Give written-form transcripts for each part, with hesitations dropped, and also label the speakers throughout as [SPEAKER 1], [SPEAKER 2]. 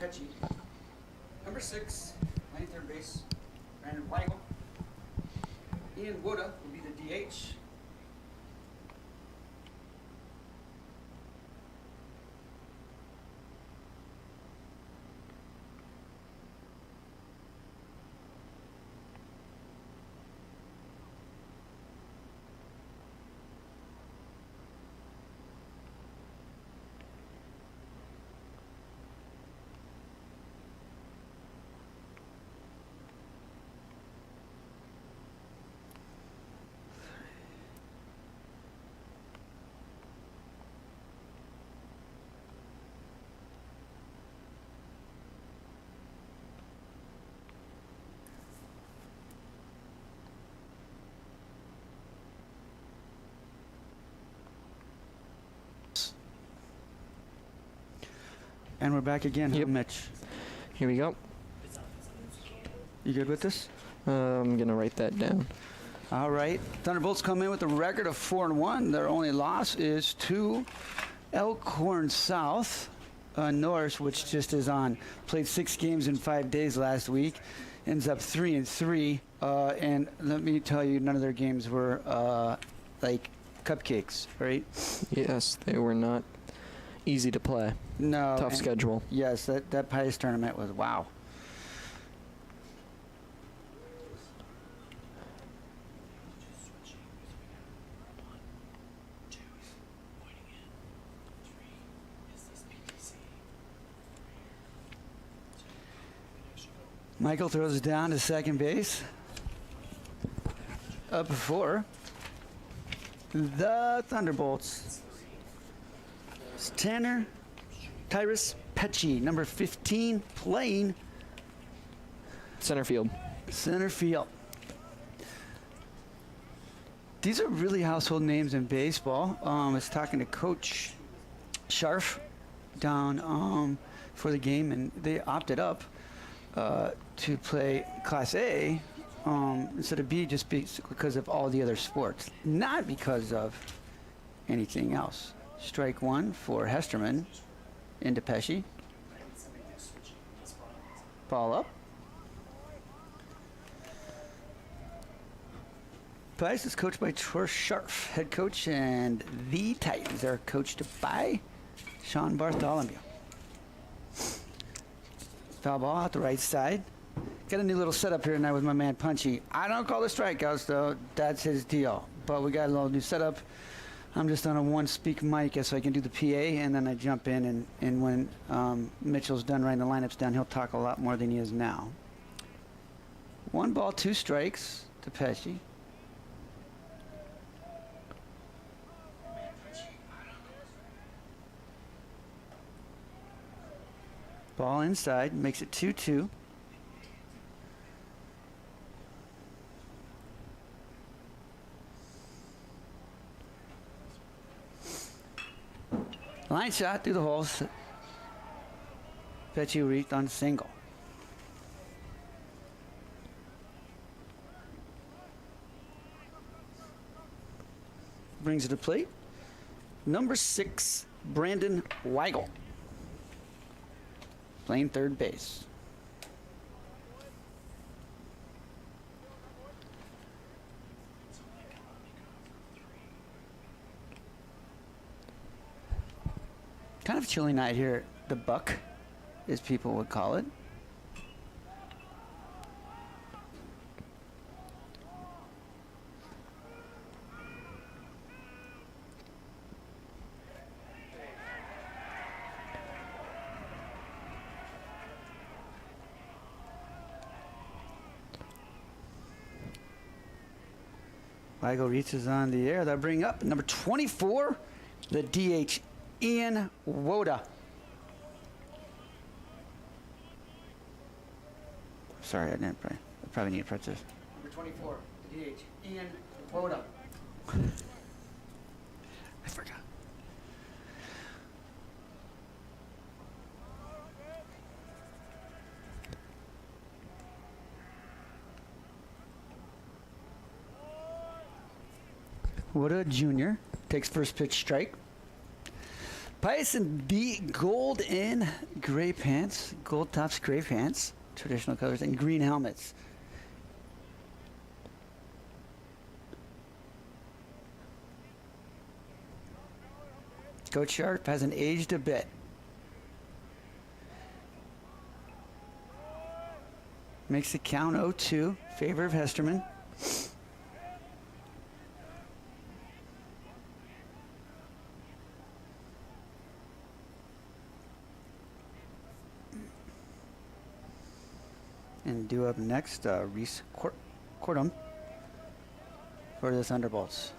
[SPEAKER 1] Petchy. Number 6, playing third base, Brandon Weigel. Ian Woda will be the DH. And we're back again.
[SPEAKER 2] Yep.
[SPEAKER 1] Mitch.
[SPEAKER 2] Here we go.
[SPEAKER 1] You good with this?
[SPEAKER 2] I'm going to write that down.
[SPEAKER 1] All right. Thunderbolts come in with a record of 4-1. Their only loss is to Elkhorn South. Norris, which just is on, played 6 games in 5 days last week. Ends up 3-3. And let me tell you, none of their games were like cupcakes, right?
[SPEAKER 2] Yes, they were not easy to play.
[SPEAKER 1] No.
[SPEAKER 2] Tough schedule.
[SPEAKER 1] Yes, that Pius tournament was wow. Michael throws it down to second base. Up for the Thunderbolts. It's Tyrus Petchy, number 15, playing
[SPEAKER 2] Center field.
[SPEAKER 1] center field. These are really household names in baseball. I was talking to Coach Scharf down for the game, and they opted up to play Class A instead of B, just because of all the other sports, not because of anything else. Strike one for Hesterman into Pesci. Ball up. Pius is coached by Tor Scharf, head coach, and the Titans are coached by Sean Bartholomew. Foul ball out the right side. Got a new little setup here tonight with my man Punchy. I don't call the strikeouts, though. That's his deal. But we got a little new setup. I'm just on a one-speak mic so I can do the PA, and then I jump in, and when Mitchell's done writing the lineups down, he'll talk a lot more than he is now. 1 ball, 2 strikes to Pesci. Ball inside, makes it 2-2. Line shot through the holes. Petchy reached on single. Brings it to plate. Number 6, Brandon Weigel, playing third base. Kind of chilly night here at the Buck, as people would call it. Weigel reaches on the air. They'll bring up number 24, the DH, Ian Woda. Sorry, I probably need to press this. Number 24, the DH, Ian Woda. I forgot. Woda Jr. takes first pitch strike. Pius in the gold in gray pants, gold tops, gray pants, traditional colors, and green helmets. Coach Sharp hasn't aged a bit. Makes the count 0-2, favor of Hesterman. And due up next, Reese Cordum for the Thunderbolts.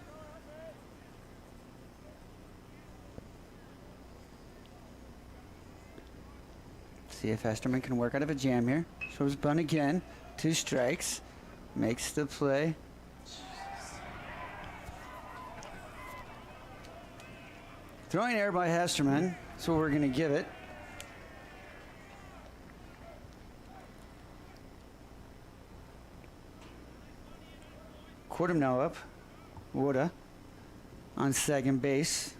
[SPEAKER 1] See if Hesterman can work out of a jam here. Throws bunt again. 2 strikes. Makes the play. Throwing error by Hesterman. That's what we're going to give it. Cordum now up. Woda on second base.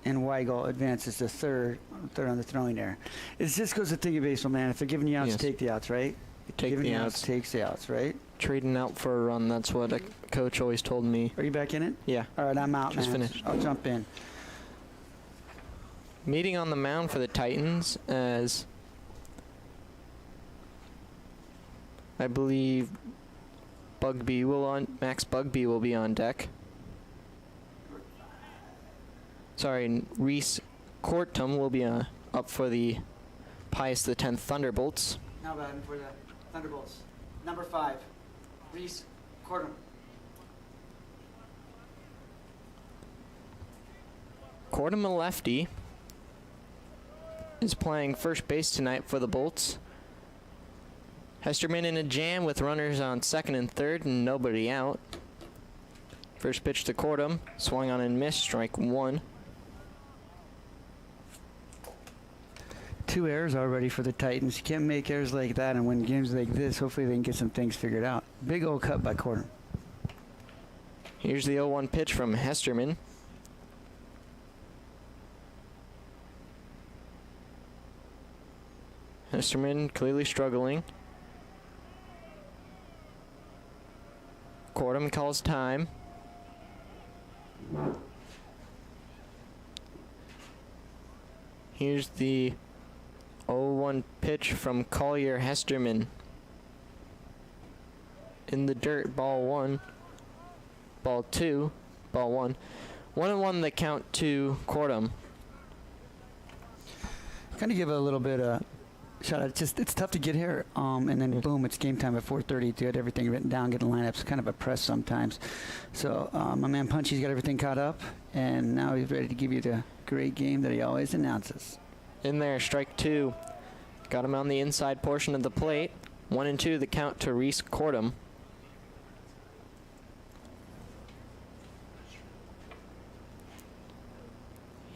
[SPEAKER 1] And Weigel advances to third on the throwing error. It just goes to think of baseball, man. If they're giving you outs,
[SPEAKER 2] Yes.
[SPEAKER 1] take the outs, right?
[SPEAKER 2] Take the outs.
[SPEAKER 1] Takes the outs, right?
[SPEAKER 2] Trading out for a run, that's what a coach always told me.
[SPEAKER 1] Are you back in it?
[SPEAKER 2] Yeah.
[SPEAKER 1] All right, I'm out,
[SPEAKER 2] Just
[SPEAKER 1] man.
[SPEAKER 2] finished.
[SPEAKER 1] I'll jump in.
[SPEAKER 2] Meeting on the mound for the Titans as I believe Max Bugby will be on deck. Sorry, Reese Cordum will be up for the Pius X Thunderbolts.
[SPEAKER 1] Now batting for the Thunderbolts. Number 5, Reese Cordum.
[SPEAKER 2] Cordum, a lefty, is playing first base tonight for the Bolts. Hesterman in a jam with runners on second and third and nobody out. First pitch to Cordum, swung on and missed, strike 1.
[SPEAKER 1] 2 errors already for the Titans. You can't make errors like that and win games like this. Hopefully they can get some things figured out. Big old cut by Cordum.
[SPEAKER 2] Here's the 0-1 pitch from Hesterman. Hesterman clearly struggling. Cordum calls time. Here's the 0-1 pitch from Collier Hesterman. In the dirt, ball 1. Ball 2. Ball 1. 1-1 the count to Cordum.
[SPEAKER 1] Kind of give it a little bit of shot. It's tough to get here, and then boom, it's game time at 4:30 to get everything written down, get the lineups. Kind of a press sometimes. So my man Punchy's got everything caught up, and now he's ready to give you the great game that he always announces.
[SPEAKER 2] In there, strike 2. Got him on the inside portion of the plate. 1-2 the count to Reese Cordum.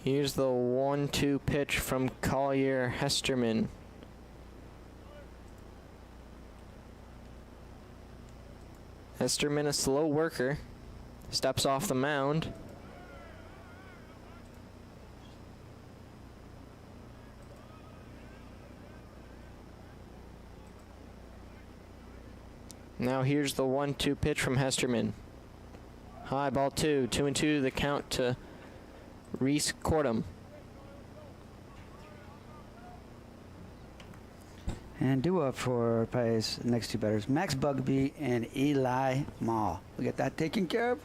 [SPEAKER 2] Here's the 1-2 pitch from Collier Hesterman. Hesterman, a slow worker, steps off the mound. Now here's the 1-2 pitch from Hesterman. High, ball 2. 2-2 the count to Reese Cordum.
[SPEAKER 1] And due up for Pius, next 2 batters, Max Bugby and Eli Mall. We get that taken care of.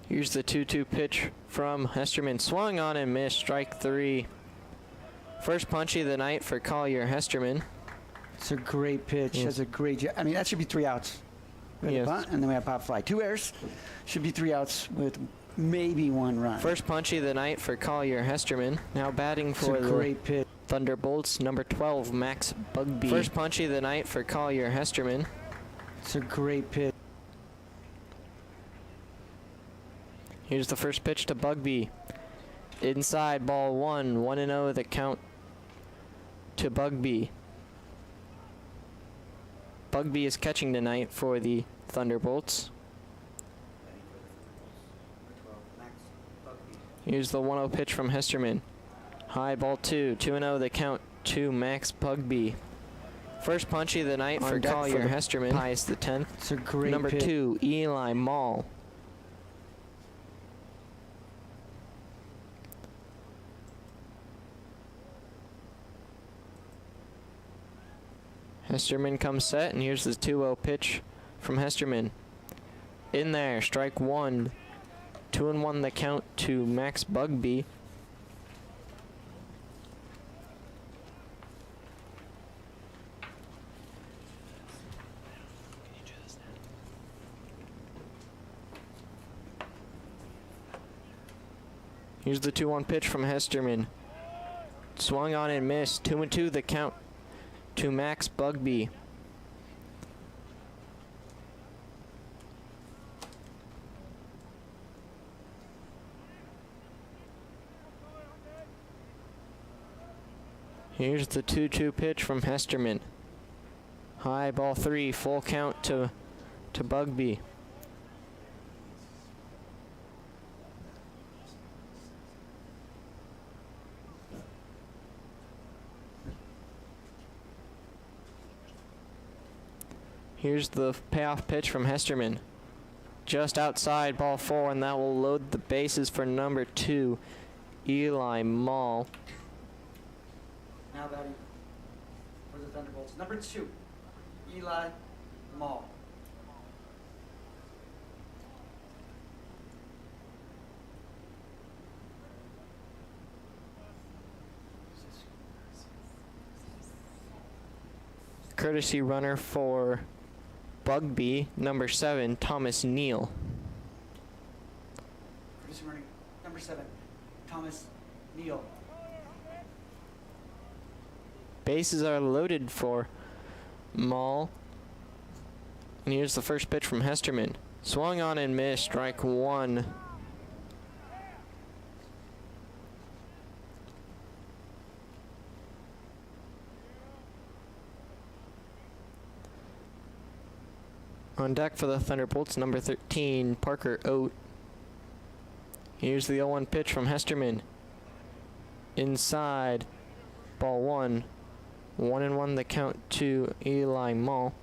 [SPEAKER 2] Here's the 2-2 pitch from Hesterman. Swung on and missed, strike 3. First punchy of the night for Collier Hesterman.
[SPEAKER 1] It's a great pitch.
[SPEAKER 2] Yes.
[SPEAKER 1] That's a great. I mean, that should be 3 outs. We have
[SPEAKER 2] Yes.
[SPEAKER 1] a bunt, and then we have pop fly. 2 errors. Should be 3 outs with maybe 1 run.
[SPEAKER 2] First punchy of the night for Collier Hesterman. Now batting
[SPEAKER 1] it's
[SPEAKER 2] for
[SPEAKER 1] a
[SPEAKER 2] the
[SPEAKER 1] great pitch.
[SPEAKER 2] Thunderbolts, number 12, Max Bugby. First punchy of the night for Collier Hesterman.
[SPEAKER 1] It's a great pitch.
[SPEAKER 2] Here's the first pitch to Bugby. Inside, ball 1. 1-0 the count to Bugby. Bugby is catching tonight for the Thunderbolts. Here's the 1-0 pitch from Hesterman. High ball 2. 2-0 the count to Max Bugby. First punchy of the night for Collier Hesterman. Pius the 10th.
[SPEAKER 1] It's a great
[SPEAKER 2] Number
[SPEAKER 1] pitch.
[SPEAKER 2] 2, Eli Mall. Hesterman comes set, and here's the 2-0 pitch from Hesterman. In there, strike 1. 2-1 the count to Max Bugby. Here's the 2-1 pitch from Hesterman. Swung on and missed. 2-2 the count to Max Bugby. Here's the 2-2 pitch from Hesterman. High ball 3, full count to Bugby. Here's the payoff pitch from Hesterman. Just outside, ball 4, and that will load the bases for number 2, Eli Mall.
[SPEAKER 1] Now batting for the Thunderbolts. Number 2, Eli Mall.
[SPEAKER 2] Courtesy runner for Bugby, number 7, Thomas Neal.
[SPEAKER 1] Producer running. Number 7, Thomas Neal.
[SPEAKER 2] Bases are loaded for Mall. And here's the first pitch from Hesterman. Swung on and missed, strike 1. On deck for the Thunderbolts, number 13, Parker Oat. Here's the 0-1 pitch from Hesterman. Inside, ball 1. 1-1 the count to Eli Mall.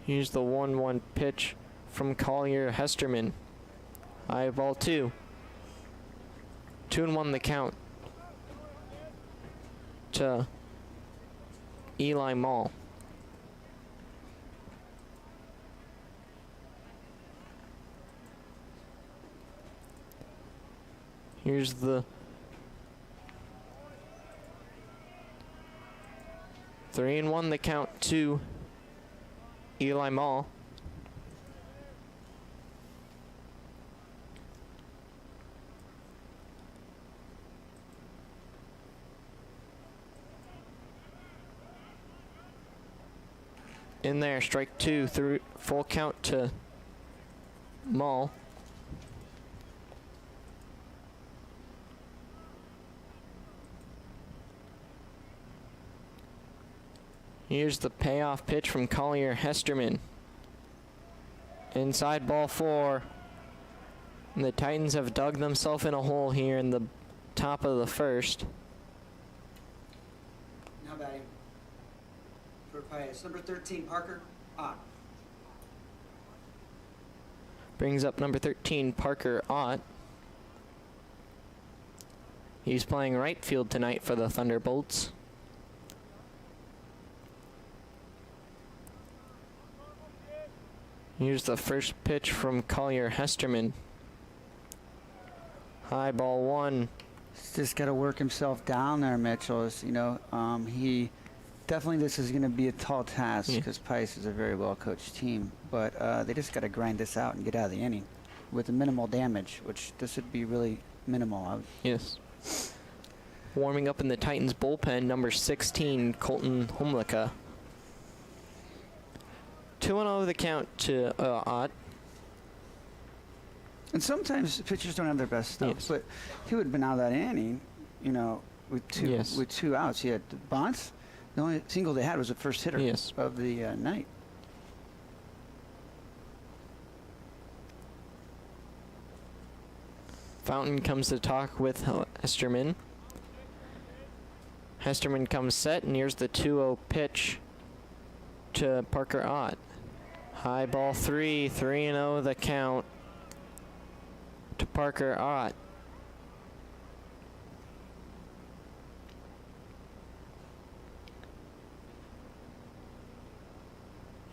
[SPEAKER 2] Here's the 1-1 pitch from Collier Hesterman. High ball 2. 2-1 the count to Eli Mall. Here's the 3-1 the count to Eli Mall. In there, strike 2, through full count to Mall. Here's the payoff pitch from Collier Hesterman. Inside, ball 4. And the Titans have dug themselves in a hole here in the top of the first.
[SPEAKER 1] Now batting for Pius. Number 13, Parker Ott.
[SPEAKER 2] Brings up number 13, Parker Ott. He's playing right field tonight for the Thunderbolts. Here's the first pitch from Collier Hesterman. High ball 1.
[SPEAKER 1] He's just got to work himself down there, Mitchell. He definitely, this is going to be a tall task because Pius is a very well-coached team. But they just got to grind this out and get out of the inning with minimal damage, which this would be really minimal.
[SPEAKER 2] Yes. Warming up in the Titans bullpen, number 16, Colton Humlicka. 2-0 the count to Ott.
[SPEAKER 1] And sometimes pitchers don't have their best stuff,
[SPEAKER 2] Yes.
[SPEAKER 1] but he would have been out of that inning, with two outs. He had the bunts. The only single they had was the first hitter
[SPEAKER 2] Yes.
[SPEAKER 1] of the night.
[SPEAKER 2] Fountain comes to talk with Hesterman. Hesterman comes set, and here's the 2-0 pitch to Parker Ott. High ball 3-0 the count to Parker Ott.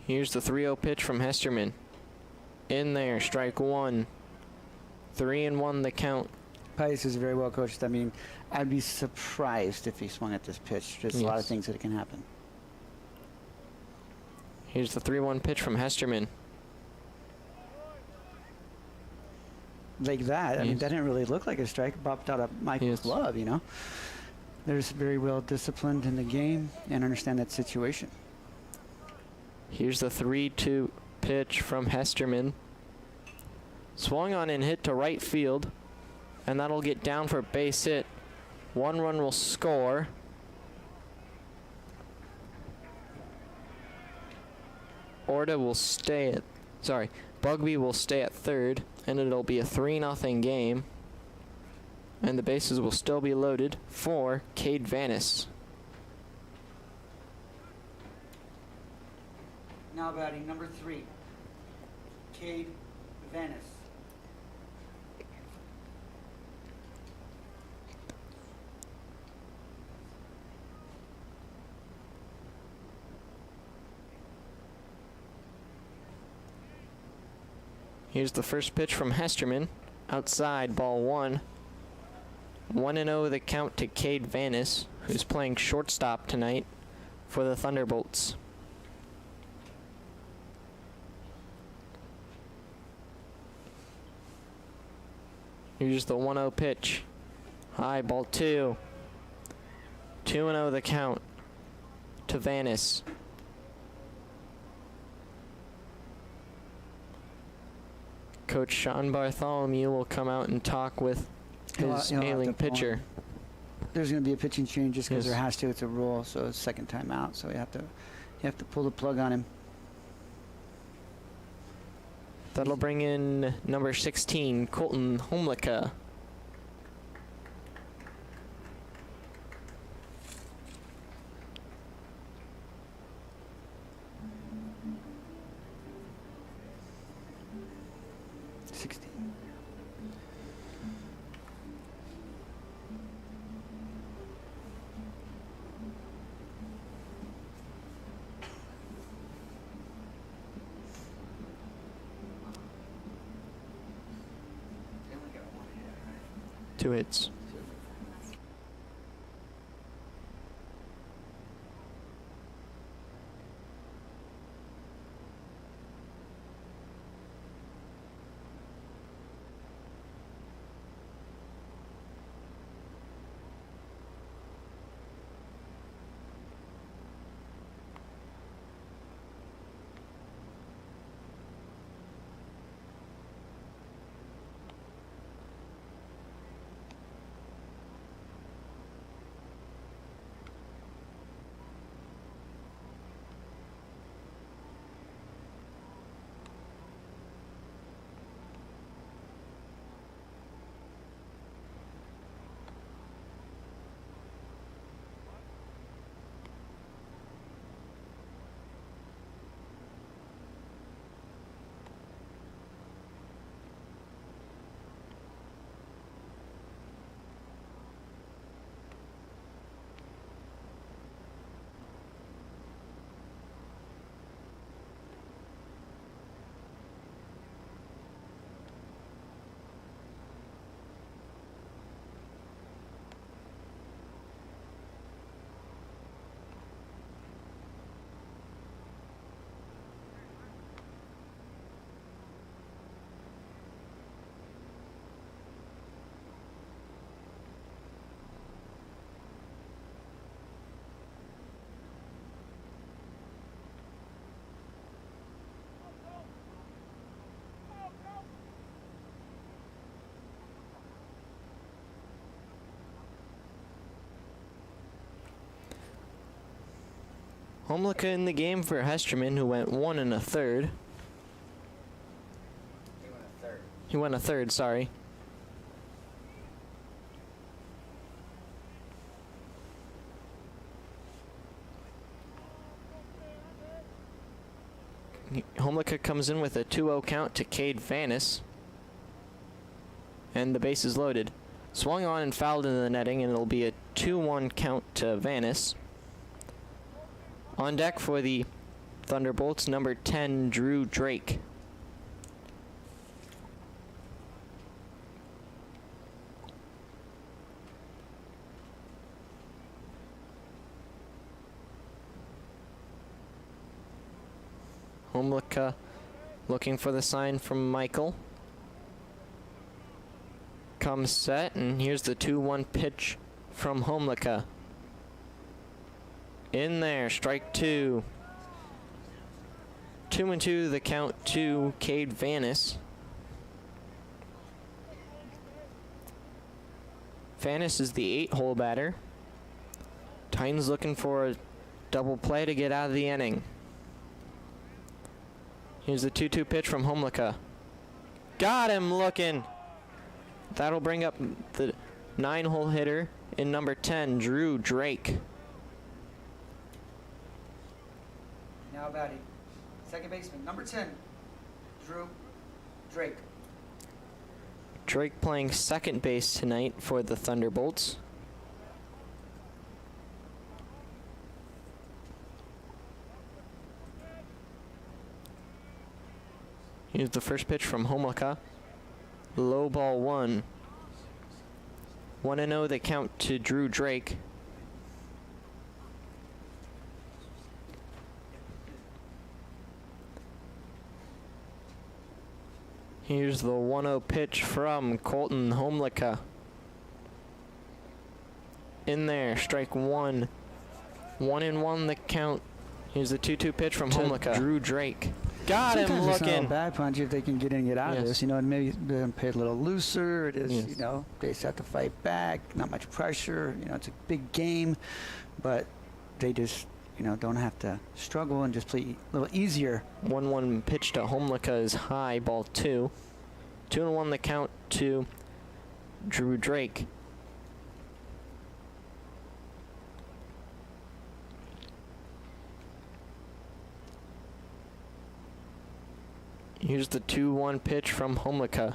[SPEAKER 2] Here's the 3-0 pitch from Hesterman. In there, strike one. 3-1 the count.
[SPEAKER 1] Pius is very well coached. I mean, I'd be surprised if he swung at this pitch. There's a lot of
[SPEAKER 2] Yes.
[SPEAKER 1] things that can happen.
[SPEAKER 2] Here's the 3-1 pitch from Hesterman.
[SPEAKER 1] Like that. I mean,
[SPEAKER 2] Yes.
[SPEAKER 1] that didn't really look like a strike. It bopped out of my
[SPEAKER 2] Yes.
[SPEAKER 1] glove, They're just very well disciplined in the game and understand that situation.
[SPEAKER 2] Here's the 3-2 pitch from Hesterman. Swung on and hit to right field, and that'll get down for a base hit. 1 run will score. Bugby will stay at third, and it'll be a 3-0 game. And the bases will still be loaded for Cade Vanis.
[SPEAKER 1] Now batting number 3, Cade Vanis.
[SPEAKER 2] Here's the first pitch from Hesterman. Outside, ball 1. 1-0 the count to Cade Vanis, who's playing shortstop tonight for the Thunderbolts. Here's the 1-0 pitch. High, ball 2. 2-0 the count to Vanis. Coach Sean Bartholomew will come out and talk with his
[SPEAKER 1] He'll have
[SPEAKER 2] ailing
[SPEAKER 1] to pull
[SPEAKER 2] pitcher.
[SPEAKER 1] him. There's going to be a pitching change just because
[SPEAKER 2] Yes.
[SPEAKER 1] there has to. It's a rule, so it's second time out. So you have to pull the plug on him.
[SPEAKER 2] That'll bring in number 16, Colton Homlicka. Two hits. Homlicka in the game for Hesterman, who went 1 1/3. He went a third, sorry. Homlicka comes in with a 2-0 count to Cade Vanis. And the base is loaded. Swung on and fouled into the netting, and it'll be a 2-1 count to Vanis. On deck for the Thunderbolts, number 10, Drew Drake. Homlicka looking for the sign from Michael. Comes set, and here's the 2-1 pitch from Homlicka. In there, strike 2. 2-2 the count to Cade Vanis. Vanis is the 8-hole batter. Titans looking for a double play to get out of the inning. Here's the 2-2 pitch from Homlicka. Got him looking. That'll bring up the 9-hole hitter in number 10, Drew Drake.
[SPEAKER 1] Now batting, second baseman, number 10, Drew Drake.
[SPEAKER 2] Drake playing second base tonight for the Thunderbolts. Here's the first pitch from Homlicka. Low ball 1. 1-0 the count to Drew Drake. Here's the 1-0 pitch from Colton Homlicka. In there, strike 1. 1-1 the count. Here's the 2-2 pitch from Homlicka. Drew Drake. Got him
[SPEAKER 1] Sometimes it's not
[SPEAKER 2] looking.
[SPEAKER 1] a bad punch if they can get in and get out of this. You know, and maybe they're paid a little looser. It is, you know, they just have to fight back. Not much pressure. You know, it's a big game, but they just, you know, don't have to struggle and just play a little easier.
[SPEAKER 2] 1-1 pitch to Homlicka is high, ball 2. 2-1 the count to Drew Drake. Here's the 2-1 pitch from Homlicka.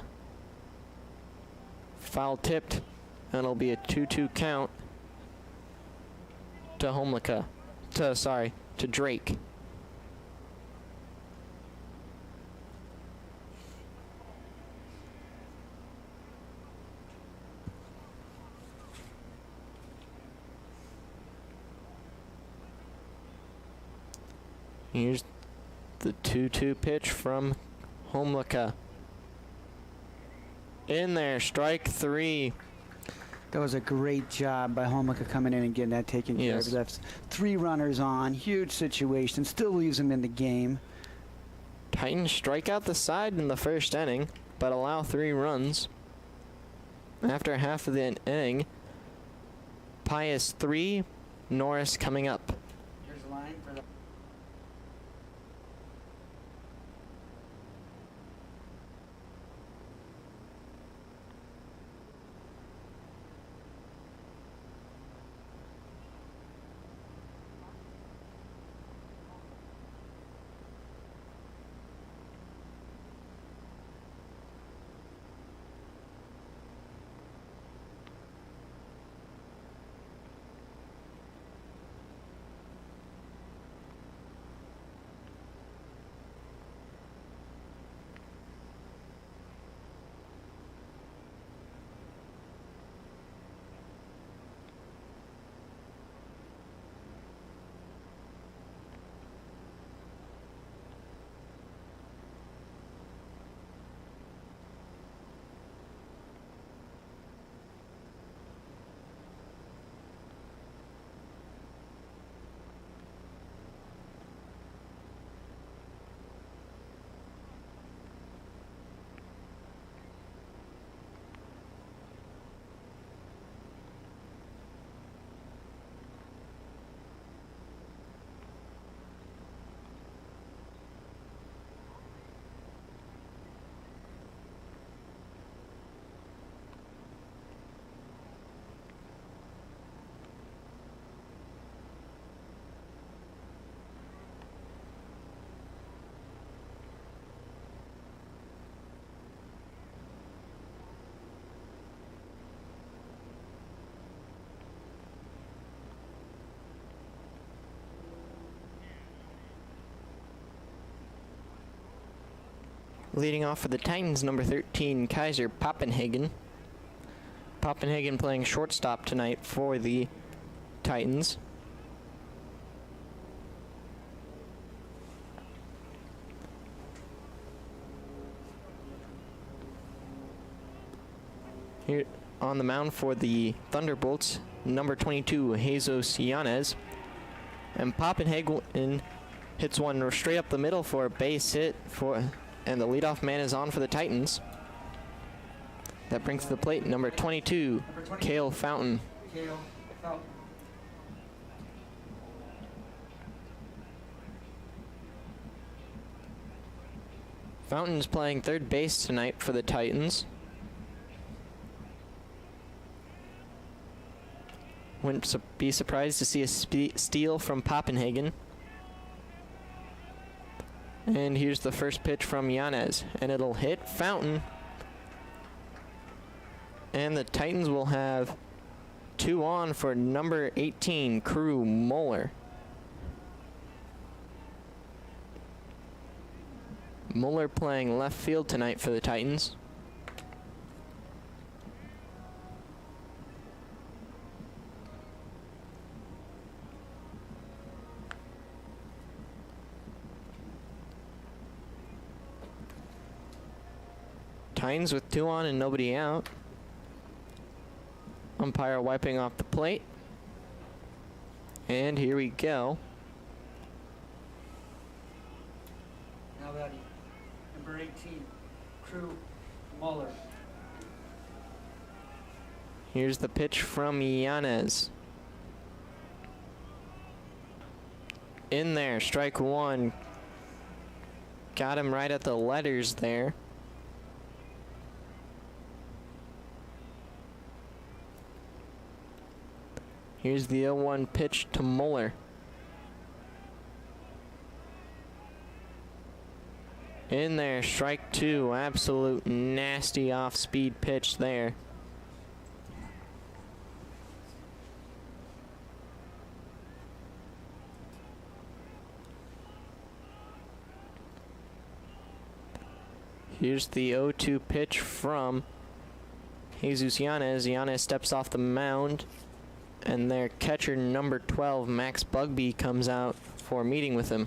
[SPEAKER 2] Foul tipped, and it'll be a 2-2 count to Homlicka. To Drake. Here's the 2-2 pitch from Homlicka. In there, strike 3.
[SPEAKER 1] That was a great job by Homlicka coming in and getting that taken care of. That's 3 runners on, huge situation, still leaves him in the game.
[SPEAKER 2] Titans strike out the side in the first inning, but allow 3 runs. After half of the inning, Pius 3, Norris coming up.
[SPEAKER 1] Here's the line for the
[SPEAKER 2] Leading off for the Titans, number 13, Kaiser Poppenhagen. Poppenhagen playing shortstop tonight for the Titans. Here on the mound for the Thunderbolts, number 22, Jesus Yanez. And Poppenhagen hits one straight up the middle for a base hit, and the leadoff man is on for the Titans. That brings to the plate number 22, Cale Fountain. Fountain's playing third base tonight for the Titans. Wouldn't be surprised to see a steal from Poppenhagen. And here's the first pitch from Yanez, and it'll hit Fountain. And the Titans will have 2 on for number 18, Crew Muller. Muller playing left field tonight for the Titans. Titans with 2 on and nobody out. Umpire wiping off the plate. And here we go.
[SPEAKER 1] Now ready. Number 18, Crew Muller.
[SPEAKER 2] Here's the pitch from Yanez. In there, strike 1. Got him right at the letters there. Here's the 0-1 pitch to Muller. In there, strike 2. Absolute nasty off-speed pitch there. Here's the 0-2 pitch from Jesus Yanez. Yanez steps off the mound. And their catcher, number 12, Max Bugby, comes out for a meeting with him.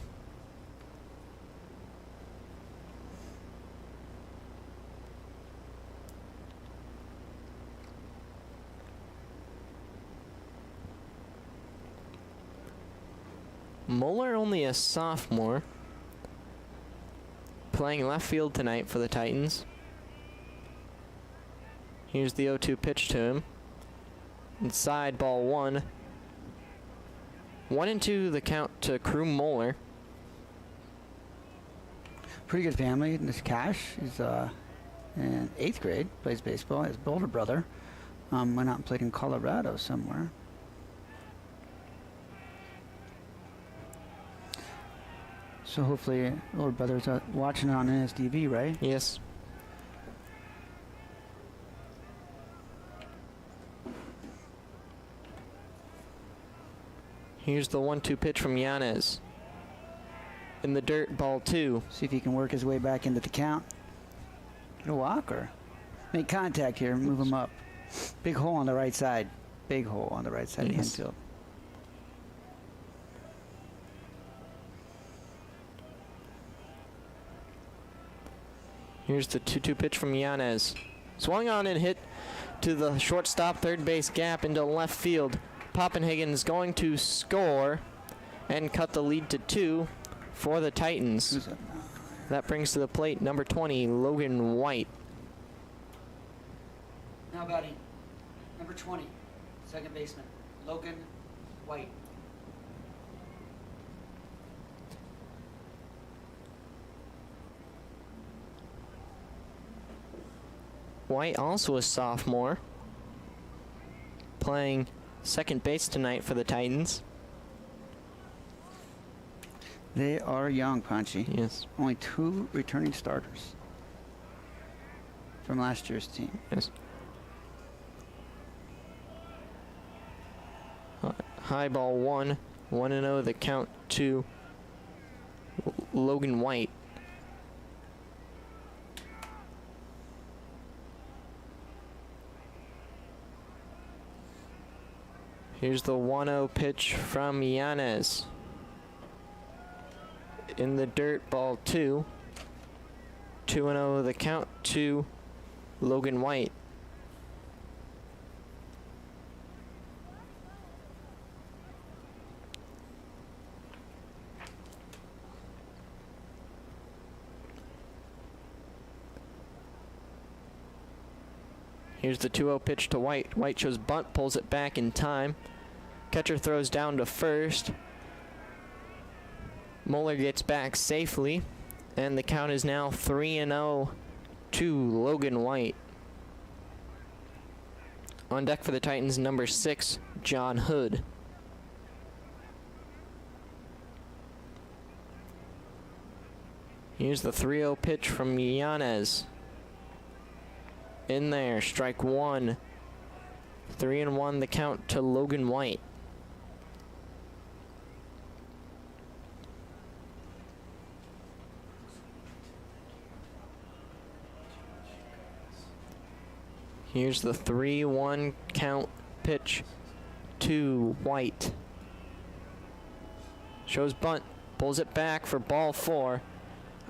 [SPEAKER 2] Muller, only a sophomore, playing left field tonight for the Titans. Here's the 0-2 pitch to him. Inside, ball 1. 1-2 the count to Crew Muller.
[SPEAKER 1] Pretty good family. This Cash is in 8th grade, plays baseball. His older brother went out and played in Colorado somewhere. So hopefully older brother's watching it on NSDV, right?
[SPEAKER 2] Yes. Here's the 1-2 pitch from Yanez. In the dirt, ball 2.
[SPEAKER 1] See if he can work his way back into the count. Get a walk or make contact here, move him up. Big hole on the right side. Big hole on the right side of the infield.
[SPEAKER 2] Here's the 2-2 pitch from Yanez. Swung on and hit to the shortstop third base gap into left field. Poppenhagen is going to score and cut the lead to 2 for the Titans. That brings to the plate number 20, Logan White.
[SPEAKER 1] Now batting, number 20, second baseman, Logan White.
[SPEAKER 2] White, also a sophomore, playing second base tonight for the Titans.
[SPEAKER 1] They are young, Punchy.
[SPEAKER 2] Yes.
[SPEAKER 1] Only 2 returning starters from last year's team.
[SPEAKER 2] Yes. High ball 1. 1-0 the count to Logan White. Here's the 1-0 pitch from Yanez. In the dirt, ball 2. 2-0 the count to Logan White. Here's the 2-0 pitch to White. White shows bunt, pulls it back in time. Catcher throws down to first. Moeller gets back safely, and the count is now 3-0 to Logan White. On deck for the Titans, number 6, John Hood. Here's the 3-0 pitch from Yanez. In there, strike 1. 3-1 the count to Logan White. Here's the 3-1 count pitch to White. Shows bunt, pulls it back for ball 4,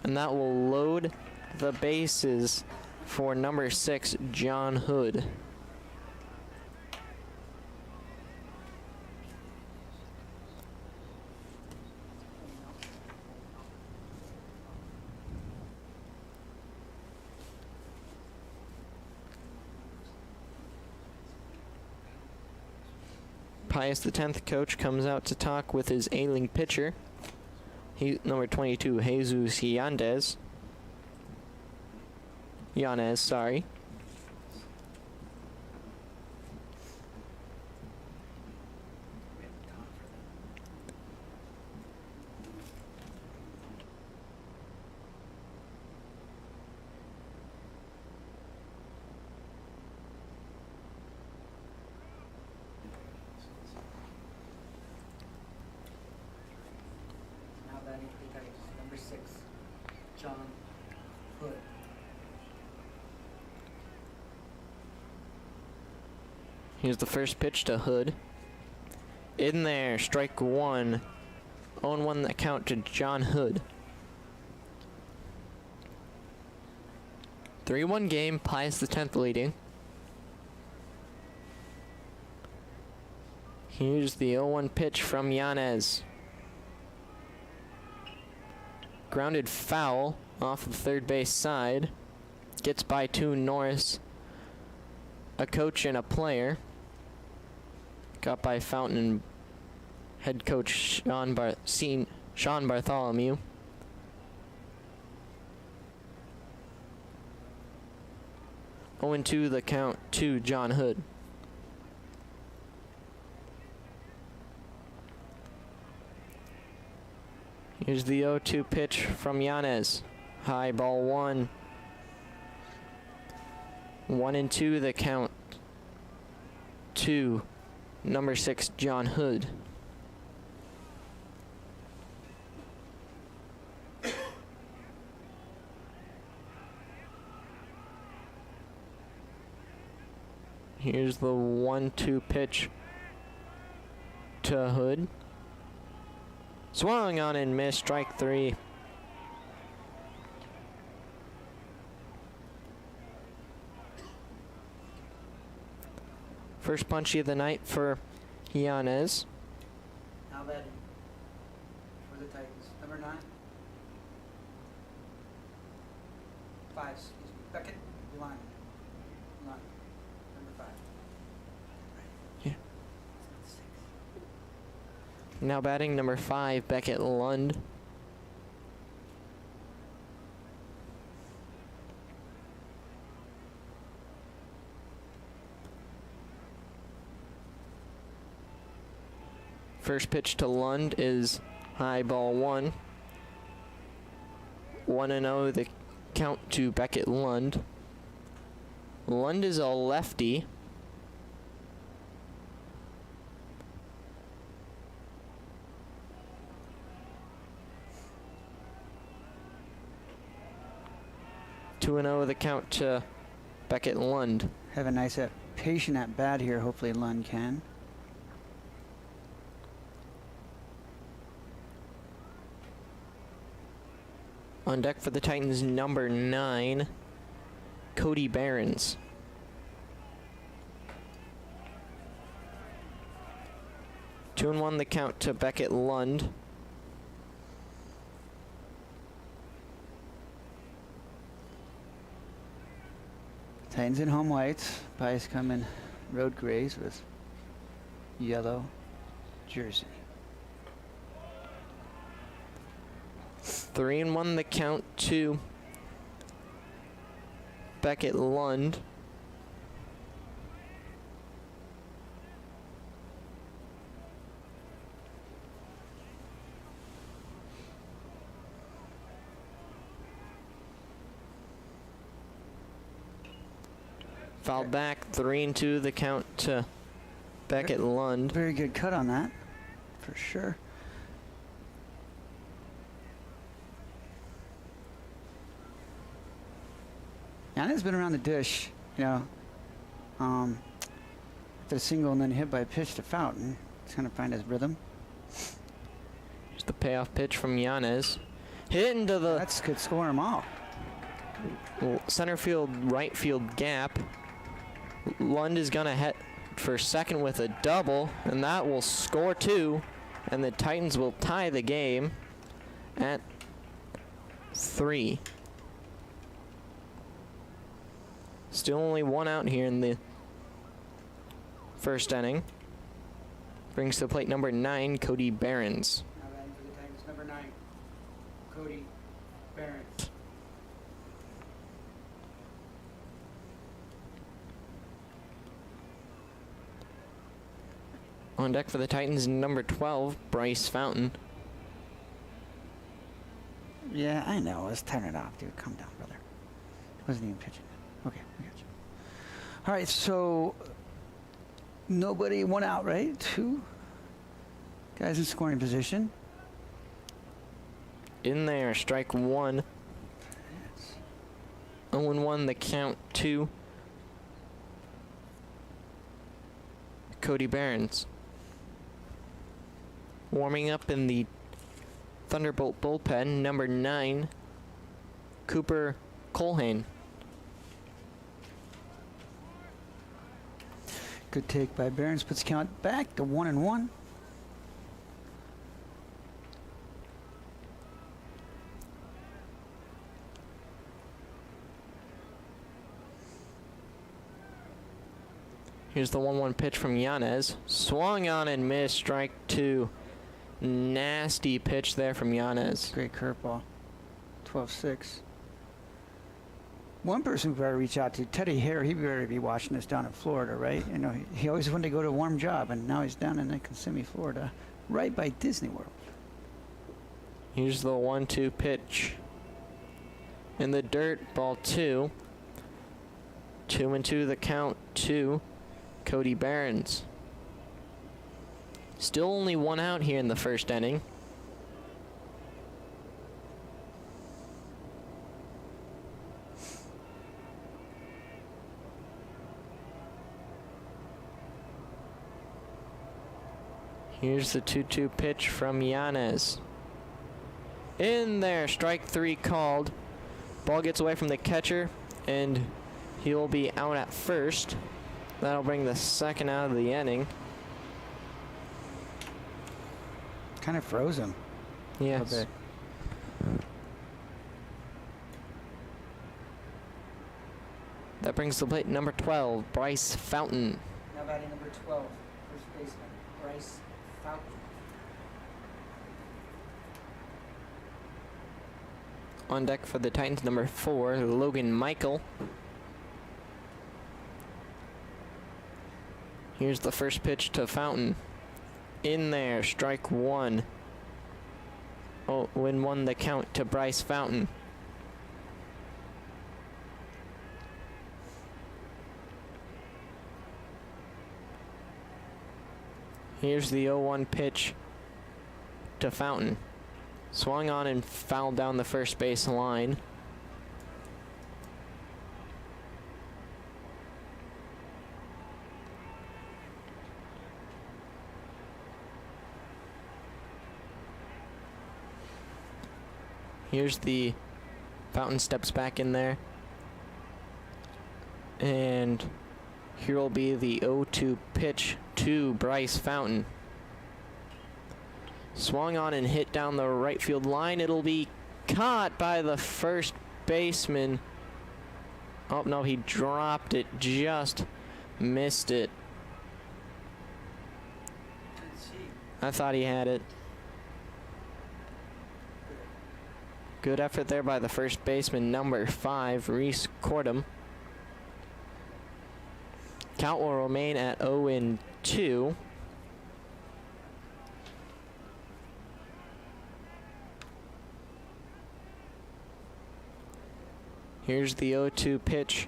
[SPEAKER 2] and that will load the bases for number 6, John Hood. Pius, the 10th coach, comes out to talk with his ailing pitcher. Number 22, Jesus Yanez. Yanez, sorry.
[SPEAKER 1] Now batting for the Titans, number 6, John Hood.
[SPEAKER 2] Here's the first pitch to Hood. In there, strike 1. 0-1 the count to John Hood. 3-1 game, Pius the 10th leading. Here's the 0-1 pitch from Yanez. Grounded foul off the third base side. Gets by 2 Norris, a coach and a player. Got by Fountain and head coach Sean Bartholomew. Oh, 2 the count to John Hood. Here's the 0-2 pitch from Yanez. High ball 1. 1-2 the count to number 6, John Hood. Here's the 1-2 pitch to Hood. Swung on and missed, strike 3. First punchy of the night for Yanez.
[SPEAKER 1] Now batting for the Titans, number 9. 5, excuse me. Beckett, line. Number 5.
[SPEAKER 2] Yeah. Now batting number 5, Beckett Lund. First pitch to Lund is high ball 1. 1-0 the count to Beckett Lund. Lund is a lefty. Two and 0 the count to Beckett Lund.
[SPEAKER 1] Have a nice patient at bat here. Hopefully Lund can.
[SPEAKER 2] On deck for the Titans, number 9, Cody Barons. Two and one the count to Beckett Lund.
[SPEAKER 1] Titans in home whites. Pius come in road grays with yellow jersey.
[SPEAKER 2] 3 and one the count to Beckett Lund. Foul back, 3 and 2 the count to Beckett Lund.
[SPEAKER 1] Very good cut on that, for sure. Yanna's been around the dish, you know. After a single and then hit by a pitch to Fountain. He's trying to find his rhythm.
[SPEAKER 2] Here's the payoff pitch from Yanez. Hit into the
[SPEAKER 1] That's could score them all.
[SPEAKER 2] center field, right field gap. Lund is going to head for second with a double, and that will score 2, and the Titans will tie the game at 3. Still only 1 out here in the first inning. Brings to the plate number 9, Cody Barons.
[SPEAKER 1] Now batting for the Titans, number 9, Cody Barons.
[SPEAKER 2] On deck for the Titans, number 12, Bryce Fountain.
[SPEAKER 1] Yeah, I know. Let's turn it off, dude. Calm down, brother. Wasn't even pitching. Okay, I got you. All right, so nobody, 1 out, right? 2 guys in scoring position.
[SPEAKER 2] In there, strike 1. 0-1 the count to Cody Barons. Warming up in the Thunderbolt bullpen, number 9, Cooper Colhane.
[SPEAKER 1] Good take by Barons, puts the count back to 1-1.
[SPEAKER 2] Here's the 1-1 pitch from Yanez. Swung on and missed, strike 2. Nasty pitch there from Yanez.
[SPEAKER 1] Great curveball. 12-6. One person we better reach out to, Teddy Hare, he better be watching us down in Florida, right? You know, he always wanted to go to a warm job, and now he's down in Kissimmee, Florida, right by Disney World.
[SPEAKER 2] Here's the 1-2 pitch. In the dirt, ball 2. 2-2 the count to Cody Barons. Still only 1 out here in the first inning. Here's the 2-2 pitch from Yanez. In there, strike 3 called. Ball gets away from the catcher, and he will be out at first. That'll bring the second out of the inning.
[SPEAKER 1] Kind of froze him.
[SPEAKER 2] Yes.
[SPEAKER 1] A little bit.
[SPEAKER 2] That brings to the plate number 12, Bryce Fountain.
[SPEAKER 1] Now batting number 12, first baseman, Bryce Fountain.
[SPEAKER 2] On deck for the Titans, number 4, Logan Michael. Here's the first pitch to Fountain. In there, strike 1. 0-1 the count to Bryce Fountain. Here's the 0-1 pitch to Fountain. Swung on and fouled down the first base line. Here's the Fountain steps back in there. And here will be the 0-2 pitch to Bryce Fountain. Swung on and hit down the right field line. It'll be caught by the first baseman. Oh, no, he dropped it. Just missed it. I thought he had it. Good effort there by the first baseman, number 5, Reese Cordham. Count will remain at 0-2. Here's the 0-2 pitch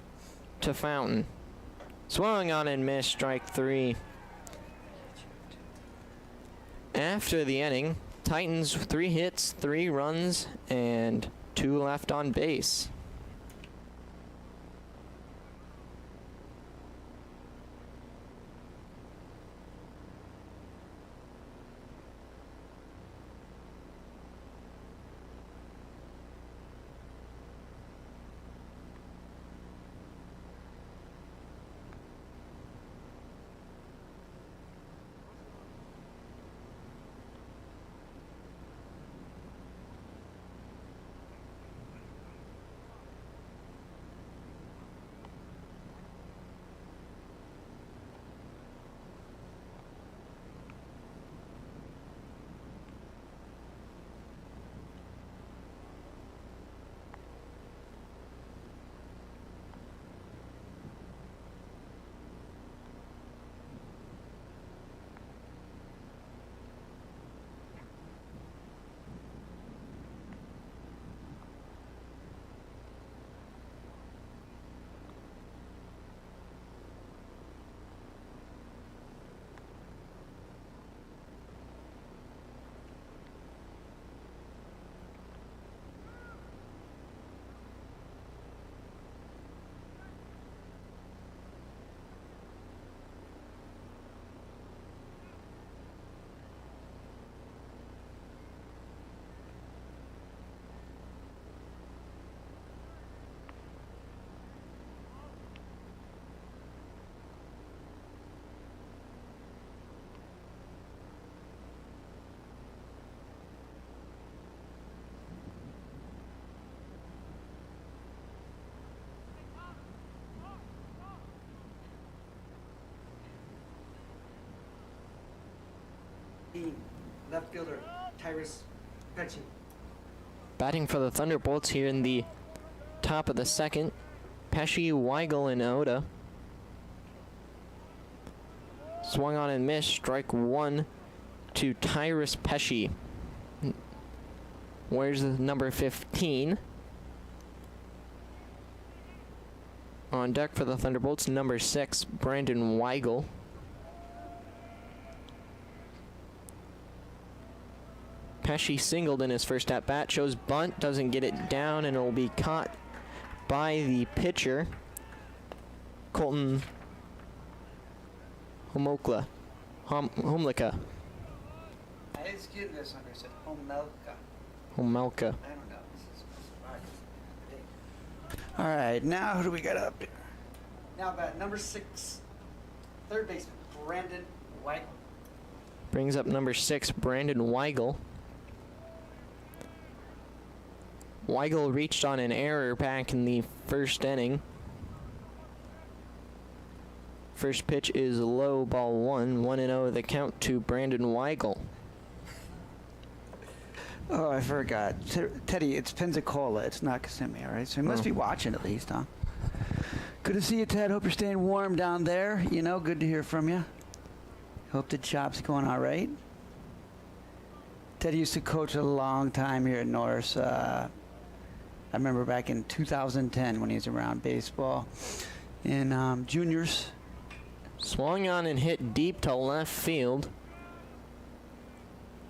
[SPEAKER 2] to Fountain. Swung on and missed, strike 3. After the inning, Titans 3 hits, 3 runs, and 2 left on base.
[SPEAKER 1] Left fielder, Tyrus Petchy.
[SPEAKER 2] Batting for the Thunderbolts here in the top of the second, Pesci, Weigel, and Oda. Swung on and missed, strike 1 to Tyrus Pesci. Where's the number 15? On deck for the Thunderbolts, number 6, Brandon Weigel. Pesci singled in his first at-bat, shows bunt, doesn't get it down, and it will be caught by the pitcher, Colton Homolka. Homolka.
[SPEAKER 1] I didn't get this one. I said Homelka.
[SPEAKER 2] Homelka.
[SPEAKER 1] I don't know. All right, now who do we got up here? Now bat number 6, third baseman, Brandon Weigel.
[SPEAKER 2] Brings up number 6, Brandon Weigel. Weigel reached on an error back in the first inning. First pitch is low, ball 1. 1-0 the count to Brandon Weigel.
[SPEAKER 1] Oh, I forgot. Teddy, it's Pensacola. It's not Kissimmee, all right? So he must be watching at least, huh? Good to see you, Ted. Hope you're staying warm down there. You know, good to hear from you. Hope the job's going all right. Teddy used to coach a long time here at Norris. I remember back in 2010 when he was around baseball in juniors.
[SPEAKER 2] Swung on and hit deep to left field.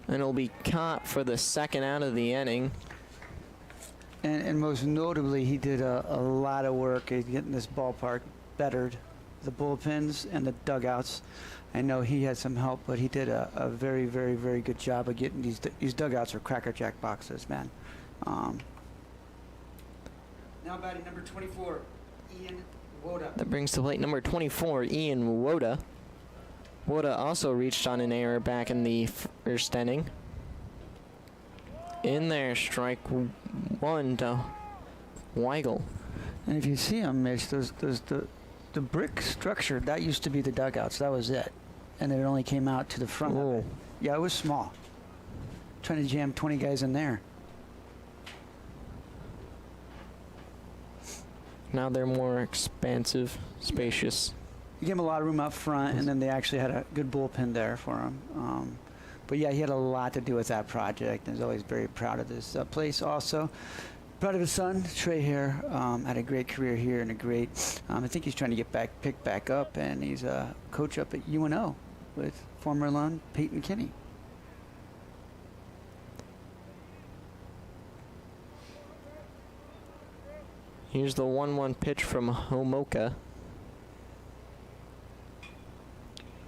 [SPEAKER 2] And it'll be caught for the second out of the inning.
[SPEAKER 1] And most notably, he did a lot of work at getting this ballpark bettered. The bullpens and the dugouts. I know he had some help, but he did a very, very, very good job of getting these dugouts are Cracker Jack boxes, man. Now batting number 24, Ian Woda.
[SPEAKER 2] That brings to plate number 24, Ian Woda. Woda also reached on an error back in the first inning. In there, strike one to Weigel.
[SPEAKER 1] And if you see them, Mitch, the brick structure, that used to be the dugouts. That was it. And it only came out to the front of it. Yeah, it was small. Trying to jam 20 guys in there.
[SPEAKER 2] Now they're more expansive, spacious.
[SPEAKER 1] You gave him a lot of room up front, and then they actually had a good bullpen there for him. But yeah, he had a lot to do with that project, and is always very proud of this place also. Proud of his son, Trey here. Had a great career here and a great, I think he's trying to get picked back up, and he's a coach up at UNO with former alum Peyton Kinney.
[SPEAKER 2] Here's the 1-1 pitch from Homoka.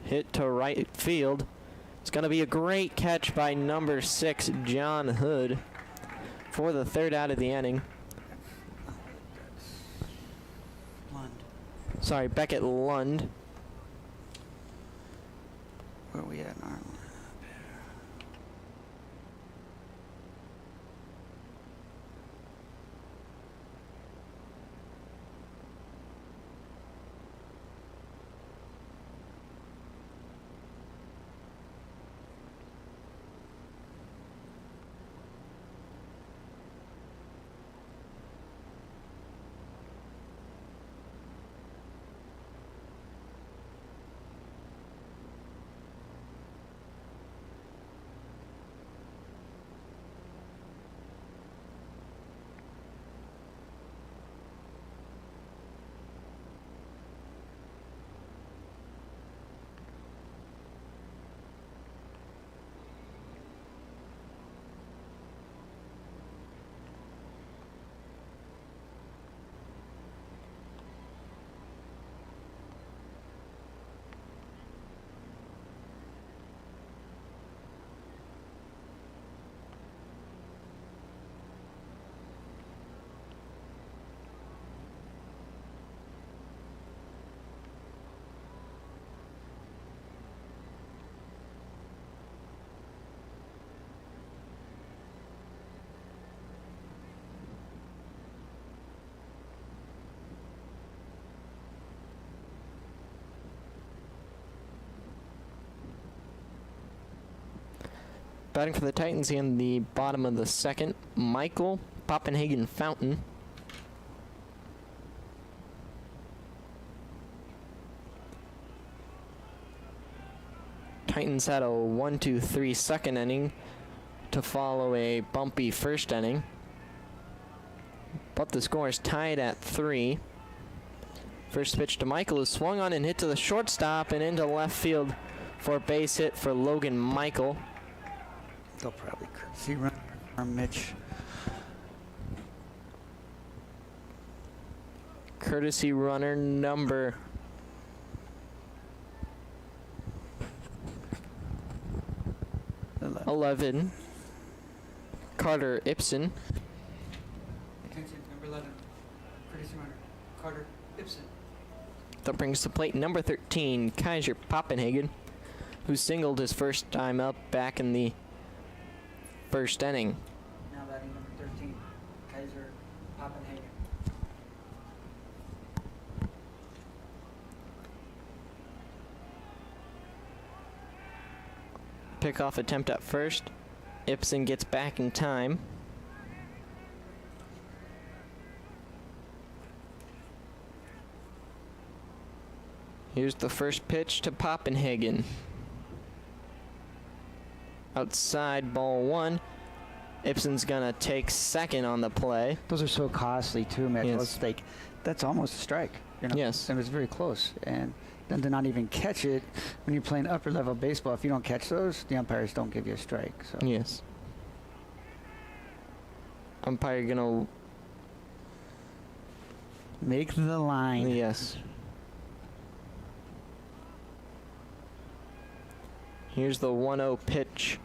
[SPEAKER 2] Hit to right field. It's going to be a great catch by number 6, John Hood, for the third out of the inning.
[SPEAKER 1] Lund.
[SPEAKER 2] Sorry, Beckett Lund.
[SPEAKER 1] Where are we at in our lineup?
[SPEAKER 2] Batting for the Titans in the bottom of the second, Michael Poppenhagen Fountain. Titans had a 1-2-3 second inning to follow a bumpy first inning, but the score is tied at 3. First pitch to Michael is swung on and hit to the shortstop and into left field for a base hit for Logan Michael.
[SPEAKER 1] They'll probably see run from Mitch.
[SPEAKER 2] Courtesy runner number 11, Carter Ibsen.
[SPEAKER 1] Attention, number 11, courtesy runner, Carter Ibsen.
[SPEAKER 2] That brings to plate number 13, Kaiser Poppenhagen, who singled his first time up back in the first inning.
[SPEAKER 1] Now batting number 13, Kaiser Poppenhagen.
[SPEAKER 2] Pickoff attempt at first. Ibsen gets back in time. Here's the first pitch to Poppenhagen. Outside, ball 1. Ibsen's gonna take second on the play.
[SPEAKER 1] Those are so costly too, Mitch.
[SPEAKER 2] Yes.
[SPEAKER 1] It's like, that's almost a strike. You know?
[SPEAKER 2] Yes.
[SPEAKER 1] And it was very close. And then to not even catch it, when you're playing upper level baseball, if you don't catch those, the umpires don't give you a strike. So.
[SPEAKER 2] Yes. Umpire gonna...
[SPEAKER 1] Make the line.
[SPEAKER 2] Yes. Here's the 1-0 pitch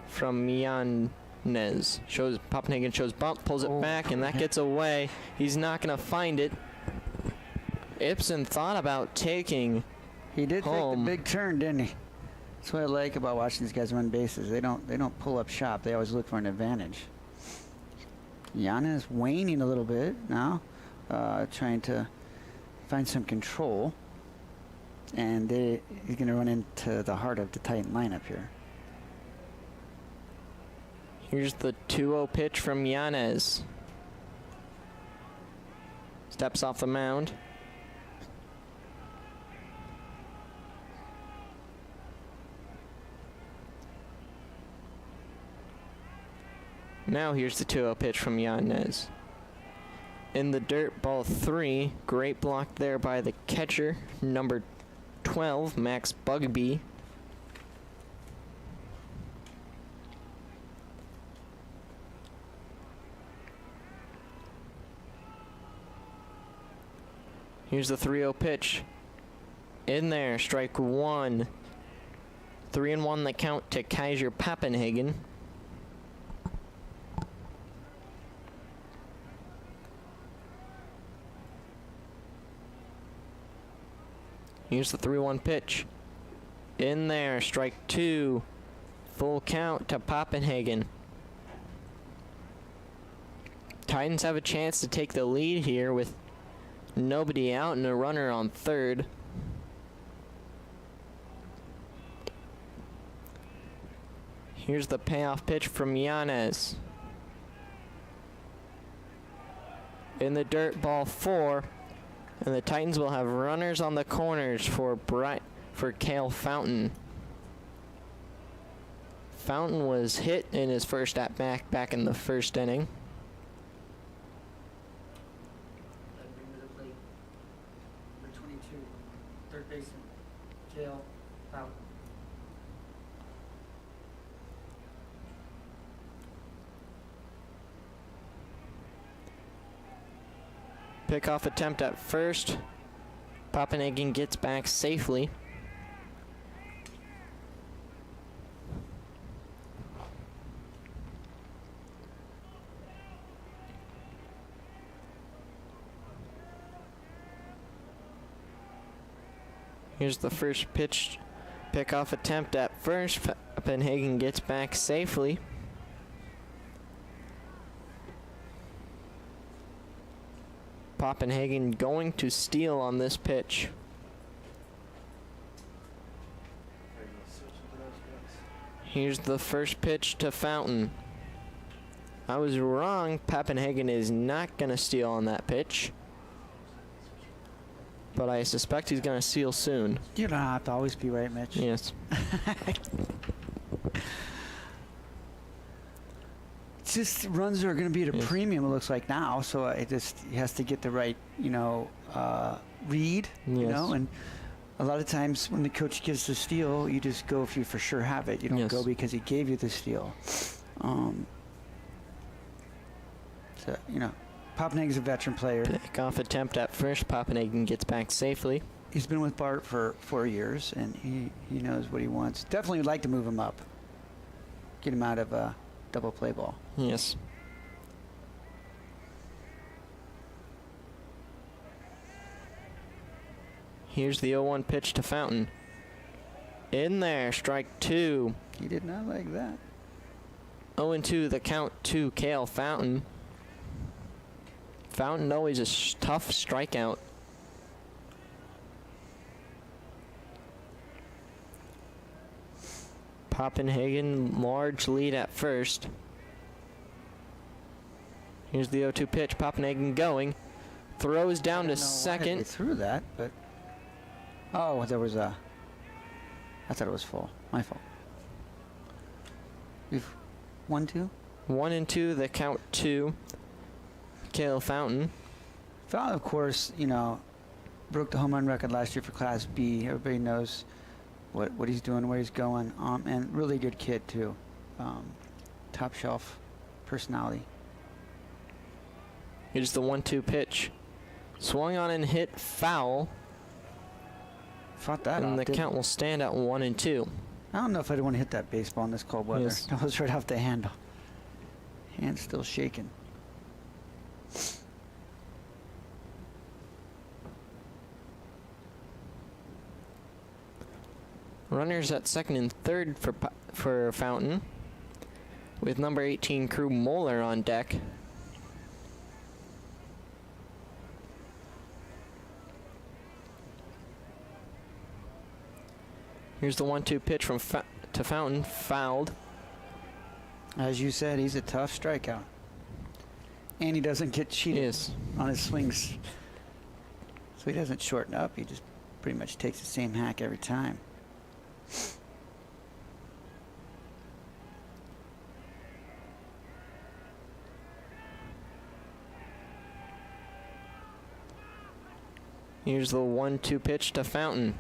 [SPEAKER 2] from Jan Yanez. Papenhagen shows bump, pulls it back, and that gets away. He's not going to find it. Ibsen thought about taking
[SPEAKER 1] He did
[SPEAKER 2] home.
[SPEAKER 1] take the big turn, didn't he? That's what I like about watching these guys run bases. They don't pull up shop. They always look for an advantage. Yanez waning a little bit now, trying to find some control. And he's going to run into the heart of the Titan lineup here.
[SPEAKER 2] Here's the 2-0 pitch from Yanez. Steps off the mound. Now here's the 2-0 pitch from Yanez. In the dirt, ball 3. Great block there by the catcher, number 12, Max Bugby. Here's the 3-0 pitch. In there, strike 1. 3-1 the count to Kaiser Papenhagen. Here's the 3-1 pitch. In there, strike 2. Full count to Papenhagen. Titans have a chance to take the lead here with nobody out and a runner on third. Here's the payoff pitch from Yanez. In the dirt, ball 4. And the Titans will have runners on the corners for Cale Fountain. Fountain was hit in his first at-bat back in the first inning.
[SPEAKER 1] Number 22, third baseman, Cale Fountain.
[SPEAKER 2] Pickoff attempt at first. Papenhagen gets back safely. Here's the first pitch. Pickoff attempt at first. Papenhagen gets back safely. Papenhagen going to steal on this pitch. Here's the first pitch to Fountain. I was wrong. Papenhagen is not going to steal on that pitch. But I suspect he's going to steal soon.
[SPEAKER 1] You don't have to always be right, Mitch.
[SPEAKER 2] Yes.
[SPEAKER 1] It's just runs are going to be at a premium, it looks like now. So he has to get the right, read, and a lot of times when the coach gives the steal, you just go if you for sure have it. You don't go because he gave you the steal. Papenhagen's a veteran player.
[SPEAKER 2] Pickoff attempt at first. Papenhagen gets back safely.
[SPEAKER 1] He's been with Bart for 4 years, and he knows what he wants. Definitely would like to move him up. Get him out of double play ball.
[SPEAKER 2] Yes. Here's the 0-1 pitch to Fountain. In there, strike 2.
[SPEAKER 1] He did not like that.
[SPEAKER 2] 0-2 the count to Cale Fountain. Fountain always a tough strikeout. Papenhagen, large lead at first. Here's the 0-2 pitch. Papenhagen going. Throws down to second.
[SPEAKER 1] He threw that, but... Oh, there was a... I thought it was full. My fault. We've 1-2?
[SPEAKER 2] 1-2, the count to Cale Fountain.
[SPEAKER 1] Fountain, of course, broke the home run record last year for Class B. Everybody knows what he's doing, where he's going, and really good kid too. Top shelf personality.
[SPEAKER 2] Here's the 1-2 pitch. Swung on and hit foul.
[SPEAKER 1] Fought that
[SPEAKER 2] And
[SPEAKER 1] off,
[SPEAKER 2] the count will stand at 1-2.
[SPEAKER 1] I don't know if I'd want to hit that baseball in this cold weather.
[SPEAKER 2] Yes.
[SPEAKER 1] That was right off the handle. Hand's still shaking.
[SPEAKER 2] Runners at second and third for Fountain, with number 18 Crew Moeller on deck. Here's the 1-2 pitch from to Fountain, fouled.
[SPEAKER 1] As you said, he's a tough strikeout. And he doesn't get cheated on his swings. So he doesn't shorten up. He just pretty much takes the same hack every time.
[SPEAKER 2] Here's the 1-2 pitch to Fountain.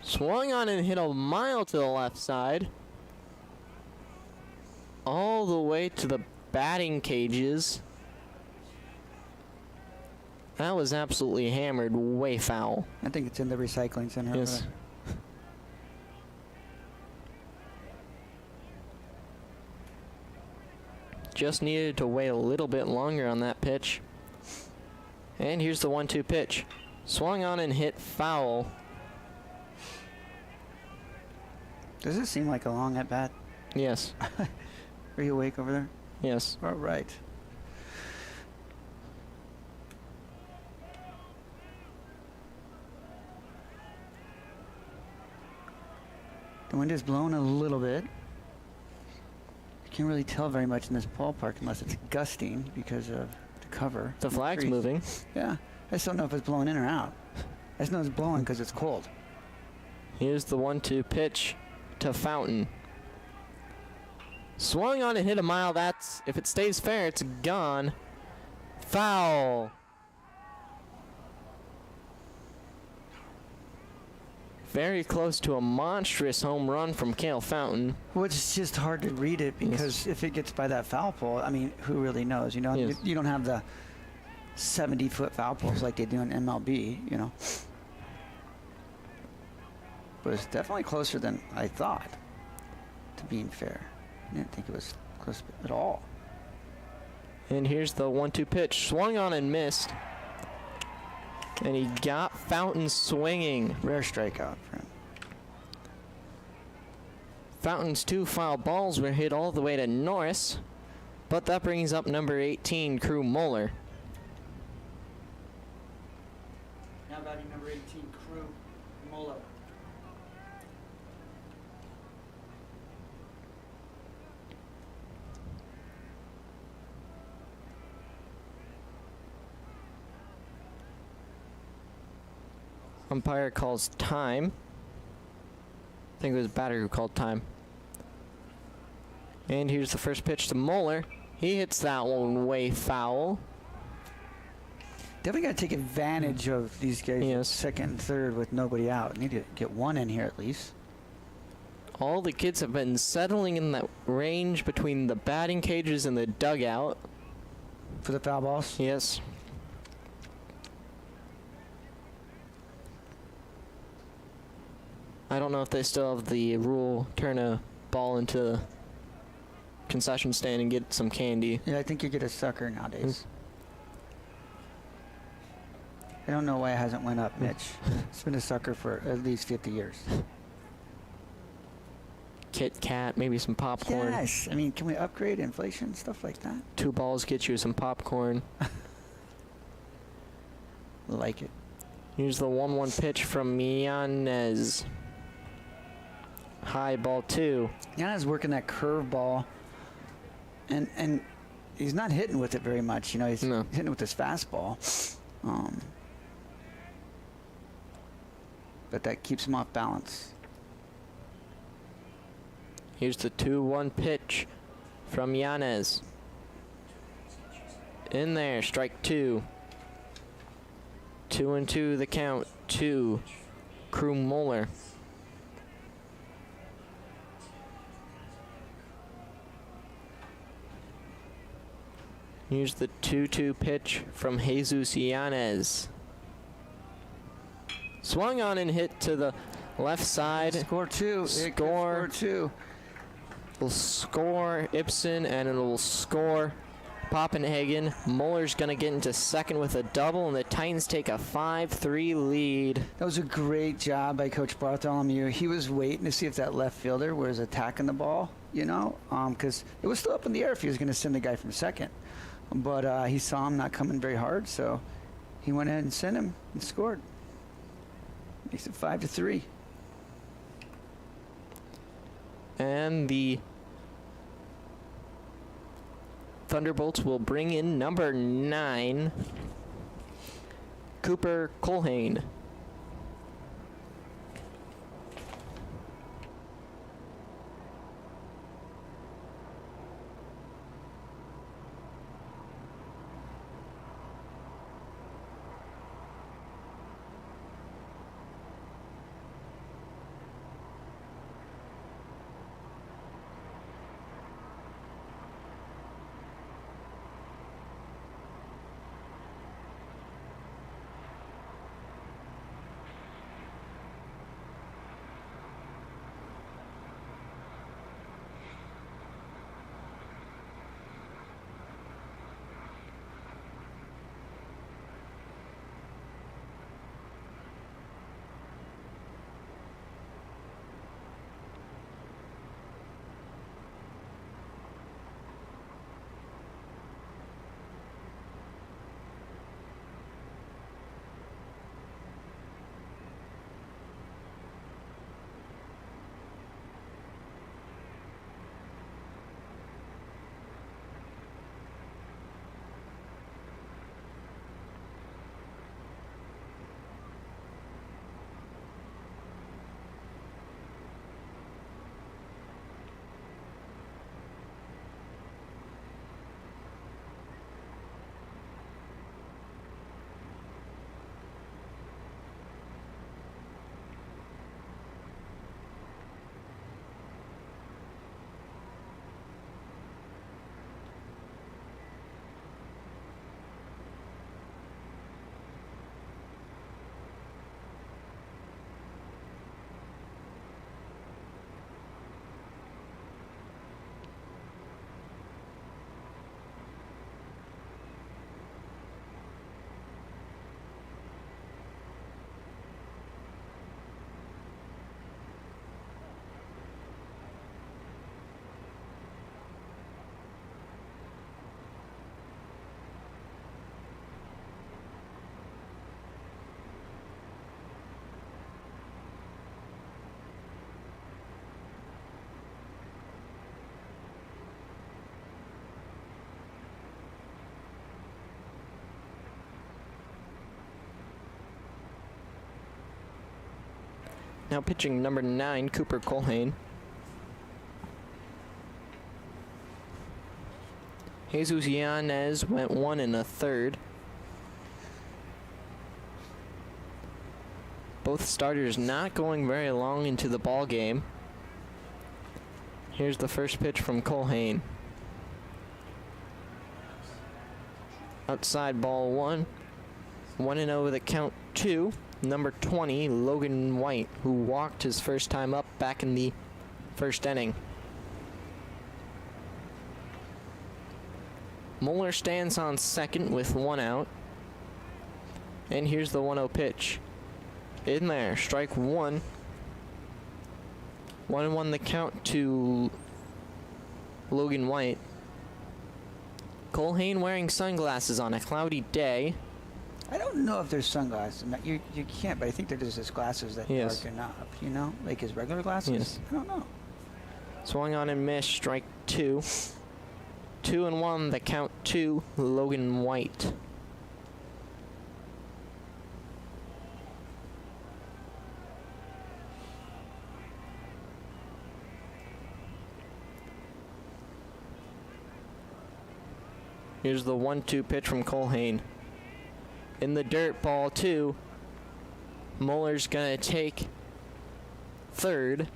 [SPEAKER 2] Swung on and hit a mile to the left side. All the way to the batting cages. That was absolutely hammered, way foul.
[SPEAKER 1] I think it's in the recycling center.
[SPEAKER 2] Yes. Just needed to wait a little bit longer on that pitch. And here's the 1-2 pitch. Swung on and hit foul.
[SPEAKER 1] Does it seem like a long at bat?
[SPEAKER 2] Yes.
[SPEAKER 1] Are you awake over there?
[SPEAKER 2] Yes.
[SPEAKER 1] All right. The wind is blowing a little bit. You can't really tell very much in this ballpark unless it's gusting because of the cover.
[SPEAKER 2] The flag's
[SPEAKER 1] trees.
[SPEAKER 2] moving.
[SPEAKER 1] Yeah. I just don't know if it's blowing in or out. I just know it's blowing because it's cold.
[SPEAKER 2] Here's the 1-2 pitch to Fountain. Swung on and hit a mile. That's, if it stays fair, it's gone. Foul. Very close to a monstrous home run from Cale Fountain.
[SPEAKER 1] Well, it's just hard to read it because if it gets by that foul pole, I mean, who really knows? You know, you don't have the 70-foot foul poles like they do in MLB, you know. But it's definitely closer than I thought, to being fair. I didn't think it was close at all.
[SPEAKER 2] And here's the 1-2 pitch. Swung on and missed. And he got Fountain swinging.
[SPEAKER 1] Rare strikeout for him.
[SPEAKER 2] Fountain's 2 foul balls were hit all the way to Norris. But that brings up number 18, Crew Moeller.
[SPEAKER 1] Now batting number 18, Crew Moeller.
[SPEAKER 2] Umpire calls time. I think it was batter who called time. And here's the first pitch to Moeller. He hits that one way foul.
[SPEAKER 1] Definitely got to take advantage of these guys second and third with nobody out. Need to get one in here at least.
[SPEAKER 2] All the kids have been settling in that range between the batting cages and the dugout.
[SPEAKER 1] For the foul balls?
[SPEAKER 2] Yes. I don't know if they still have the rule, turn a ball into the concession stand and get some candy.
[SPEAKER 1] Yeah, I think you get a sucker nowadays. I don't know why it hasn't went up, Mitch. It's been a sucker for at least 50 years.
[SPEAKER 2] Kit Kat, maybe some popcorn.
[SPEAKER 1] Yes. I mean, can we upgrade inflation, stuff like that?
[SPEAKER 2] 2 balls get you some popcorn.
[SPEAKER 1] Like it.
[SPEAKER 2] Here's the 1-1 pitch from Yanez. High ball 2.
[SPEAKER 1] Yanez working that curve ball, and he's not hitting with it very much. You know, he's hitting with his fastball. But that keeps him off balance.
[SPEAKER 2] Here's the 2-1 pitch from Yanez. In there, strike 2. 2-2 the count. 2. Crew Moeller. Here's the 2-2 pitch from Jesus Yanez. Swung on and hit to the left side.
[SPEAKER 1] Score 2.
[SPEAKER 2] Score
[SPEAKER 1] 2.
[SPEAKER 2] will score Ibsen, and it will score Poppenhagen. Muller's going to get into second with a double, and the Titans take a 5-3 lead.
[SPEAKER 1] That was a great job by Coach Bartholomew. He was waiting to see if that left fielder was attacking the ball, because it was still up in the air if he was going to send the guy from second. But he saw him not coming very hard, so he went ahead and sent him and scored. Makes it 5-3.
[SPEAKER 2] And the Thunderbolts will bring in number 9, Cooper Colhane. Now pitching number 9, Cooper Colhane. Jesus Yanez went 1 1/3. Both starters not going very long into the ball game. Here's the first pitch from Colhane. Outside ball 1. 1-0 with a count 2. Number 20, Logan White, who walked his first time up back in the first inning. Muller stands on second with 1 out. And here's the 1-0 pitch. In there, strike 1. 1-1 the count to Logan White. Colhane wearing sunglasses on a cloudy day.
[SPEAKER 1] I don't know if there's sunglasses. You can't, but I think they're just his glasses that
[SPEAKER 2] Yes.
[SPEAKER 1] darken up, like his regular glasses.
[SPEAKER 2] Yes.
[SPEAKER 1] I don't know.
[SPEAKER 2] Swung on and missed, strike 2. 2-1, the count to Logan White. Here's the 1-2 pitch from Colhane. In the dirt, ball 2. Muller's gonna take third.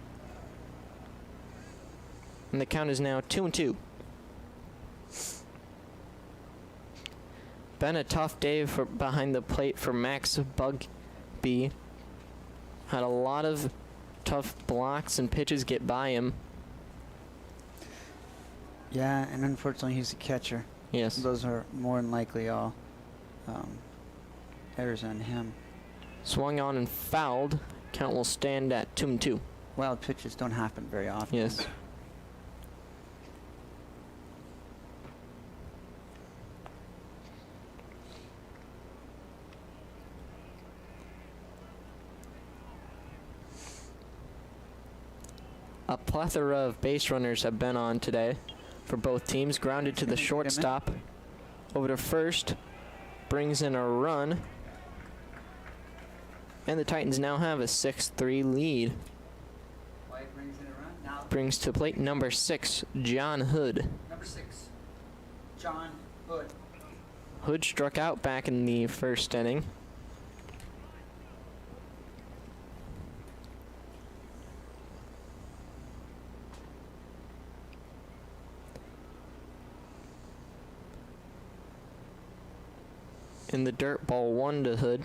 [SPEAKER 2] And the count is now 2-2. Been a tough day behind the plate for Max Bugby. Had a lot of tough blocks and pitches get by him.
[SPEAKER 1] Yeah, and unfortunately he's the catcher.
[SPEAKER 2] Yes.
[SPEAKER 1] Those are more than likely all errors on him.
[SPEAKER 2] Swung on and fouled. Count will stand at 2-2.
[SPEAKER 1] Wild pitches don't happen very often.
[SPEAKER 2] Yes. A plethora of base runners have been on today for both teams. Grounded to the shortstop. Over to first. Brings in a run. And the Titans now have a 6-3 lead.
[SPEAKER 1] White brings in a run. Now
[SPEAKER 2] Brings to plate number 6, John Hood.
[SPEAKER 1] number 6, John Hood.
[SPEAKER 2] Hood struck out back in the first inning. In the dirt, ball 1 to Hood.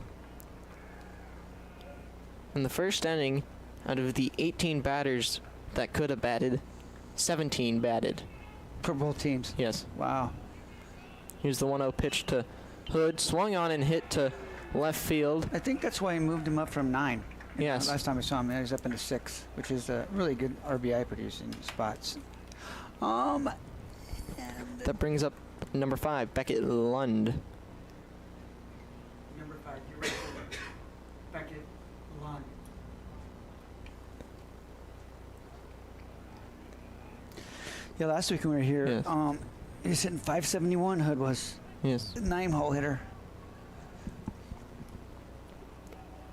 [SPEAKER 2] In the first inning, out of the 18 batters that could have batted, 17 batted.
[SPEAKER 1] For both teams.
[SPEAKER 2] Yes.
[SPEAKER 1] Wow.
[SPEAKER 2] Here's the 1-0 pitch to Hood. Swung on and hit to left field.
[SPEAKER 1] I think that's why he moved him up from 9.
[SPEAKER 2] Yes.
[SPEAKER 1] Last time I saw him, he was up into 6, which is a really good RBI producing spots. And
[SPEAKER 2] That brings up number 5, Beckett Lund.
[SPEAKER 1] number 5, you're right. Beckett Lund. Yeah, last week when we were here,
[SPEAKER 2] Yes.
[SPEAKER 1] he was hitting 571. Hood was
[SPEAKER 2] Yes.
[SPEAKER 1] 9-hole hitter.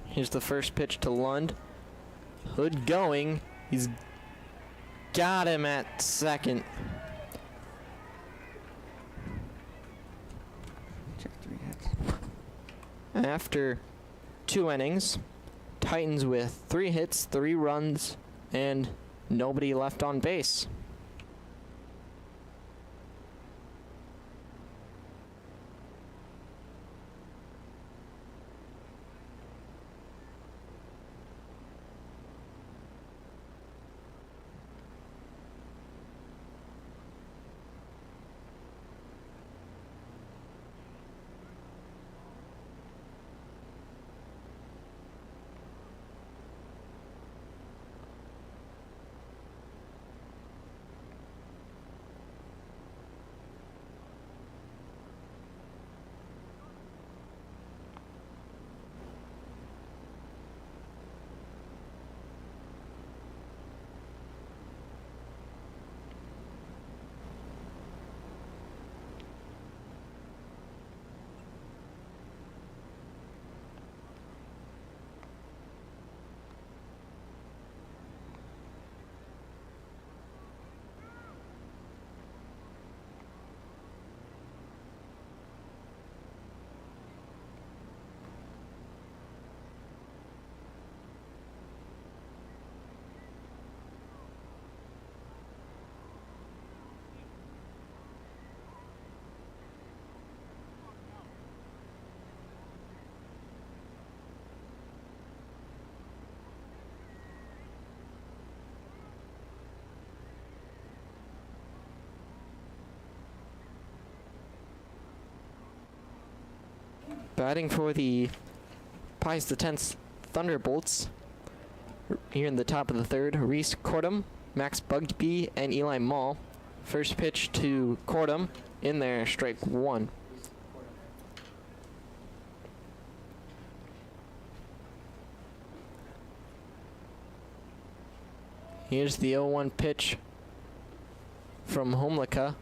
[SPEAKER 2] Here's the first pitch to Lund. Hood going. He's got him at second.
[SPEAKER 1] Check 3 hits.
[SPEAKER 2] After 2 innings, Titans with 3 hits, 3 runs, and nobody left on base. Batting for the Pius X Thunderbolts here in the top of the third, Reese Cordum, Max Bugbee, and Eli Mall. First pitch to Cordum, in there, strike 1. Here's the 0-1 pitch from Homlika,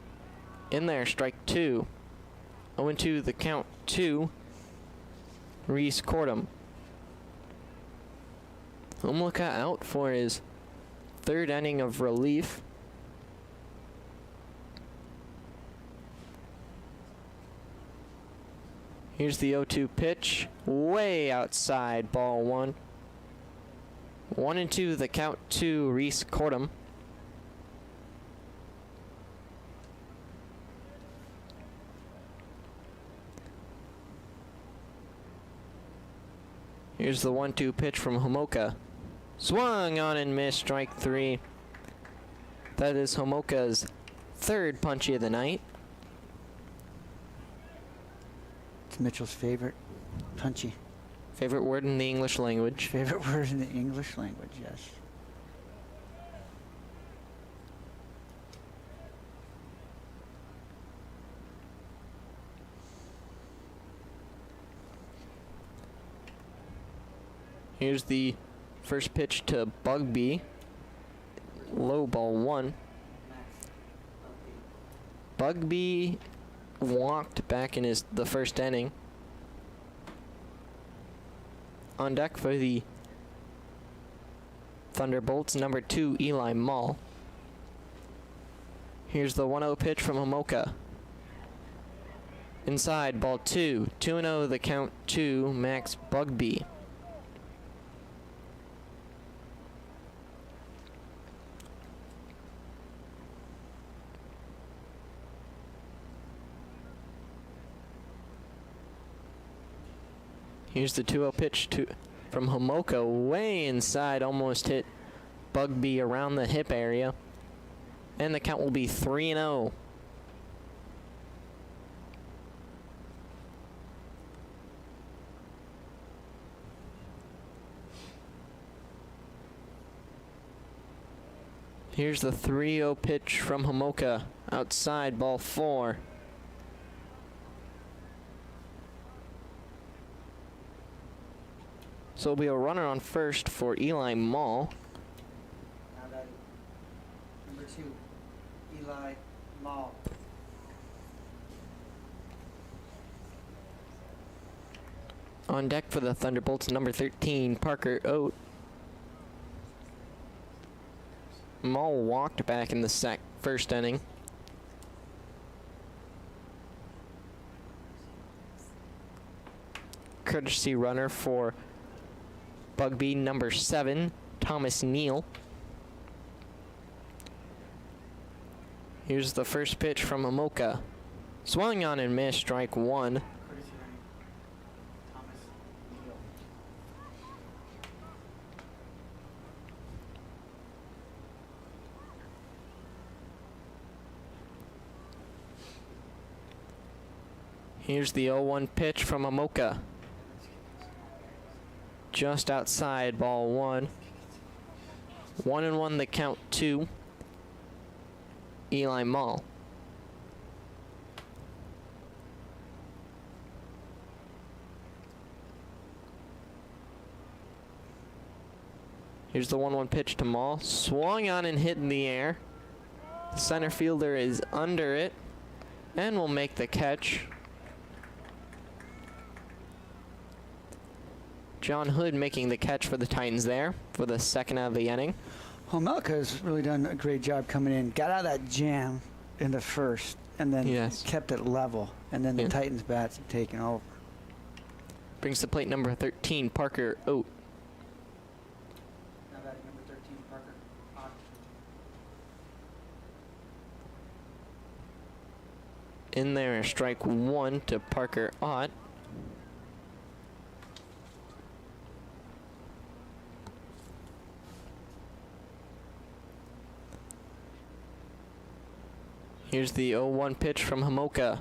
[SPEAKER 2] in there, strike 2. 0-2 the count, 2. Reese Cordum. Homlika out for his 3rd inning of relief. Here's the 0-2 pitch, way outside, ball 1. 1-2 the count, 2 Reese Cordum. Here's the 1-2 pitch from Homoka. Swung on and missed, strike 3. That is Homoka's third punchy of the night.
[SPEAKER 1] It's Mitchell's favorite. Punchy.
[SPEAKER 2] Favorite word in the English language.
[SPEAKER 1] Favorite word in the English language, yes.
[SPEAKER 2] Here's the first pitch to Bugby. Low ball 1. Bugby walked back in the first inning. On deck for the Thunderbolts, number 2, Eli Mall. Here's the 1-0 pitch from Homoka. Inside, ball 2. 2-0 the count to Max Bugby. Here's the 2-0 pitch from Homoka, way inside, almost hit Bugby around the hip area. And the count will be 3-0. Here's the 3-0 pitch from Homoka, outside, ball 4. So it'll be a runner on first for Eli Mall.
[SPEAKER 1] Now that number 2, Eli Mall.
[SPEAKER 2] On deck for the Thunderbolts, number 13, Parker Oat. Mall walked back in the first inning. Courtesy runner for Bugby, number 7, Thomas Neal. Here's the first pitch from Homoka. Swung on and missed, strike 1. Here's the 0-1 pitch from Homoka. Just outside, ball 1. 1-1 the count to Eli Mall. Here's the 1-1 pitch to Mall. Swung on and hit in the air. Center fielder is under it and will make the catch. John Hood making the catch for the Titans there for the second out of the inning.
[SPEAKER 1] Homelka has really done a great job coming in. Got out of that jam in the first and then kept it level. And then the Titans bats have taken over.
[SPEAKER 2] Brings to plate number 13, Parker Oat.
[SPEAKER 1] Now batting number 13, Parker Ott.
[SPEAKER 2] In there, strike 1 to Parker Ott. Here's the 0-1 pitch from Homoka.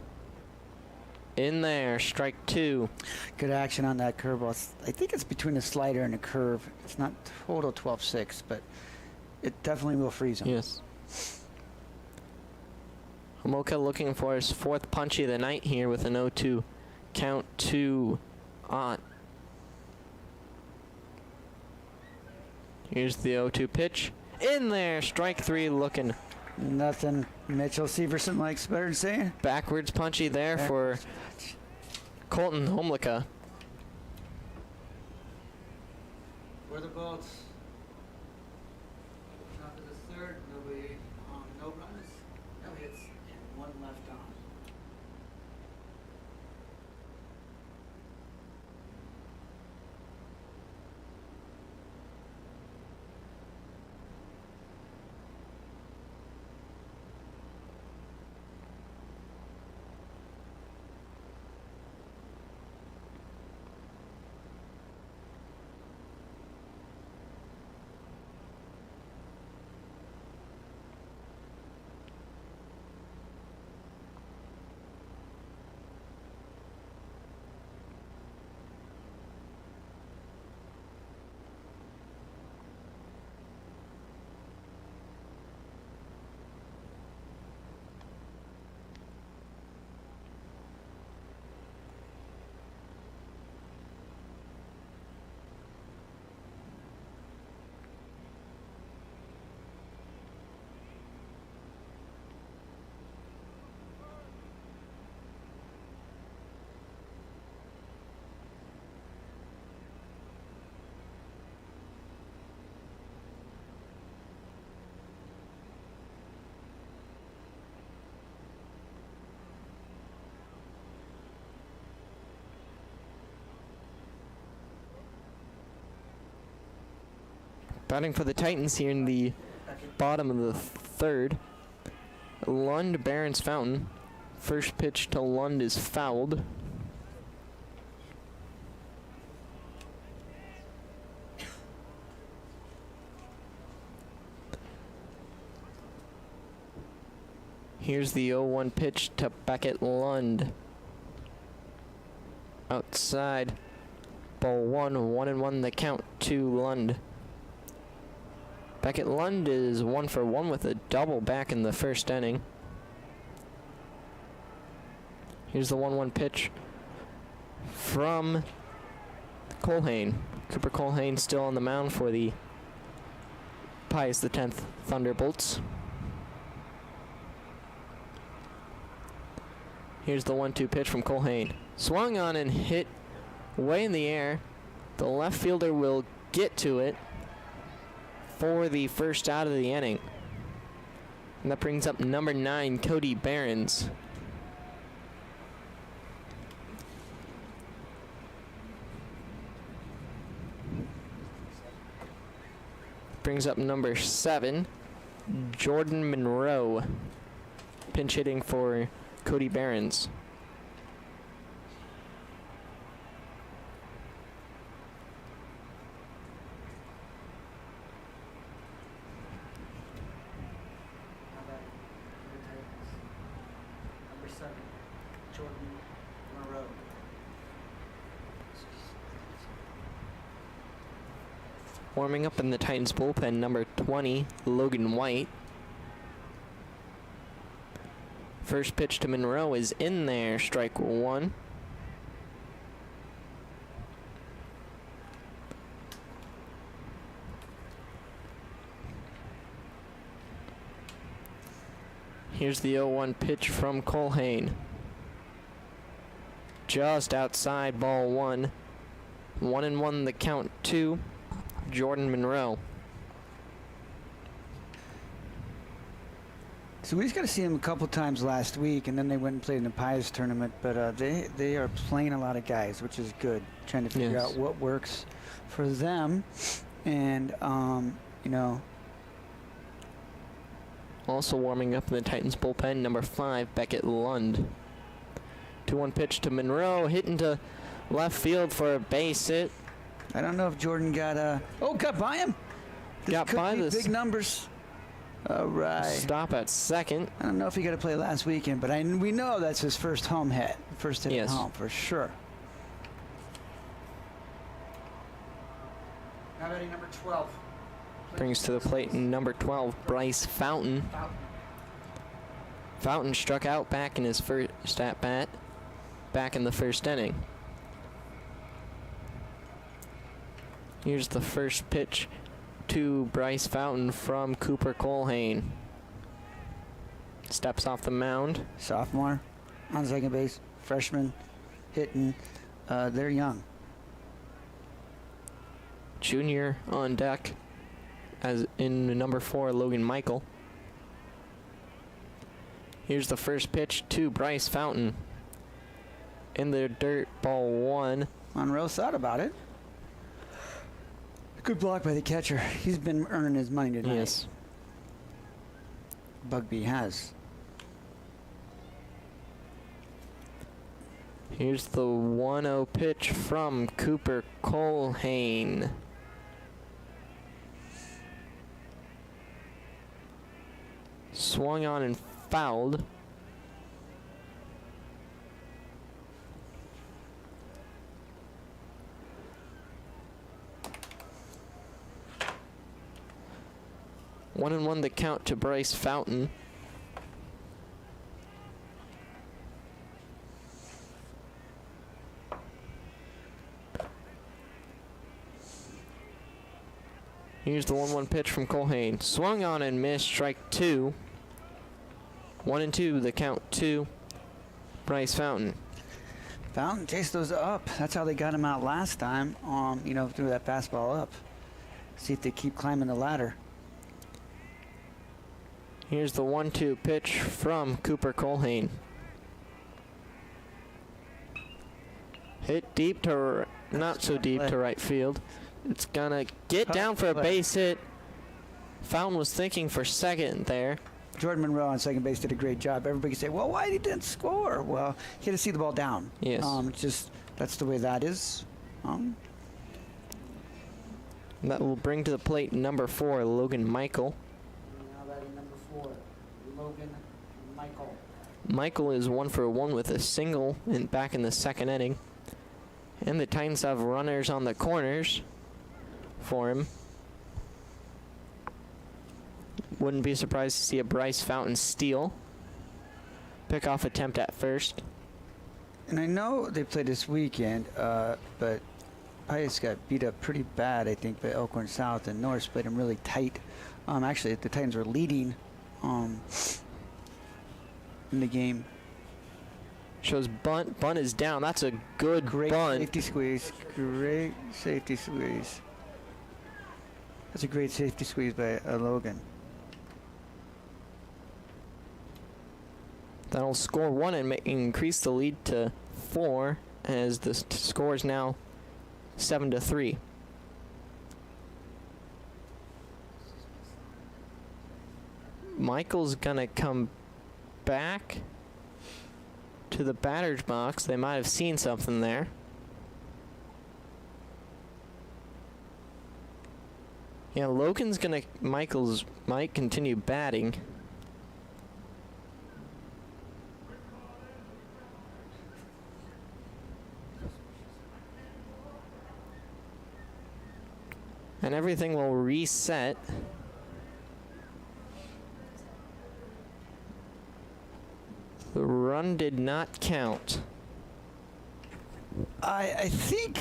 [SPEAKER 2] In there, strike 2.
[SPEAKER 1] Good action on that curveball. I think it's between the slider and the curve. It's not total 12-6, but it definitely will freeze him.
[SPEAKER 2] Yes. Homoka looking for his 4th punchy of the night here with an 0-2 count to Ott. Here's the 0-2 pitch. In there, strike 3 looking.
[SPEAKER 1] Nothing Mitchell Severson likes better than saying.
[SPEAKER 2] Backwards punchy there for Colton Homlicka.
[SPEAKER 1] For the Bolts. Top of the third, nobody, no runs, no hits, and 1 left on.
[SPEAKER 2] Batting for the Titans here in the bottom of the third. Lund, Barron's Fountain. First pitch to Lund is fouled. Here's the 0-1 pitch to Beckett Lund. Outside. Ball 1, 1-1 the count to Lund. Beckett Lund is 1 for 1 with a double back in the first inning. Here's the 1-1 pitch from Colhane. Cooper Colhane still on the mound for the Pius X Thunderbolts. Here's the 1-2 pitch from Colhane. Swung on and hit way in the air. The left fielder will get to it for the first out of the inning. And that brings up number 9, Cody Behrens. Brings up number 7, Jordan Monroe, pinch hitting for Cody Behrens.
[SPEAKER 1] Number 7, Jordan Monroe.
[SPEAKER 2] Warming up in the Titans bullpen, number 20, Logan White. First pitch to Monroe is in there, strike 1. Here's the 0-1 pitch from Colhane. Just outside, ball 1. 1-1 the count to Jordan Monroe.
[SPEAKER 1] So we just got to see him a couple times last week, and then they went and played in the Pius tournament. But they are playing a lot of guys, which is good. Trying to figure out what works for them, and you know.
[SPEAKER 2] Also warming up in the Titans bullpen, number 5, Beckett Lund. 2-1 pitch to Monroe, hit into left field for a base hit.
[SPEAKER 1] I don't know if Jordan got got by him.
[SPEAKER 2] Got by this.
[SPEAKER 1] Big numbers. All right.
[SPEAKER 2] Stop at second.
[SPEAKER 1] I don't know if he got to play last weekend, but we know that's his first home hit. First hit at home for sure. Now batting number 12.
[SPEAKER 2] Brings to the plate number 12, Bryce Fountain. Fountain struck out back in his first at bat, back in the first inning. Here's the first pitch to Bryce Fountain from Cooper Colhane. Steps off the mound.
[SPEAKER 1] Sophomore on second base, freshman hitting. They're young.
[SPEAKER 2] Junior on deck, as in number 4, Logan Michael. Here's the first pitch to Bryce Fountain. In the dirt, ball 1.
[SPEAKER 1] Monroe thought about it. Good block by the catcher. He's been earning his money tonight.
[SPEAKER 2] Yes.
[SPEAKER 1] Bugby has.
[SPEAKER 2] Here's the 1-0 pitch from Cooper Colhane. Swung on and fouled. One and one the count to Bryce Fountain. Here's the 1-1 pitch from Colhane. Swung on and missed, strike 2. 1-2 the count to Bryce Fountain.
[SPEAKER 1] Fountain chased those up. That's how they got him out last time. You know, threw that fastball up. See if they keep climbing the ladder.
[SPEAKER 2] Here's the 1-2 pitch from Cooper Colhane. Hit deep to, not so deep to right field. It's gonna get down for a base hit. Fountain was thinking for second there.
[SPEAKER 1] Jordan Monroe on second base did a great job. Everybody can say, well, why he didn't score? Well, he had to see the ball down.
[SPEAKER 2] Yes.
[SPEAKER 1] It's just, that's the way that is.
[SPEAKER 2] That will bring to the plate number 4, Logan Michael.
[SPEAKER 1] Now batting number 4, Logan Michael.
[SPEAKER 2] Michael is 1 for 1 with a single back in the second inning. And the Titans have runners on the corners for him. Wouldn't be surprised to see a Bryce Fountain steal. Pickoff attempt at first.
[SPEAKER 1] And I know they played this weekend, but Pius got beat up pretty bad, I think, by Elkhorn South, and Norris played him really tight. Actually, the Titans were leading in the game.
[SPEAKER 2] Shows bunt. Bunt is down. That's a good
[SPEAKER 1] Great
[SPEAKER 2] bunt.
[SPEAKER 1] safety squeeze. Great safety squeeze. That's a great safety squeeze by Logan.
[SPEAKER 2] That'll score 1 and increase the lead to 4 as the score is now 7-3. Michael's gonna come back to the batter's box. They might have seen something there. Yeah, Michael's might continue batting. And everything will reset. The run did not count.
[SPEAKER 1] I think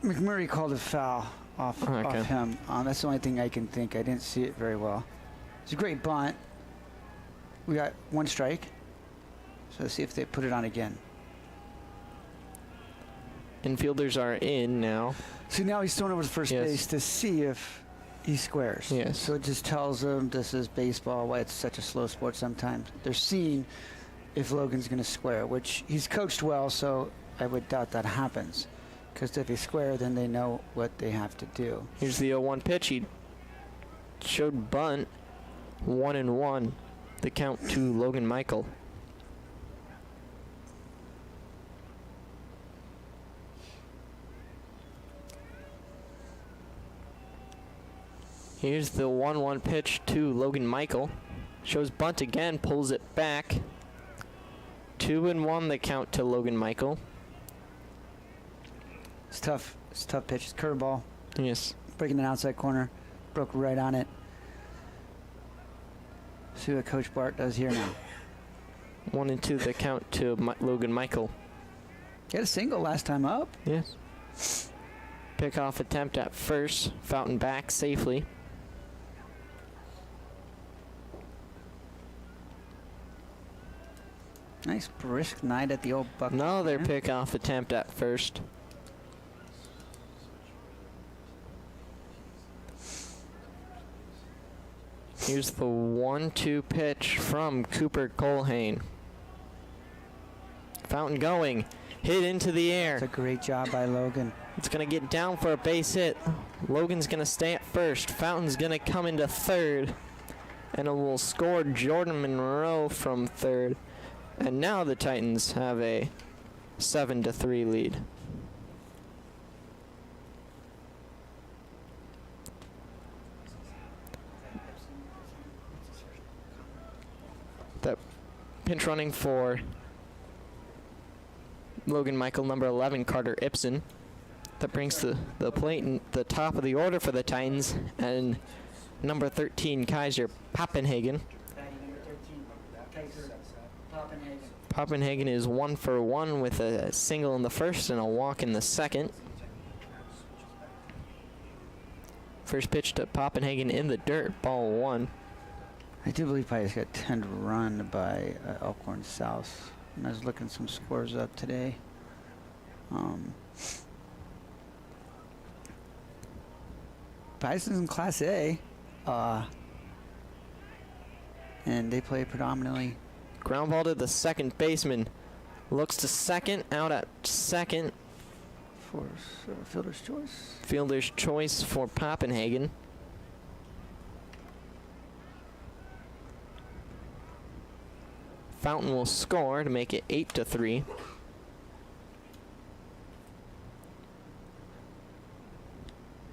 [SPEAKER 1] McMurray called a foul off him. That's the only thing I can think. I didn't see it very well. It's a great bunt. We got 1 strike. So let's see if they put it on again.
[SPEAKER 2] Infielders are in now.
[SPEAKER 1] So now he's thrown over to first base to see if he squares.
[SPEAKER 2] Yes.
[SPEAKER 1] So it just tells them this is baseball, why it's such a slow sport sometimes. They're seeing if Logan's going to square, which he's coached well, so I would doubt that happens. Because if they square, then they know what they have to do.
[SPEAKER 2] Here's the 0-1 pitch. He showed bunt. 1-1. The count to Logan Michael. Here's the 1-1 pitch to Logan Michael. Shows bunt again, pulls it back. 2-1 the count to Logan Michael.
[SPEAKER 1] It's tough. It's a tough pitch. It's curveball.
[SPEAKER 2] Yes.
[SPEAKER 1] Breaking an outside corner. Broke right on it. See what Coach Bart does here now.
[SPEAKER 2] 1-2 the count to Logan Michael.
[SPEAKER 1] He had a single last time up.
[SPEAKER 2] Yes. Pickoff attempt at first. Fountain back safely.
[SPEAKER 1] Nice brisk night at the old Buck.
[SPEAKER 2] Another pickoff attempt at first. Here's the 1-2 pitch from Cooper Colhane. Fountain going. Hit into the air.
[SPEAKER 1] That's a great job by Logan.
[SPEAKER 2] It's going to get down for a base hit. Logan's going to stay at first. Fountain's going to come into third. And it will score Jordan Monroe from third. And now the Titans have a 7-3 lead. The pinch running for Logan Michael, number 11, Carter Ibsen. That brings the plate in the top of the order for the Titans. And number 13, Kaiser Papenhagen. Papenhagen is 1 for 1 with a single in the first and a walk in the second. First pitch to Papenhagen in the dirt, ball 1.
[SPEAKER 1] I do believe Pius got 10 run by Elkhorn South. And I was looking some scores up today. Pius is in Class A. And they play predominantly.
[SPEAKER 2] Ground ball to the second baseman. Looks to second, out at second.
[SPEAKER 1] fielder's choice.
[SPEAKER 2] Fielder's choice for Poppenhagen. Fountain will score to make it 8-3.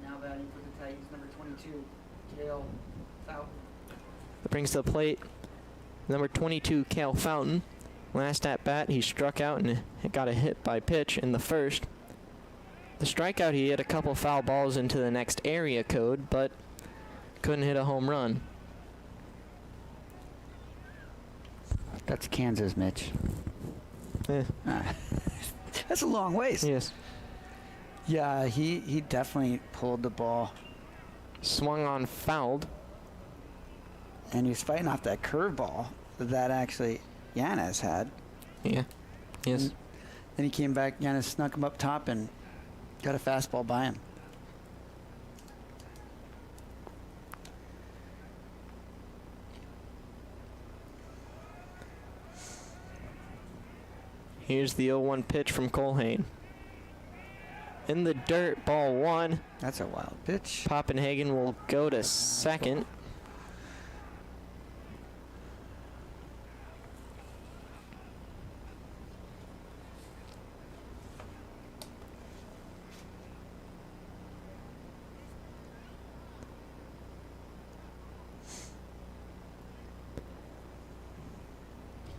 [SPEAKER 1] Now batting for the Titans, number 22, Cale Fountain.
[SPEAKER 2] That brings to the plate number 22, Cale Fountain. Last at bat, he struck out and got a hit by pitch in the first. The strikeout, he hit a couple foul balls into the next area code, but couldn't hit a home run.
[SPEAKER 1] That's Kansas, Mitch. That's a long ways.
[SPEAKER 2] Yes.
[SPEAKER 1] Yeah, he definitely pulled the ball.
[SPEAKER 2] Swung on, fouled.
[SPEAKER 1] And he was fighting off that curveball that actually Yanis had.
[SPEAKER 2] Yeah. Yes.
[SPEAKER 1] And then he came back, Yanis snuck him up top and got a fastball by him.
[SPEAKER 2] Here's the 0-1 pitch from Colhane. In the dirt, ball 1.
[SPEAKER 1] That's a wild pitch.
[SPEAKER 2] Poppenhagen will go to second.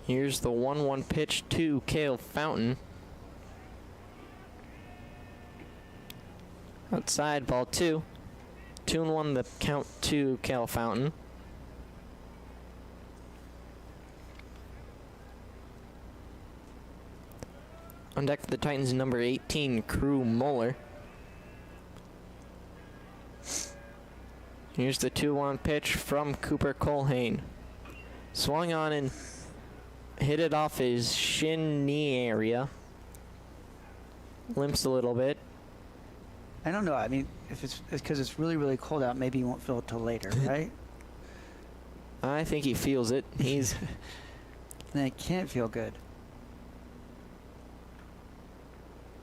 [SPEAKER 2] Here's the 1-1 pitch to Cale Fountain. Outside, ball 2. 2-1 the count to Cale Fountain. On deck for the Titans, number 18, Crew Muller. Here's the 2-1 pitch from Cooper Colhane. Swung on and hit it off his shin knee area. Limps a little bit.
[SPEAKER 1] I don't know. I mean, if it's because it's really, really cold out, maybe he won't feel it till later, right?
[SPEAKER 2] I think he feels it. He's
[SPEAKER 1] And it can't feel good.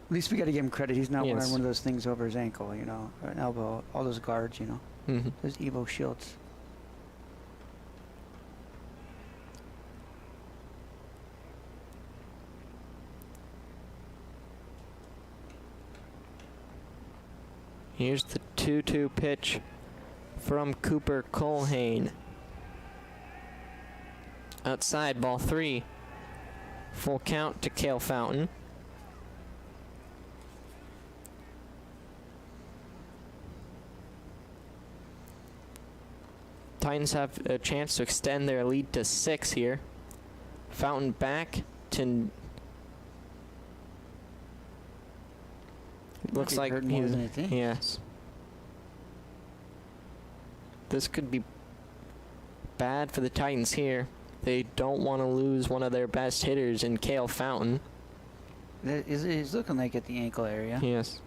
[SPEAKER 1] At least we got to give him credit. He's not
[SPEAKER 2] Yes.
[SPEAKER 1] wearing one of those things over his ankle, you know, or an elbow, all those guards, you know, those Evo shields.
[SPEAKER 2] Here's the 2-2 pitch from Cooper Colhane. Outside, ball 3. Full count to Cale Fountain. Titans have a chance to extend their lead to 6 here. Fountain back to... Looks like
[SPEAKER 1] hurt more than I think.
[SPEAKER 2] Yes. This could be bad for the Titans here. They don't want to lose one of their best hitters in Cale Fountain.
[SPEAKER 1] He's looking like at the ankle area.
[SPEAKER 2] Yes.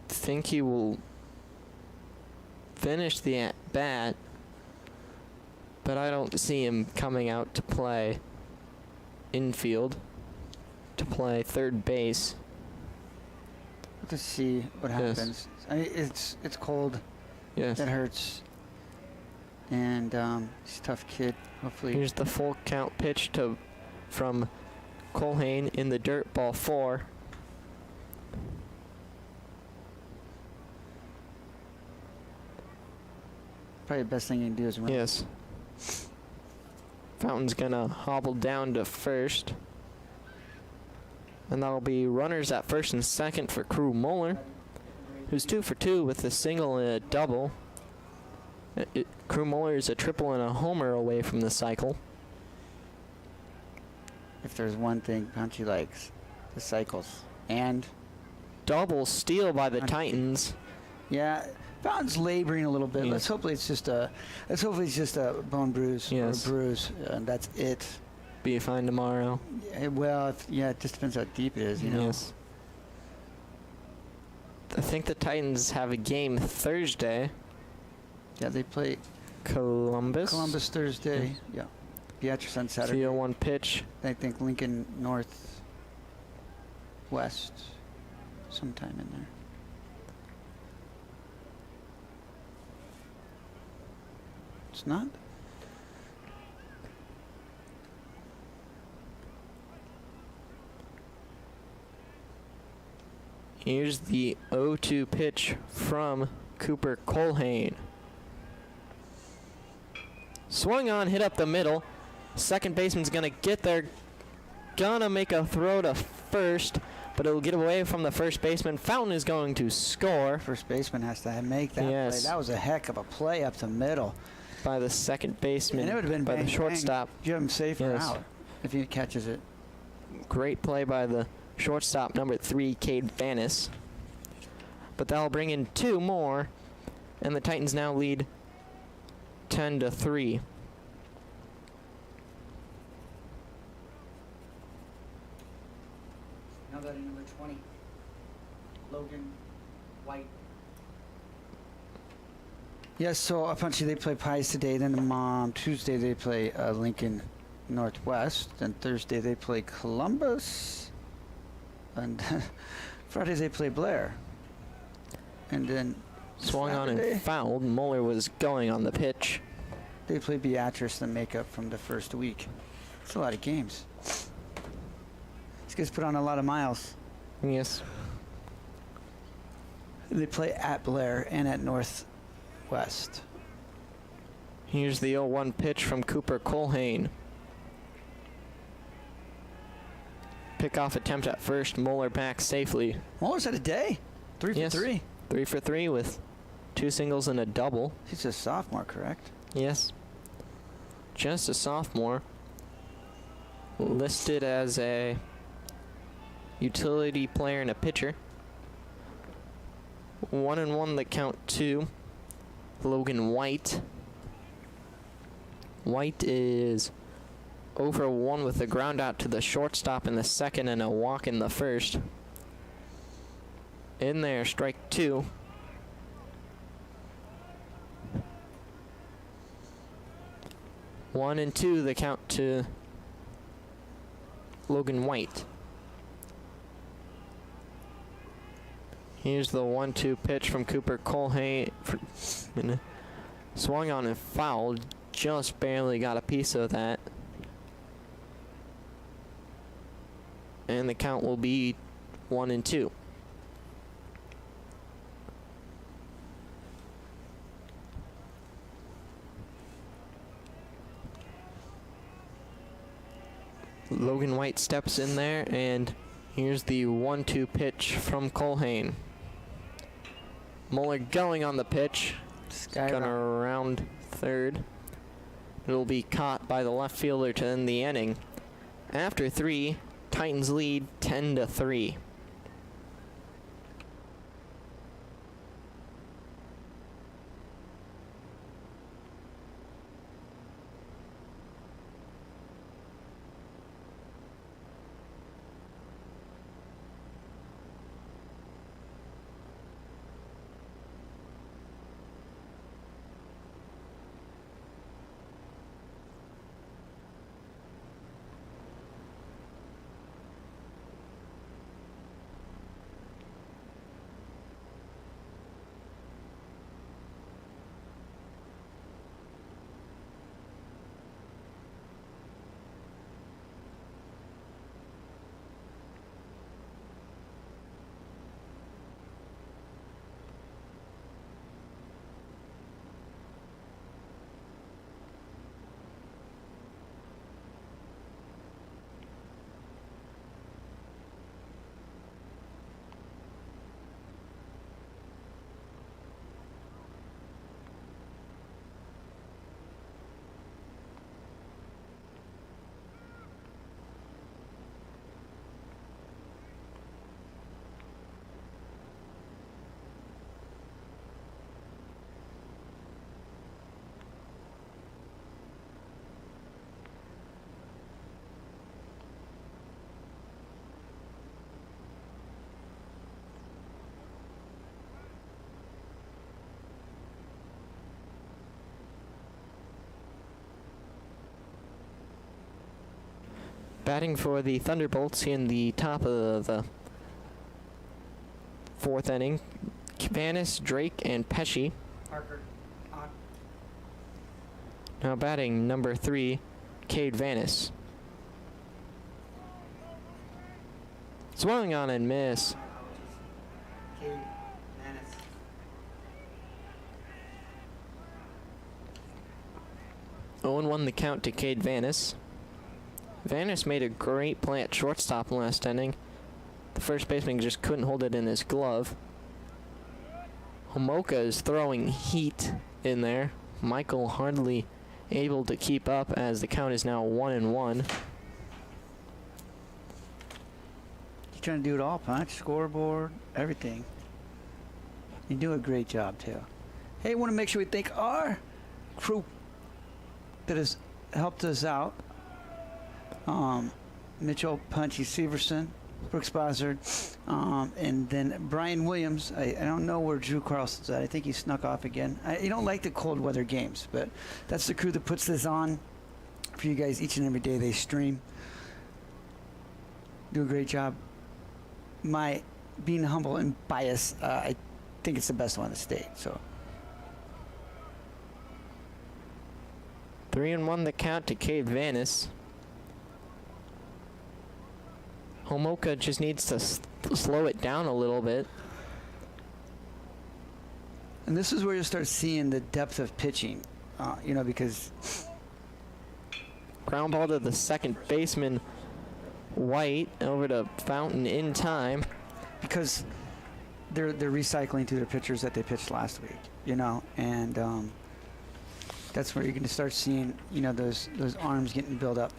[SPEAKER 2] Think he will finish the at-bat, but I don't see him coming out to play infield, to play third base.
[SPEAKER 1] Let's see what
[SPEAKER 2] Yes.
[SPEAKER 1] happens. I mean, it's cold.
[SPEAKER 2] Yes.
[SPEAKER 1] That hurts. And he's a tough kid. Hopefully.
[SPEAKER 2] Here's the full count pitch from Colhane in the dirt, ball 4.
[SPEAKER 1] Probably the best thing you can do is run.
[SPEAKER 2] Yes. Fountain's gonna hobble down to first. And that'll be runners at first and second for Crew Muller, who's 2 for 2 with a single and a double. Crew Muller is a triple and a homer away from the cycle.
[SPEAKER 1] If there's one thing Punchy likes, the cycles. And
[SPEAKER 2] Double steal by the Titans.
[SPEAKER 1] yeah, Fountain's laboring a little bit.
[SPEAKER 2] Yes.
[SPEAKER 1] Let's hopefully it's just a bone bruise
[SPEAKER 2] Yes.
[SPEAKER 1] or a bruise, and that's it.
[SPEAKER 2] Be fine tomorrow.
[SPEAKER 1] Yeah, well, it just depends how deep it is, you know.
[SPEAKER 2] Yes. I think the Titans have a game Thursday.
[SPEAKER 1] Yeah, they play
[SPEAKER 2] Columbus.
[SPEAKER 1] Columbus Thursday. Yeah. Beatrice on Saturday.
[SPEAKER 2] 3-0-1 pitch.
[SPEAKER 1] I think Lincoln North West sometime in there. It's not?
[SPEAKER 2] Here's the 0-2 pitch from Cooper Colhane. Swung on, hit up the middle. Second baseman's gonna get there. Gonna make a throw to first, but it'll get away from the first baseman. Fountain is going to score.
[SPEAKER 1] First baseman has to make that
[SPEAKER 2] Yes.
[SPEAKER 1] play. That was a heck of a play up the middle.
[SPEAKER 2] By the second baseman.
[SPEAKER 1] And it would have been
[SPEAKER 2] by
[SPEAKER 1] bang,
[SPEAKER 2] the shortstop.
[SPEAKER 1] Bang. You have him safe or
[SPEAKER 2] Yes.
[SPEAKER 1] out if he catches it.
[SPEAKER 2] Great play by the shortstop, number 3, Cade Vanis. But that'll bring in 2 more, and the Titans now lead 10-3.
[SPEAKER 1] Now that number 20, Logan White. Yes, so Apache, they play Pius today. Then Tuesday they play Lincoln Northwest. Then Thursday they play Columbus. And Fridays they play Blair. And then
[SPEAKER 2] Swung on
[SPEAKER 1] Saturday,
[SPEAKER 2] and fouled. Mueller was going on the pitch.
[SPEAKER 1] they play Beatrice, the makeup from the first week. It's a lot of games. These guys put on a lot of miles.
[SPEAKER 2] Yes.
[SPEAKER 1] They play at Blair and at Northwest.
[SPEAKER 2] Here's the 0-1 pitch from Cooper Colhane. Pickoff attempt at first. Mueller back safely.
[SPEAKER 1] Muller's had a day. 3
[SPEAKER 2] Yes.
[SPEAKER 1] for 3.
[SPEAKER 2] 3 for 3 with 2 singles and a double.
[SPEAKER 1] He's a sophomore, correct?
[SPEAKER 2] Yes. Just a sophomore. Listed as a utility player and a pitcher. 1-1 the count to Logan White. White is over 1 with a ground out to the shortstop in the second and a walk in the first. In there, strike 2. One and 2 the count to Logan White. Here's the 1-2 pitch from Cooper Colhane. Swung on and fouled. Just barely got a piece of that. And the count will be 1-2. Logan White steps in there, and here's the 1-2 pitch from Colhane. Mueller going on the pitch. Gonna round third. It'll be caught by the left fielder to end the inning. After 3, Titans lead 10-3. Batting for the Thunderbolts in the top of the 4th inning, Vanis, Drake, and Pesci.
[SPEAKER 1] Parker. On.
[SPEAKER 2] Now batting number 3, Cade Vanis. Swung on and miss.
[SPEAKER 1] Cade Vanis.
[SPEAKER 2] 0-1 the count to Cade Vanis. Vanis made a great play at shortstop last inning. The first baseman just couldn't hold it in his glove. Homolka is throwing heat in there. Michael hardly able to keep up as the count is now 1-1.
[SPEAKER 1] You're trying to do it all, punch, scoreboard, everything. You do a great job, too. Hey, I want to make sure we thank our crew that has helped us out. Mitchell Punchy Severson, Brooks Bozzard, and then Brian Williams. I don't know where Drew Carlson's at. I think he snuck off again. You don't like the cold weather games, but that's the crew that puts this on for you guys each and every day they stream. Do a great job. My being humble and biased, I think it's the best one in the state. So
[SPEAKER 2] 3-1 the count to Cade Vanis. Homolka just needs to slow it down a little bit.
[SPEAKER 1] And this is where you start seeing the depth of pitching, because
[SPEAKER 2] Ground ball to the second baseman, White, over to Fountain in time.
[SPEAKER 1] because they're recycling to their pitchers that they pitched last week, and that's where you're going to start seeing, those arms getting built up.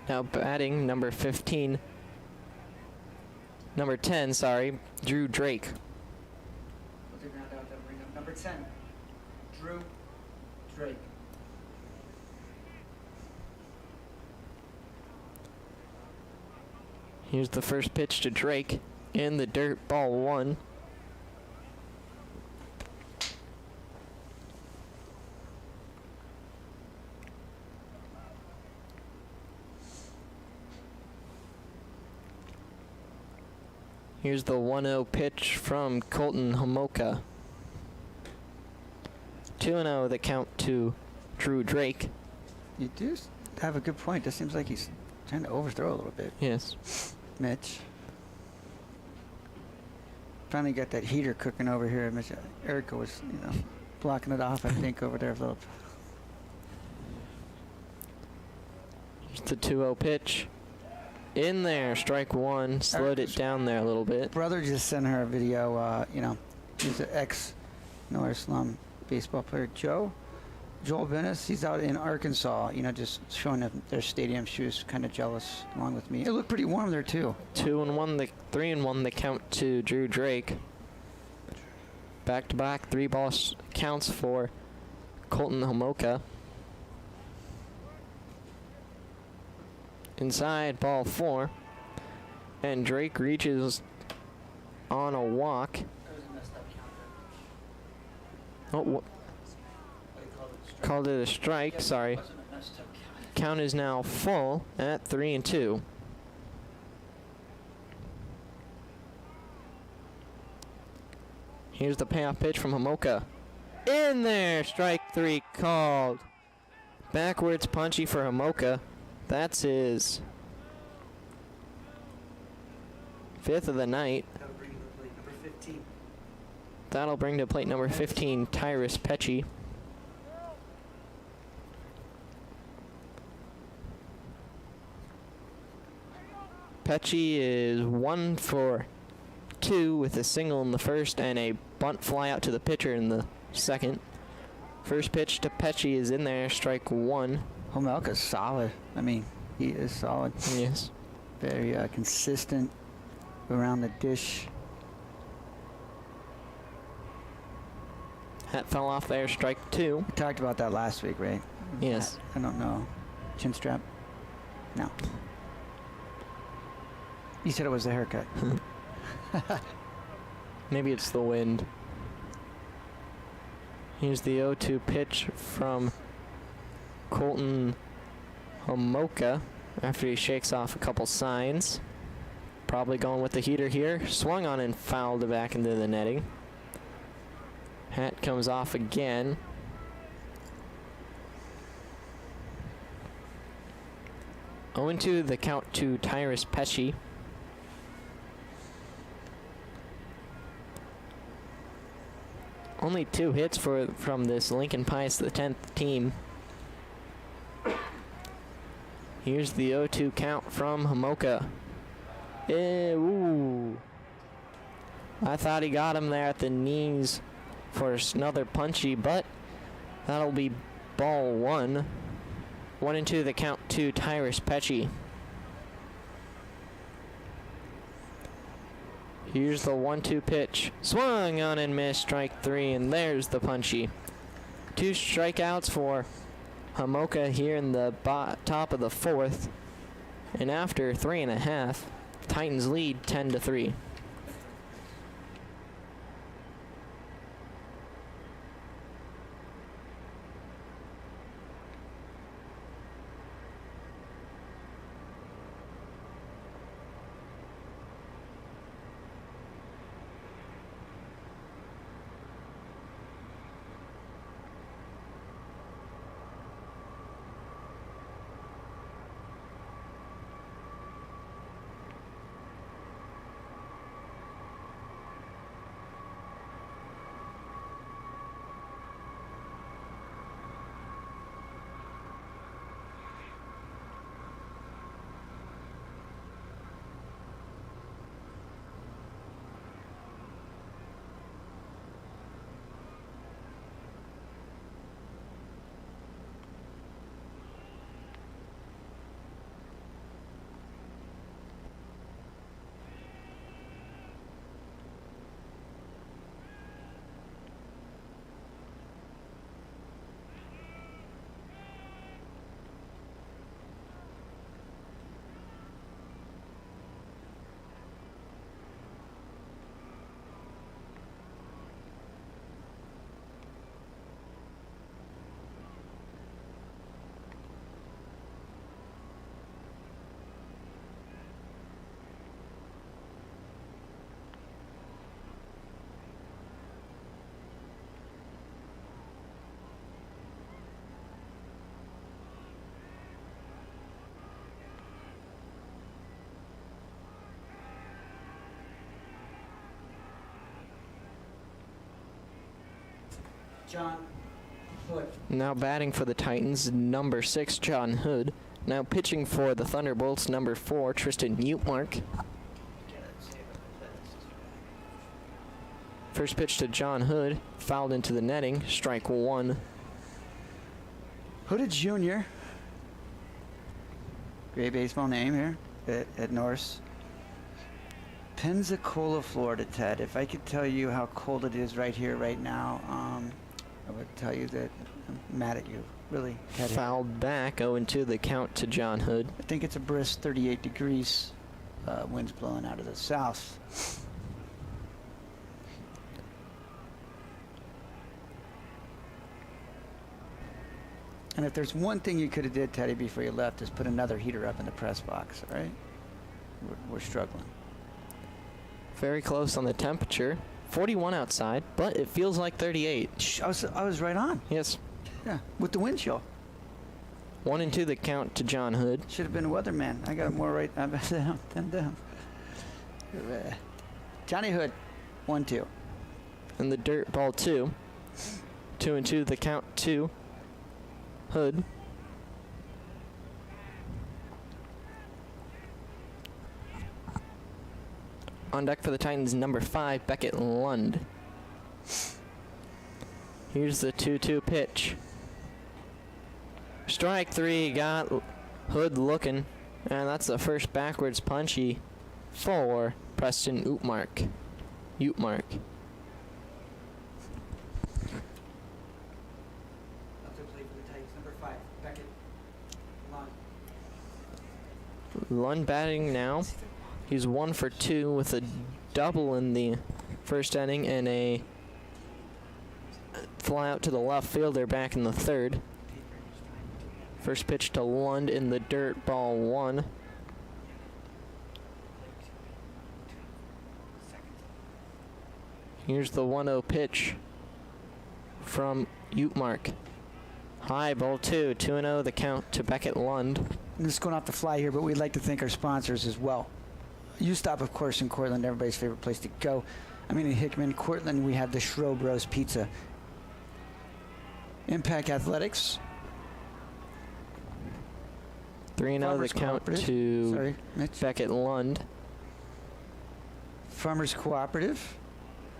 [SPEAKER 2] Now batting number 10, Drew Drake.
[SPEAKER 1] Number 10, Drew Drake.
[SPEAKER 2] Here's the first pitch to Drake in the dirt, ball 1. Here's the 1-0 pitch from Colton Homolka. 2-0 the count to Drew Drake.
[SPEAKER 1] You do have a good point. This seems like he's trying to overthrow a little bit.
[SPEAKER 2] Yes.
[SPEAKER 1] Mitch. Finally got that heater cooking over here. Mitch, Erica was, blocking it off, I think, over there a little.
[SPEAKER 2] Here's the 2-0 pitch. In there, strike 1. Slowed it down there a little bit.
[SPEAKER 1] Brother just sent her a video. He's an ex-Norris slum baseball player, Joel Bennis. He's out in Arkansas, just showing up their stadium. She was kind of jealous along with me. It looked pretty warm there too.
[SPEAKER 2] 3-1 the count to Drew Drake. Back-to-back 3-ball counts for Colton Homolka. Inside, ball 4, and Drake reaches on a walk. Oh, called it a strike, sorry. Count is now full at 3-2. Here's the payoff pitch from Homolka. In there, strike 3 called. Backwards punchy for Homolka. That's his 5th of the night. That'll bring to plate number 15, Tyrus Pesci. Pesci is 1 for 2 with a single in the first and a bunt fly out to the pitcher in the second. First pitch to Pesci is in there, strike 1.
[SPEAKER 1] Homolka's solid. I mean, he is solid.
[SPEAKER 2] Yes.
[SPEAKER 1] Very consistent around the dish.
[SPEAKER 2] Hat fell off there, strike 2.
[SPEAKER 1] We talked about that last week, right?
[SPEAKER 2] Yes.
[SPEAKER 1] I don't know. Chin strap? No. You said it was the haircut.
[SPEAKER 2] Maybe it's the wind. Here's the 0-2 pitch from Colton Homolka. after he shakes off a couple signs. Probably going with the heater here. Swung on and fouled back into the netting. Hat comes off again. Owing to the count to Tyrus Pesci. Only 2 hits from this Lincoln Pius the 10th team. Here's the 0-2 count from Hamoka. Ooh. I thought he got him there at the knees for another punchy, but that'll be ball 1. 1-2 the count to Tyrus Pesci. Here's the 1-2 pitch. Swung on and missed, strike 3, and there's the punchy. 2 strikeouts for Hamoka here in the top of the 4th. And after 3.5, Titans lead 10-3.
[SPEAKER 1] John Hood.
[SPEAKER 2] Now batting for the Titans, number 6, John Hood. Now pitching for the Thunderbolts, number 4, Tristan Utemark. First pitch to John Hood, fouled into the netting, strike 1.
[SPEAKER 1] Hood Jr. Great baseball name here at Norris. Pensacola, Florida, Ted. If I could tell you how cold it is right here, right now, I would tell you that I'm mad at you, really, Ted.
[SPEAKER 2] Fouled back, 0-2 the count to John Hood.
[SPEAKER 1] I think it's a brisk 38 degrees. Winds blowing out of the south. And if there's one thing you could have did, Teddy, before you left, is put another heater up in the press box, all right? We're struggling.
[SPEAKER 2] Very close on the temperature. 41 outside, but it feels like 38.
[SPEAKER 1] Shh, I was right on.
[SPEAKER 2] Yes.
[SPEAKER 1] Yeah, with the wind chill.
[SPEAKER 2] 1-2 the count to John Hood.
[SPEAKER 1] Should have been a weatherman. I got more right than them. Johnny Hood, 1-2.
[SPEAKER 2] And the dirt ball 2. 2-2 the count to Hood. On deck for the Titans, number 5, Beckett Lund. Here's the 2-2 pitch. Strike 3, got Hood looking. And that's the first backwards punchy for Preston Utemark.
[SPEAKER 1] Up to play for the Titans, number 5, Beckett Lund.
[SPEAKER 2] Lund batting now. He's 1 for 2 with a double in the first inning and a fly out to the left fielder back in the third. First pitch to Lund in the dirt, ball 1. Here's the 1-0 pitch from Utemark. High, ball 2. 2-0 the count to Beckett Lund.
[SPEAKER 1] And this is going off the fly here, but we'd like to thank our sponsors as well. U-Stop, of course, in Cortland, everybody's favorite place to go. I mean, in Hickman, Cortland, we have the Shro Bros Pizza. Impact Athletics.
[SPEAKER 2] 3-0 the
[SPEAKER 1] Farmers
[SPEAKER 2] count
[SPEAKER 1] Cooperative.
[SPEAKER 2] to
[SPEAKER 1] Sorry, Mitch.
[SPEAKER 2] Beckett Lund.
[SPEAKER 1] Farmers Cooperative.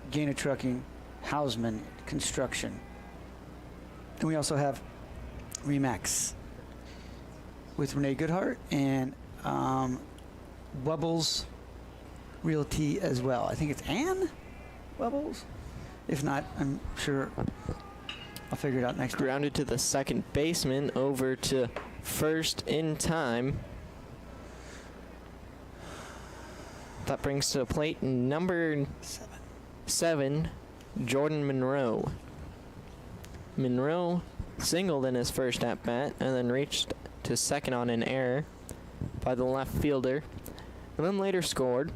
[SPEAKER 1] Gainer Trucking. Hausman Construction. And we also have Remax with Renee Goodhart and Wubbles Realty as well. I think it's Ann Wubbles. If not, I'm sure I'll figure it out next time.
[SPEAKER 2] Grounded to the second baseman, over to first in time. That brings to the plate number 7, Jordan Monroe. Monroe singled in his first at-bat and then reached to second on an error by the left fielder, and then later scored.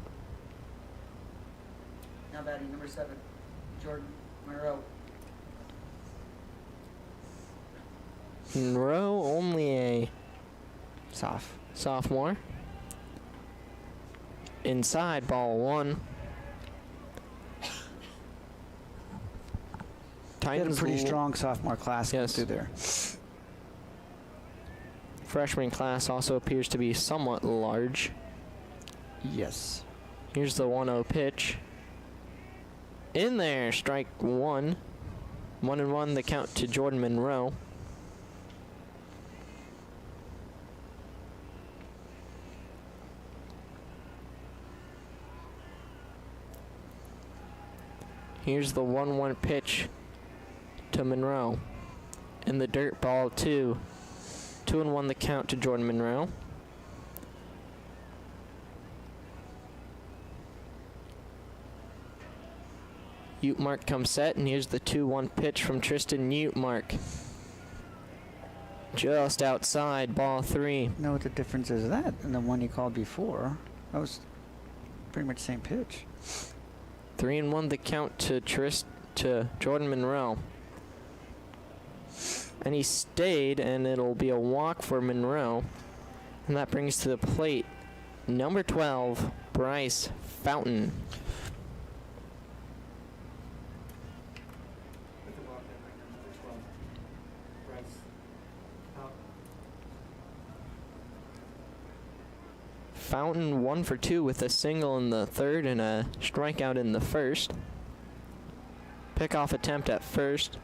[SPEAKER 1] Now batting number 7, Jordan Monroe.
[SPEAKER 2] Monroe, only a sophomore. Inside, ball 1.
[SPEAKER 1] He had a pretty strong sophomore class going
[SPEAKER 2] Yes.
[SPEAKER 1] through there.
[SPEAKER 2] Freshman class also appears to be somewhat large.
[SPEAKER 1] Yes.
[SPEAKER 2] Here's the 1-0 pitch. In there, strike 1. 1-1 the count to Jordan Monroe. Here's the 1-1 pitch to Monroe. In the dirt, ball 2. 2-1 the count to Jordan Monroe. Utemark comes set, and here's the 2-1 pitch from Tristan Utemark. Just outside, ball 3.
[SPEAKER 1] You know what the difference is of that and the one you called before? That was pretty much the same pitch.
[SPEAKER 2] 3-1 the count to Jordan Monroe. And he stayed, and it'll be a walk for Monroe. And that brings to the plate number 12, Bryce Fountain. Fountain 1 for 2 with a single in the third and a strikeout in the first. Pickoff attempt at first.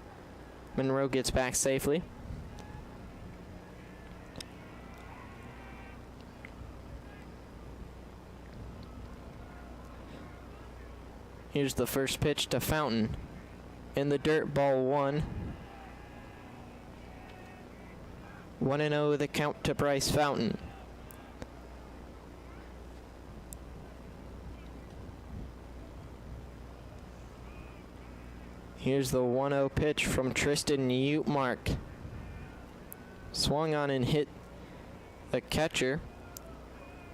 [SPEAKER 2] Monroe gets back safely. Here's the first pitch to Fountain. In the dirt, ball 1. 1-0 the count to Bryce Fountain. Here's the 1-0 pitch from Tristan Utemark. Swung on and hit the catcher.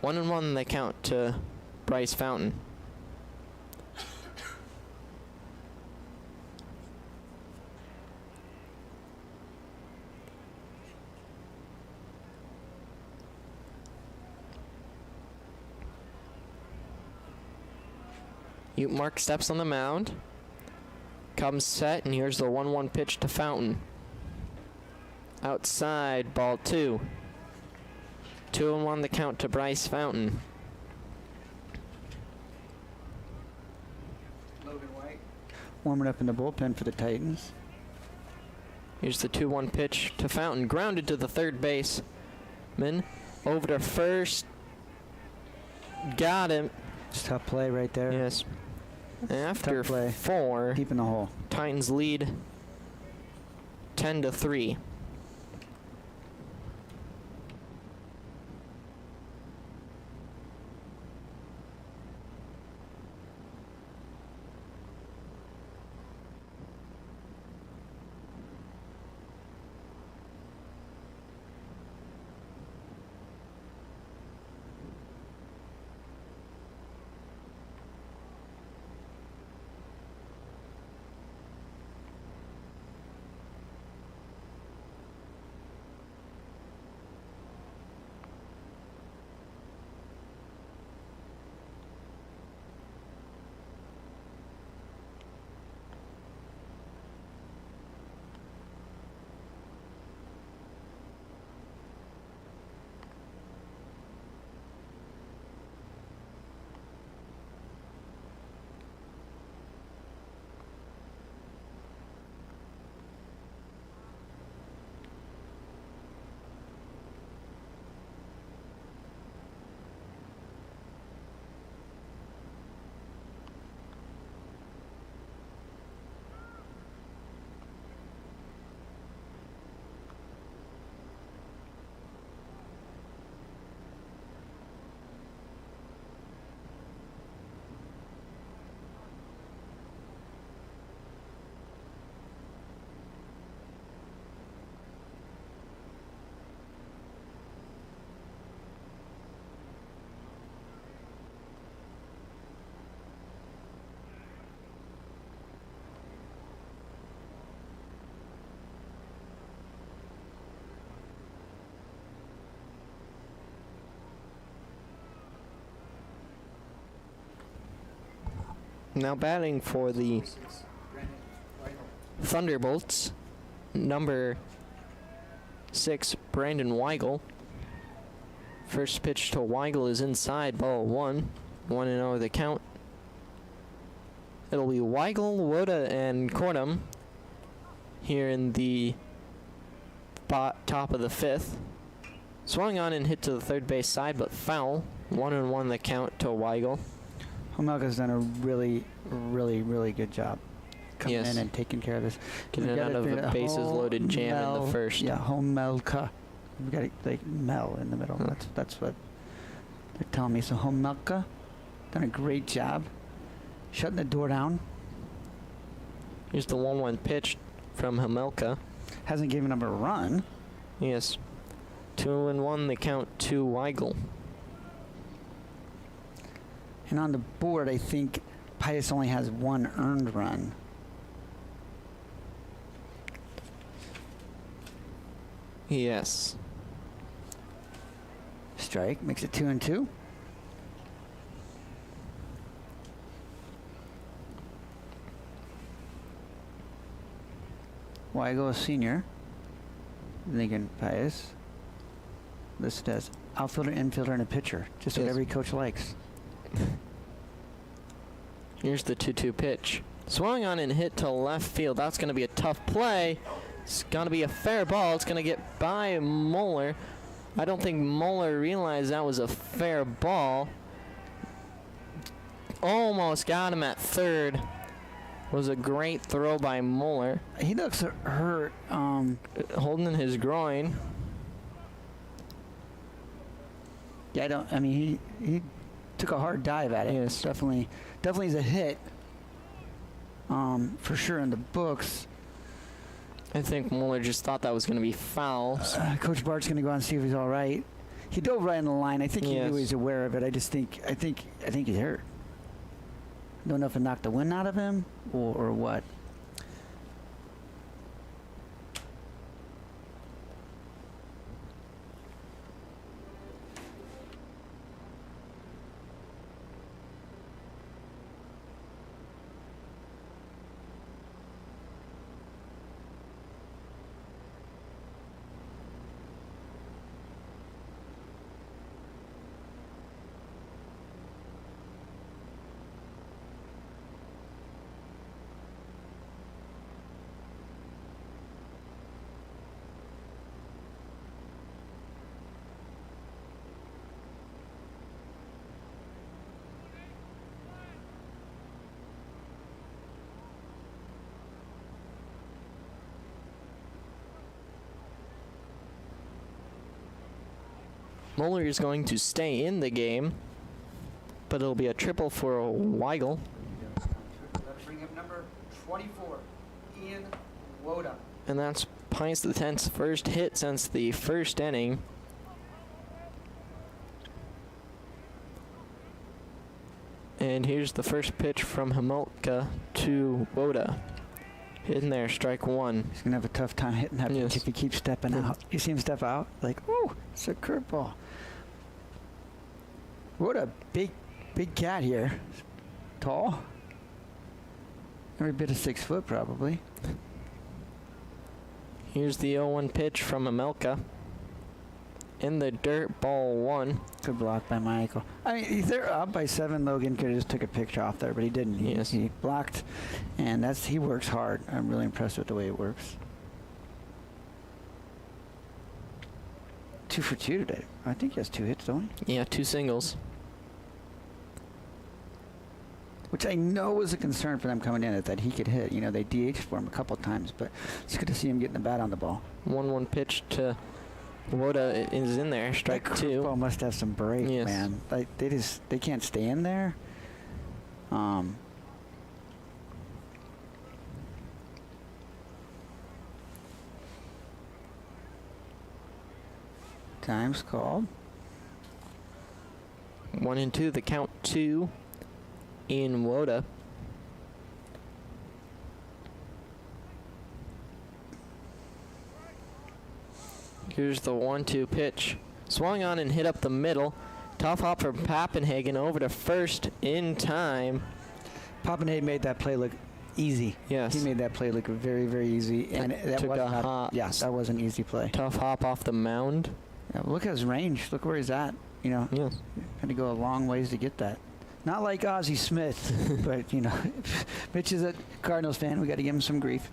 [SPEAKER 2] 1-1 the count to Bryce Fountain. Utemark steps on the mound. Comes set, and here's the 1-1 pitch to Fountain. Outside, ball 2. 2-1 the count to Bryce Fountain.
[SPEAKER 1] Logan White warming up in the bullpen for the Titans.
[SPEAKER 2] Here's the 2-1 pitch to Fountain. Grounded to the third baseman. Over to first. Got him.
[SPEAKER 1] It's a tough play right there.
[SPEAKER 2] Yes. After
[SPEAKER 1] Tough play.
[SPEAKER 2] 4,
[SPEAKER 1] Deep in the hole.
[SPEAKER 2] Titans lead 10-3. Now batting for the Thunderbolts, number 6, Brandon Weigel. First pitch to Weigel is inside, ball 1. 1-0 the count. It'll be Weigel, Woda, and Cordum here in the top of the 5th. Swung on and hit to the third base side, but foul. 1-1 the count to Weigel.
[SPEAKER 1] Homolka's done a really, really, really good job coming in and taking care of this.
[SPEAKER 2] Getting it out of a bases-loaded jam in the first.
[SPEAKER 1] Yeah, Homolka. We've got like Mel in the middle. That's what they're telling me. So Homolka done a great job shutting the door down.
[SPEAKER 2] Here's the 1-1 pitch from Homolka.
[SPEAKER 1] Hasn't given up a run.
[SPEAKER 2] Yes. 2-1 the count to Weigel.
[SPEAKER 1] And on the board, I think Pius only has 1 earned run.
[SPEAKER 2] Yes.
[SPEAKER 1] Strike makes it 2-2. Weigel, a senior. Lincoln Pius. Listed as outfielder, infielder, and a pitcher. Just what every coach likes.
[SPEAKER 2] Here's the 2-2 pitch. Swung on and hit to left field. That's going to be a tough play. It's going to be a fair ball. It's going to get by Mueller. I don't think Mueller realized that was a fair ball. Almost got him at third. Was a great throw by Mueller.
[SPEAKER 1] He looks hurt.
[SPEAKER 2] Holding his groin.
[SPEAKER 1] Yeah, he took a hard dive at it.
[SPEAKER 2] Yes.
[SPEAKER 1] Definitely is a hit. For sure in the books.
[SPEAKER 2] I think Mueller just thought that was going to be foul.
[SPEAKER 1] Coach Bart's going to go out and see if he's all right. He dove right in the line. I think he knew he was aware of it. I think he's hurt. Don't know if it knocked the wind out of him or what.
[SPEAKER 2] Mueller is going to stay in the game, but it'll be a triple for Weigel.
[SPEAKER 1] Bring up number 24, Ian Woda.
[SPEAKER 2] And that's Pius X's first hit since the first inning. And here's the first pitch from Homolka to Woda. Hitting there, strike 1.
[SPEAKER 1] He's going to have a tough time hitting that pitch if he keeps stepping out. You see him step out? Like, oh, it's a curveball. What a big cat here. Tall. Every bit of 6 foot, probably.
[SPEAKER 2] Here's the 0-1 pitch from Homolka. In the dirt, ball 1.
[SPEAKER 1] Good block by Michael. I mean, if they're up by 7, Logan could have just took a picture off there, but he didn't. He blocked, and he works hard. I'm really impressed with the way it works. 2 for 2 today. I think he has 2 hits, don't he?
[SPEAKER 2] Yeah, 2 singles.
[SPEAKER 1] Which I know was a concern for them coming in, that he could hit. You know, they DH'd for him a couple times, but it's good to see him getting the bat on the ball.
[SPEAKER 2] 1-1 pitch to Woda is in there, strike 2.
[SPEAKER 1] Ball must have some break, man. Like they can't stay in there. Time's called.
[SPEAKER 2] 1-2, the count 2 in Woda. Here's the 1-2 pitch. Swung on and hit up the middle. Tough hop from Pappenhagen over to first in time.
[SPEAKER 1] Papanay made that play look easy.
[SPEAKER 2] Yes.
[SPEAKER 1] He made that play look very, very easy, and that
[SPEAKER 2] took
[SPEAKER 1] was
[SPEAKER 2] a
[SPEAKER 1] not.
[SPEAKER 2] hop.
[SPEAKER 1] Yes, that was an easy play.
[SPEAKER 2] Tough hop off the mound.
[SPEAKER 1] Yeah, look at his range. Look where he's at. You know,
[SPEAKER 2] Yes.
[SPEAKER 1] had to go a long ways to get that. Not like Ozzie Smith, but you know, Mitch is a Cardinals fan. We got to give him some grief.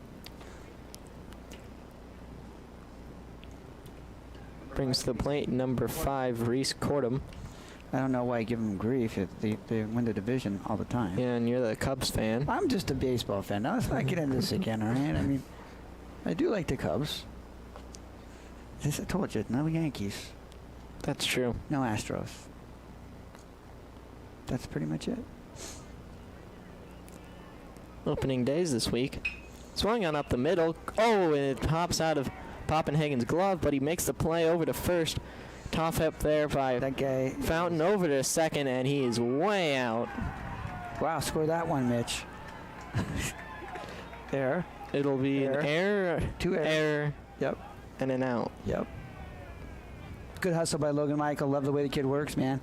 [SPEAKER 2] Brings to the plate number 5, Reese Cordum.
[SPEAKER 1] I don't know why I give him grief. They win the division all the time.
[SPEAKER 2] Yeah, and you're the Cubs fan.
[SPEAKER 1] I'm just a baseball fan. Now let's not get into this again, all right? I mean, I do like the Cubs. I told you, no Yankees,
[SPEAKER 2] That's true.
[SPEAKER 1] no Astros. That's pretty much it.
[SPEAKER 2] Opening days this week. Swung on up the middle. Oh, and it pops out of Poppenhagen's glove, but he makes the play over to first. Tough up there by
[SPEAKER 1] That guy.
[SPEAKER 2] Fountain over to second, and he is way out.
[SPEAKER 1] Wow, score that one, Mitch. Error.
[SPEAKER 2] It'll be
[SPEAKER 1] Error.
[SPEAKER 2] an error,
[SPEAKER 1] 2 errors.
[SPEAKER 2] error,
[SPEAKER 1] Yep.
[SPEAKER 2] and an out.
[SPEAKER 1] Yep. Good hustle by Logan Michael. Love the way the kid works, man.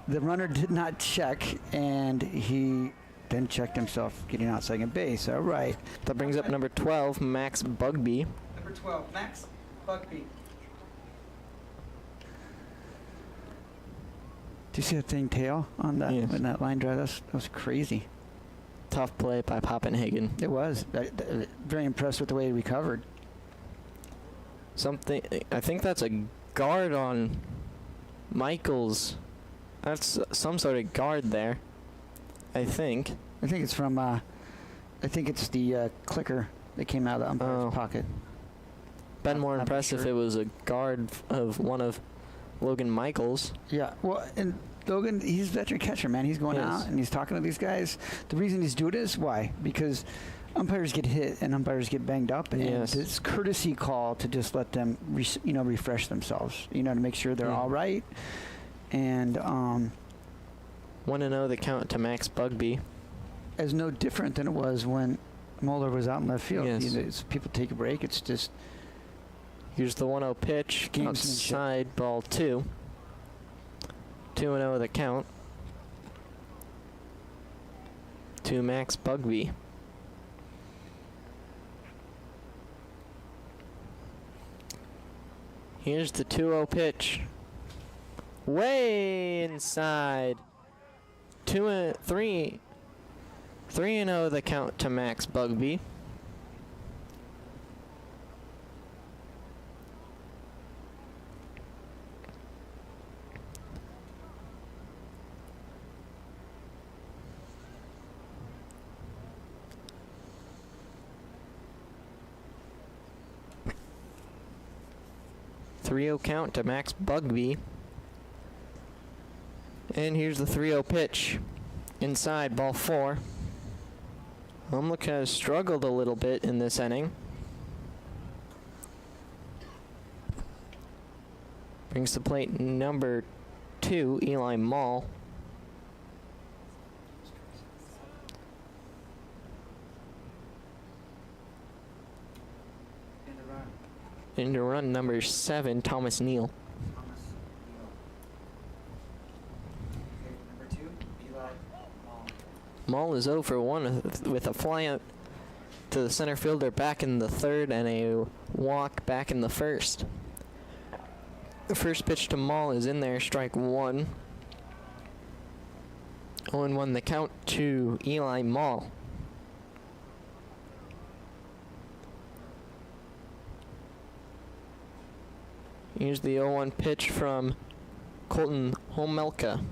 [SPEAKER 1] The runner did not check, and he then checked himself getting out second base. All right.
[SPEAKER 2] That brings up number 12, Max Bugby.
[SPEAKER 1] Number 12, Max Bugby. Do you see that thing tail on that
[SPEAKER 2] Yes.
[SPEAKER 1] when that line drive? That was crazy.
[SPEAKER 2] Tough play by Poppenhagen.
[SPEAKER 1] It was. Very impressed with the way he recovered.
[SPEAKER 2] I think that's a guard on Michael's. That's some sort of guard there. I think.
[SPEAKER 1] I think it's from. I think it's the clicker that came out of the umpire's pocket.
[SPEAKER 2] Been more
[SPEAKER 1] I'm
[SPEAKER 2] impressed if
[SPEAKER 1] sure.
[SPEAKER 2] it was a guard of one of Logan Michael's.
[SPEAKER 1] Yeah. Well, and Logan, he's a veteran catcher, man. He's going
[SPEAKER 2] Yes.
[SPEAKER 1] out and he's talking to these guys. The reason he's doing this, why? Because umpires get hit and umpires get banged up, and
[SPEAKER 2] Yes.
[SPEAKER 1] it's courtesy call to just let them, refresh themselves. To make sure they're
[SPEAKER 2] Yeah.
[SPEAKER 1] all right. And
[SPEAKER 2] 1-0 the count to Max Bugby.
[SPEAKER 1] as no different than it was when Moeller was out in left field.
[SPEAKER 2] Yes.
[SPEAKER 1] People take a break. It's just
[SPEAKER 2] Here's the 1-0 pitch.
[SPEAKER 1] Gamesmanship.
[SPEAKER 2] Outside ball 2. 2-0 the count to Max Bugby. Here's the 2-0 pitch. Way inside. 3-0 the count to Max Bugby. Count to Max Bugby. And here's the 3-0 pitch. Inside, ball 4. Humlick has struggled a little bit in this inning. Brings to plate number 2, Eli Mall. Into run number 7, Thomas Neal.
[SPEAKER 1] Number 2, Eli
[SPEAKER 2] Mall is 0 for 1 with a fly out to the center fielder back in the third and a walk back in the first. The first pitch to Mall is in there, strike 1. 0-1 the count to Eli Mall. Here's the 0-1 pitch from Colton Homelka.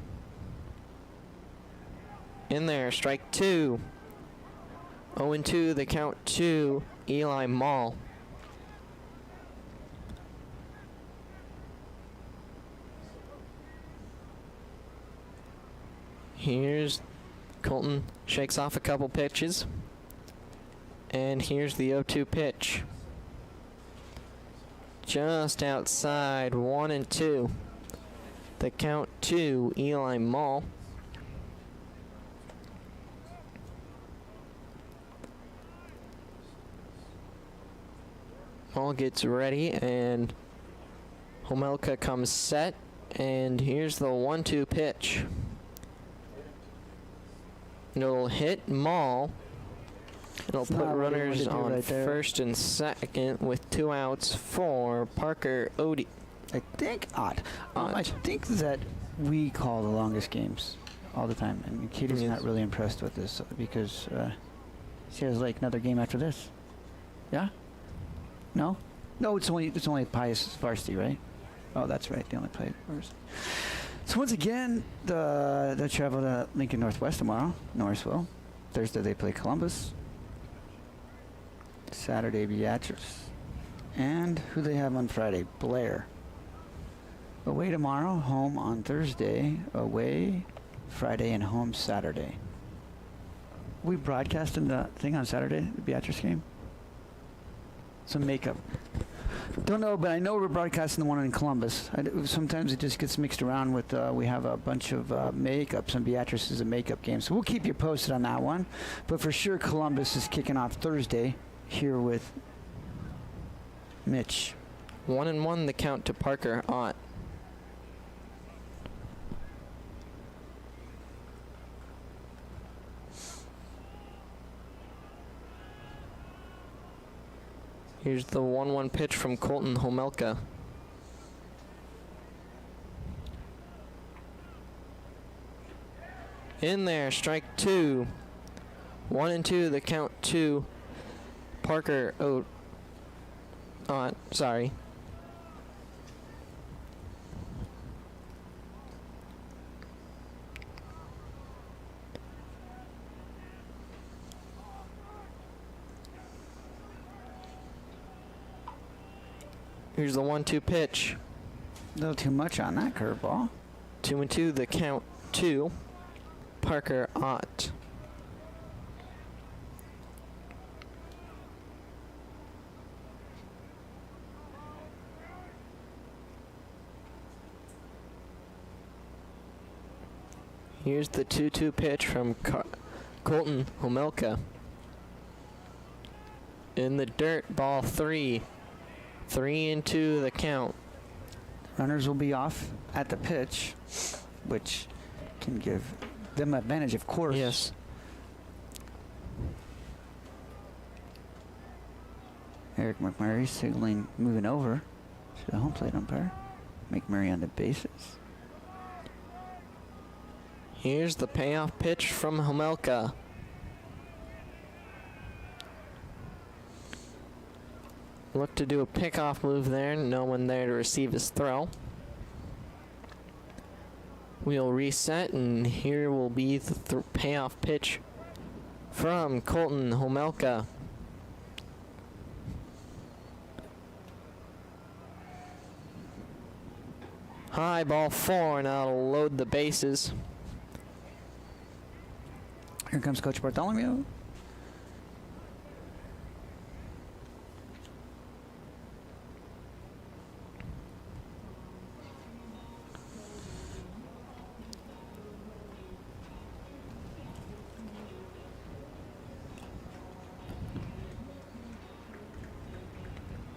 [SPEAKER 2] In there, strike 2. 0-2 the count to Eli Mall. Here's Colton, shakes off a couple pitches. And here's the 0-2 pitch. Just outside, 1-2. The count to Eli Mall. Mall gets ready and Homelka comes set. And here's the 1-2 pitch. It'll hit Maul. It'll
[SPEAKER 1] It's
[SPEAKER 2] put
[SPEAKER 1] not what he wanted
[SPEAKER 2] runners
[SPEAKER 1] to do
[SPEAKER 2] on
[SPEAKER 1] right there.
[SPEAKER 2] first and second with 2 outs for Parker Odie.
[SPEAKER 1] I think odd. I
[SPEAKER 2] Odd.
[SPEAKER 1] think that we call the longest games all the time, and Katie's
[SPEAKER 2] Yes.
[SPEAKER 1] not really impressed with this because she has like another game after this. Yeah? No? No, it's only Pius varsity, right? Oh, that's right. They only play varsity. So once again, they travel to Lincoln Northwest tomorrow. Norris will. Thursday they play Columbus. Saturday Beatrice. And who they have on Friday? Blair. Away tomorrow, home on Thursday, away Friday, and home Saturday. We broadcasting the thing on Saturday, the Beatrice game? Some makeup. Don't know, but I know we're broadcasting the one in Columbus. Sometimes it just gets mixed around with, we have a bunch of makeups, and Beatrice is a makeup game. So we'll keep you posted on that one. But for sure, Columbus is kicking off Thursday here with Mitch.
[SPEAKER 2] 1-1 the count to Parker Ott. Here's the 1-1 pitch from Colton Homelka. In there, strike 2. 1-2 the count to Parker Ott. Sorry. Here's the 1-2 pitch.
[SPEAKER 1] A little too much on that curveball.
[SPEAKER 2] 2-2 the count to Parker Ott. Here's the 2-2 pitch from Colton Homelka. In the dirt, ball 3. 3-2 the count.
[SPEAKER 1] Runners will be off at the pitch, which can give them advantage, of course.
[SPEAKER 2] Yes.
[SPEAKER 1] Eric McMurray signaling moving over to the home plate umpire. McMurray on the bases.
[SPEAKER 2] Here's the payoff pitch from Homelka. Look to do a pickoff move there. No one there to receive his throw. We'll reset, and here will be the payoff pitch from Colton Homelka. High ball 4, and that'll load the bases.
[SPEAKER 1] Here comes Coach Bartholomew.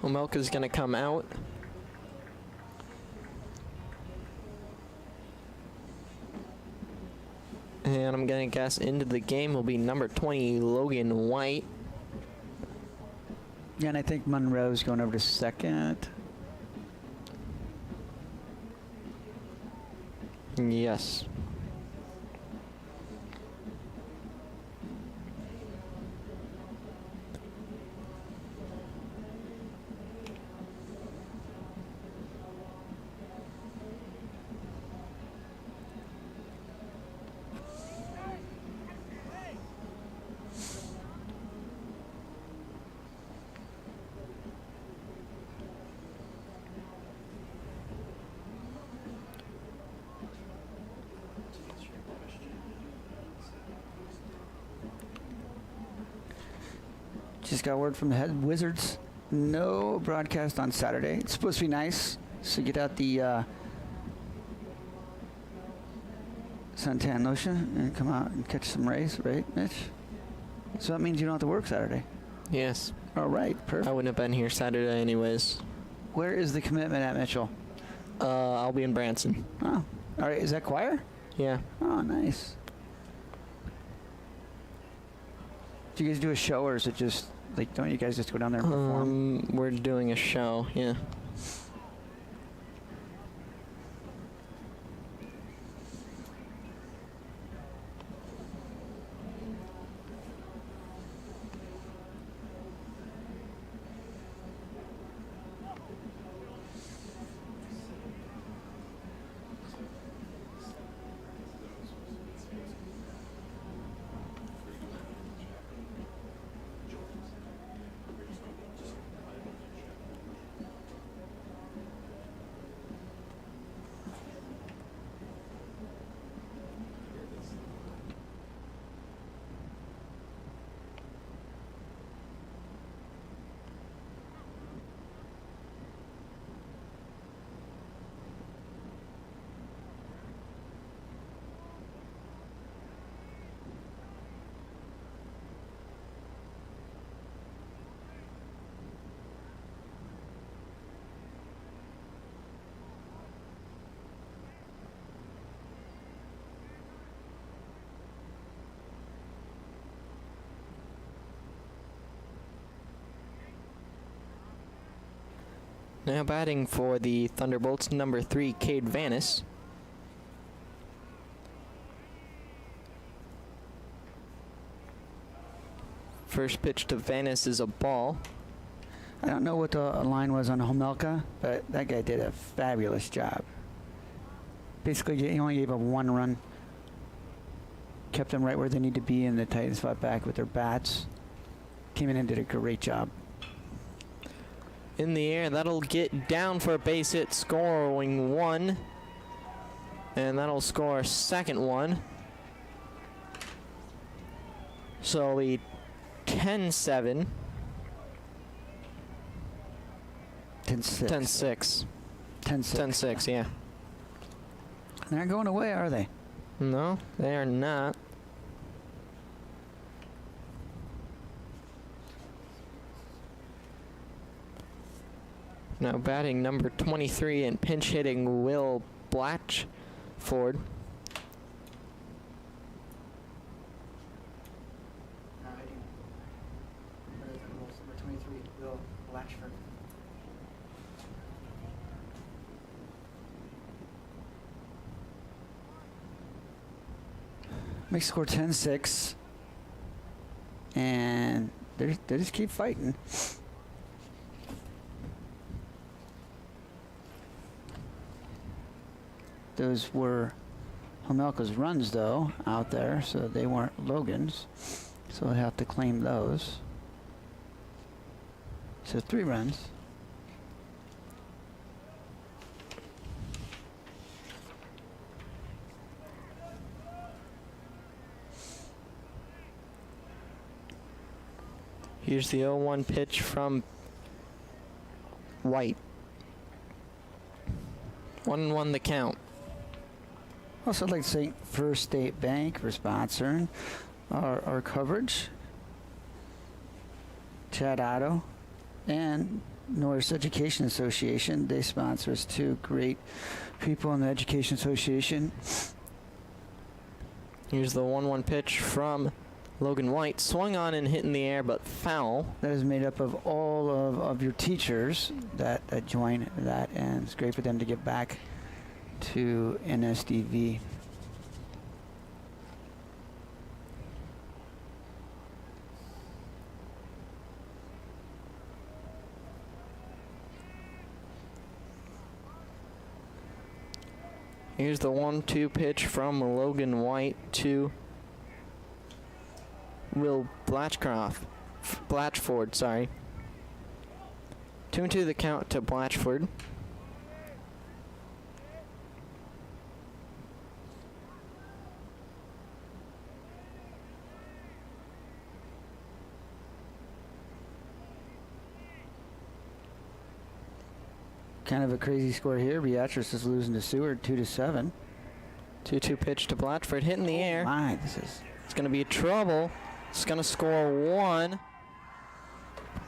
[SPEAKER 2] Homelka's going to come out. And I'm going to guess into the game will be number 20, Logan White.
[SPEAKER 1] Yeah, and I think Monroe's going over to second.
[SPEAKER 2] Yes.
[SPEAKER 1] Just got word from the head Wizards. No broadcast on Saturday. It's supposed to be nice. So get out the suntan lotion and come out and catch some rays, right, Mitch? So that means you don't have to work Saturday.
[SPEAKER 2] Yes.
[SPEAKER 1] All right,
[SPEAKER 2] I
[SPEAKER 1] perfect.
[SPEAKER 2] wouldn't have been here Saturday anyways.
[SPEAKER 1] Where is the commitment at Mitchell?
[SPEAKER 2] I'll be in Branson.
[SPEAKER 1] Oh, all right. Is that choir?
[SPEAKER 2] Yeah.
[SPEAKER 1] Oh, nice. Do you guys do a show, or is it just like, don't you guys just go down there and perform?
[SPEAKER 2] We're doing a show, yeah. Now batting for the Thunderbolts, number 3, Cade Vanis. First pitch to Vanis is a ball.
[SPEAKER 1] I don't know what the line was on Homolka, but that guy did a fabulous job. Basically, he only gave up 1 run. Kept them right where they need to be, and the Titans fought back with their bats. Came in and did a great job.
[SPEAKER 2] In the air, that'll get down for a base hit, scoring 1. And that'll score a second one. So it'll be 10-7.
[SPEAKER 1] 10-6.
[SPEAKER 2] 10-6.
[SPEAKER 1] 10-6.
[SPEAKER 2] 10-6, yeah.
[SPEAKER 1] They're not going away, are they?
[SPEAKER 2] No, they are not. Now batting number 23 and pinch hitting Will Blatchford.
[SPEAKER 1] Number 23, Will Blatchford. Makes score 10-6. And they just keep fighting. Those were Homolka's runs, though, out there, so they weren't Logan's. So they'll have to claim those. So 3 runs.
[SPEAKER 2] Here's the 0-1 pitch from White. 1-1 the count.
[SPEAKER 1] Also, I'd like to thank First State Bank for sponsoring our coverage. Chad Otto and Norris Education Association. They sponsor us too. Great people in the Education Association.
[SPEAKER 2] Here's the 1-1 pitch from Logan White. Swung on and hit in the air, but foul.
[SPEAKER 1] That is made up of all of your teachers that join that, and it's great for them to get back to NSDV.
[SPEAKER 2] Here's the 1-2 pitch from Logan White to Will Blatchford, sorry. 2-2 the count to Blatchford.
[SPEAKER 1] Kind of a crazy score here. Beatrice is losing to Seward 2-7.
[SPEAKER 2] 2-2 pitch to Blatchford, hit in the air.
[SPEAKER 1] My, this is
[SPEAKER 2] It's going to be trouble. It's going to score 1.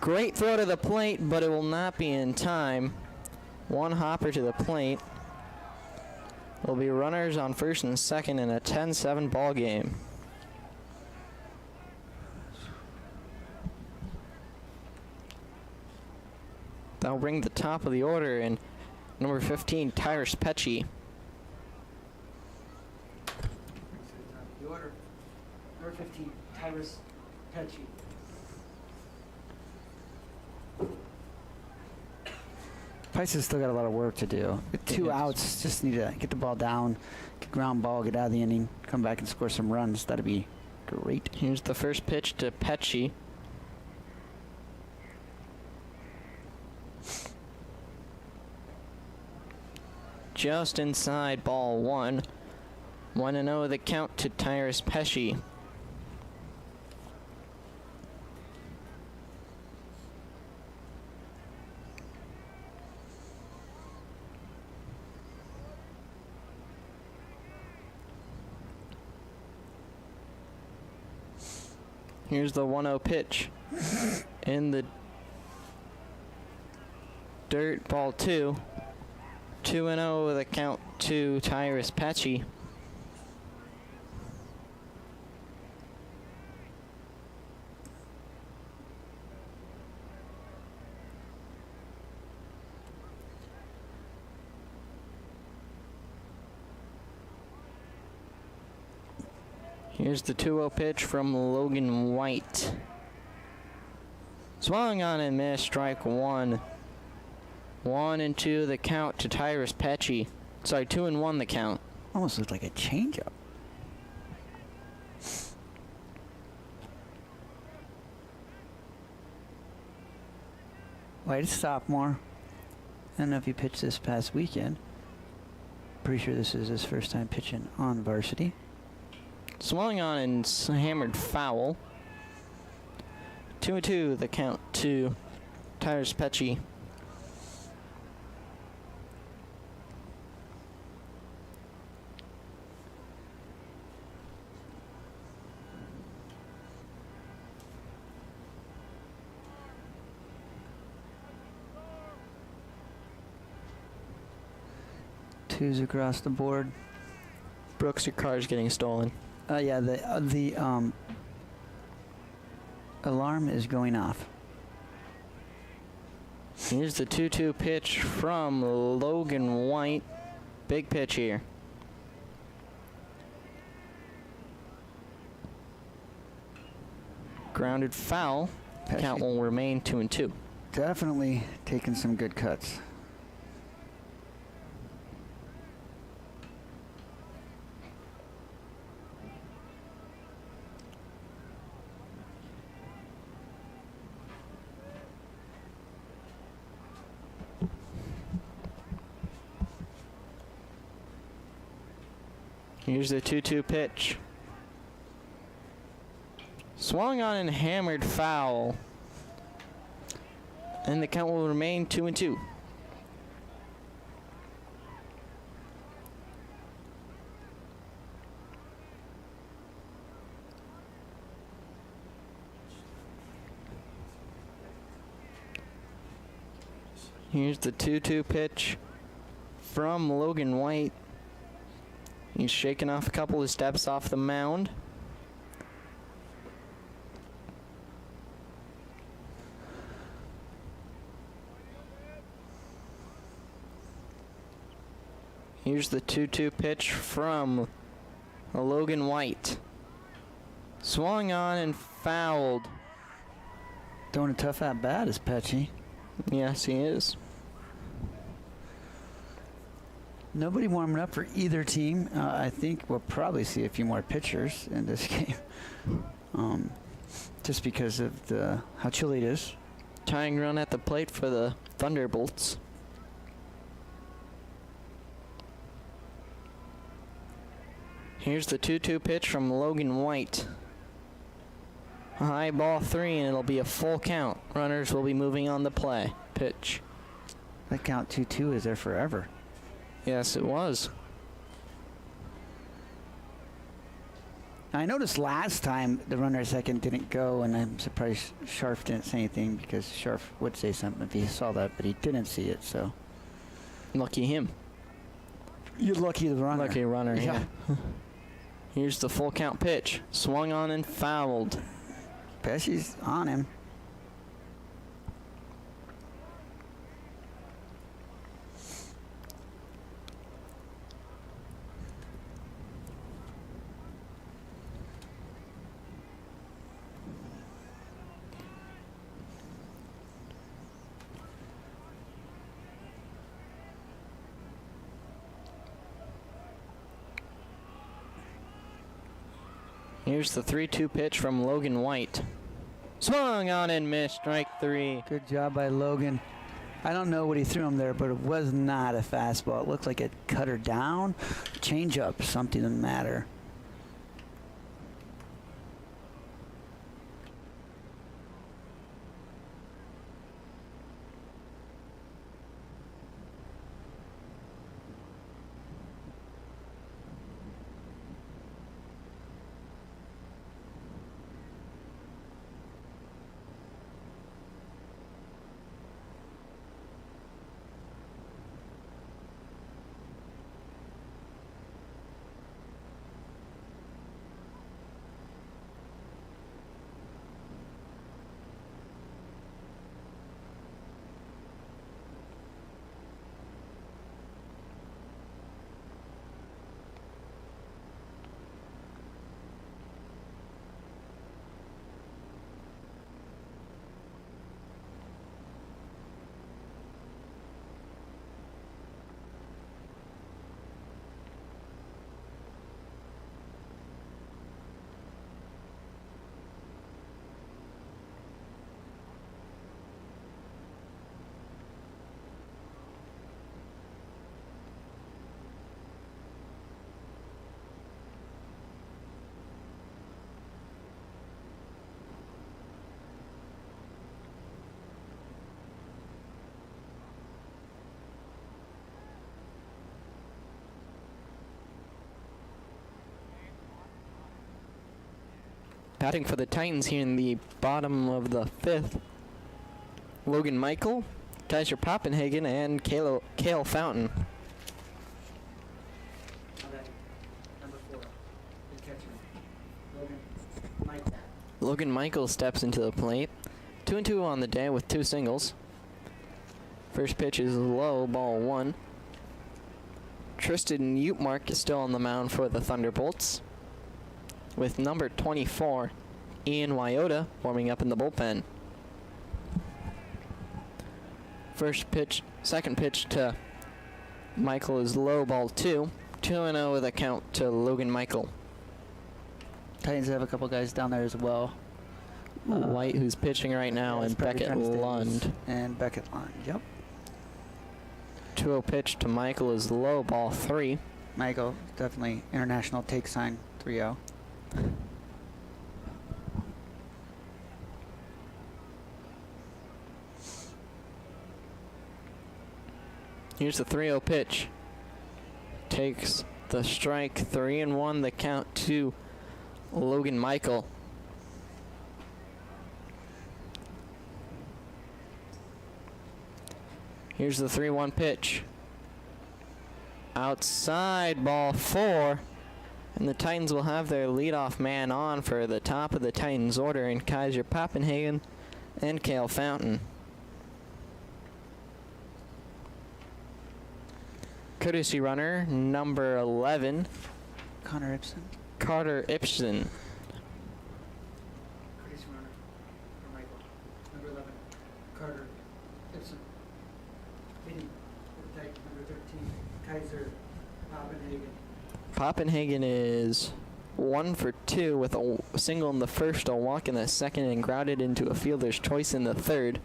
[SPEAKER 2] Great throw to the plate, but it will not be in time. 1 hopper to the plate. There'll be runners on first and second in a 10-7 ball game. That'll bring the top of the order in number 15, Tyrus Pecci.
[SPEAKER 1] The order. Number 15, Tyrus Pecci. Pius has still got a lot of work to do. With 2 outs, just need to get the ball down, get ground ball, get out of the inning, come back and score some runs. That'd be great.
[SPEAKER 2] Here's the first pitch to Pecci. Just inside, ball 1. 1-0 the count to Tyrus Pecci. Here's the 1-0 pitch. In the dirt, ball 2. 2-0 with a count to Tyrus Pecci. Here's the 2-0 pitch from Logan White. Swung on and missed, strike 1. 1-2 the count to Tyrus Pecci. Sorry, 2-1 the count.
[SPEAKER 1] Almost looked like a changeup. White sophomore. I don't know if he pitched this past weekend. Pretty sure this is his first time pitching on varsity.
[SPEAKER 2] Swung on and hammered foul. 2-2 the count to Tyrus Pecci.
[SPEAKER 1] Twos across the board.
[SPEAKER 2] Brooks, your car's getting stolen.
[SPEAKER 1] Yeah, the alarm is going off.
[SPEAKER 2] Here's the 2-2 pitch from Logan White. Big pitch here. Grounded foul.
[SPEAKER 1] Pecci.
[SPEAKER 2] Count will remain 2-2.
[SPEAKER 1] Definitely taking some good cuts.
[SPEAKER 2] Here's the 2-2 pitch. Swung on and hammered foul. And the count will remain 2-2. Here's the 2-2 pitch from Logan White. He's shaking off a couple of steps off the mound. Here's the 2-2 pitch from Logan White. Swung on and fouled.
[SPEAKER 1] Throwing a tough at bat is Pecci.
[SPEAKER 2] Yes, he is.
[SPEAKER 1] Nobody warming up for either team. I think we'll probably see a few more pitchers in this game. Just because of how chilly it is.
[SPEAKER 2] Tying run at the plate for the Thunderbolts. Here's the 2-2 pitch from Logan White. A high ball 3, and it'll be a full count. Runners will be moving on the play. Pitch.
[SPEAKER 1] That count 2-2 is there forever.
[SPEAKER 2] Yes, it was.
[SPEAKER 1] I noticed last time the runner at second didn't go, and I'm surprised Scharf didn't say anything, because Scharf would say something if he saw that, but he didn't see it, so.
[SPEAKER 2] Lucky him.
[SPEAKER 1] You're lucky the runner.
[SPEAKER 2] Lucky runner, yeah. Here's the full count pitch. Swung on and fouled.
[SPEAKER 1] Pesci's on him.
[SPEAKER 2] Here's the 3-2 pitch from Logan White. Swung on and missed, strike 3.
[SPEAKER 1] Good job by Logan. I don't know what he threw him there, but it was not a fastball. It looked like it cut her down. Change up, something didn't matter.
[SPEAKER 2] Batting for the Titans here in the bottom of the 5th. Logan Michael, Kaiser Poppenhagen, and Cale Fountain.
[SPEAKER 1] Number 4, the catcher, Logan Michael.
[SPEAKER 2] Logan Michael steps into the plate. 2-2 on the day with 2 singles. First pitch is low, ball 1. Tristan Utemark is still on the mound for the Thunderbolts, with number 24, Ian Wyota, warming up in the bullpen. Second pitch to Michael is low, ball 2. 2-0 with a count to Logan Michael.
[SPEAKER 1] Titans have a couple guys down there as well.
[SPEAKER 2] White, who's pitching right now,
[SPEAKER 1] Yeah,
[SPEAKER 2] and Beckett Lund.
[SPEAKER 1] And Beckett Lund, yep.
[SPEAKER 2] 2-0 pitch to Michael is low, ball 3.
[SPEAKER 1] Michael, definitely international take sign, 3-0.
[SPEAKER 2] Here's the 3-0 pitch. Takes the strike, 3-1 the count to Logan Michael. Here's the 3-1 pitch. Outside, ball 4. And the Titans will have their leadoff man on for the top of the Titans order in Kaiser Poppenhagen and Cale Fountain. Courtesy runner, number 11,
[SPEAKER 1] Connor Ibsen.
[SPEAKER 2] Carter Ibsen.
[SPEAKER 1] Courtesy runner for Michael. Number 11, Carter Ibsen. Hitting for the Titan, number 13, Kaiser Poppenhagen.
[SPEAKER 2] Poppenhagen is 1 for 2 with a single in the first, a walk in the second, and grounded into a fielder's choice in the third.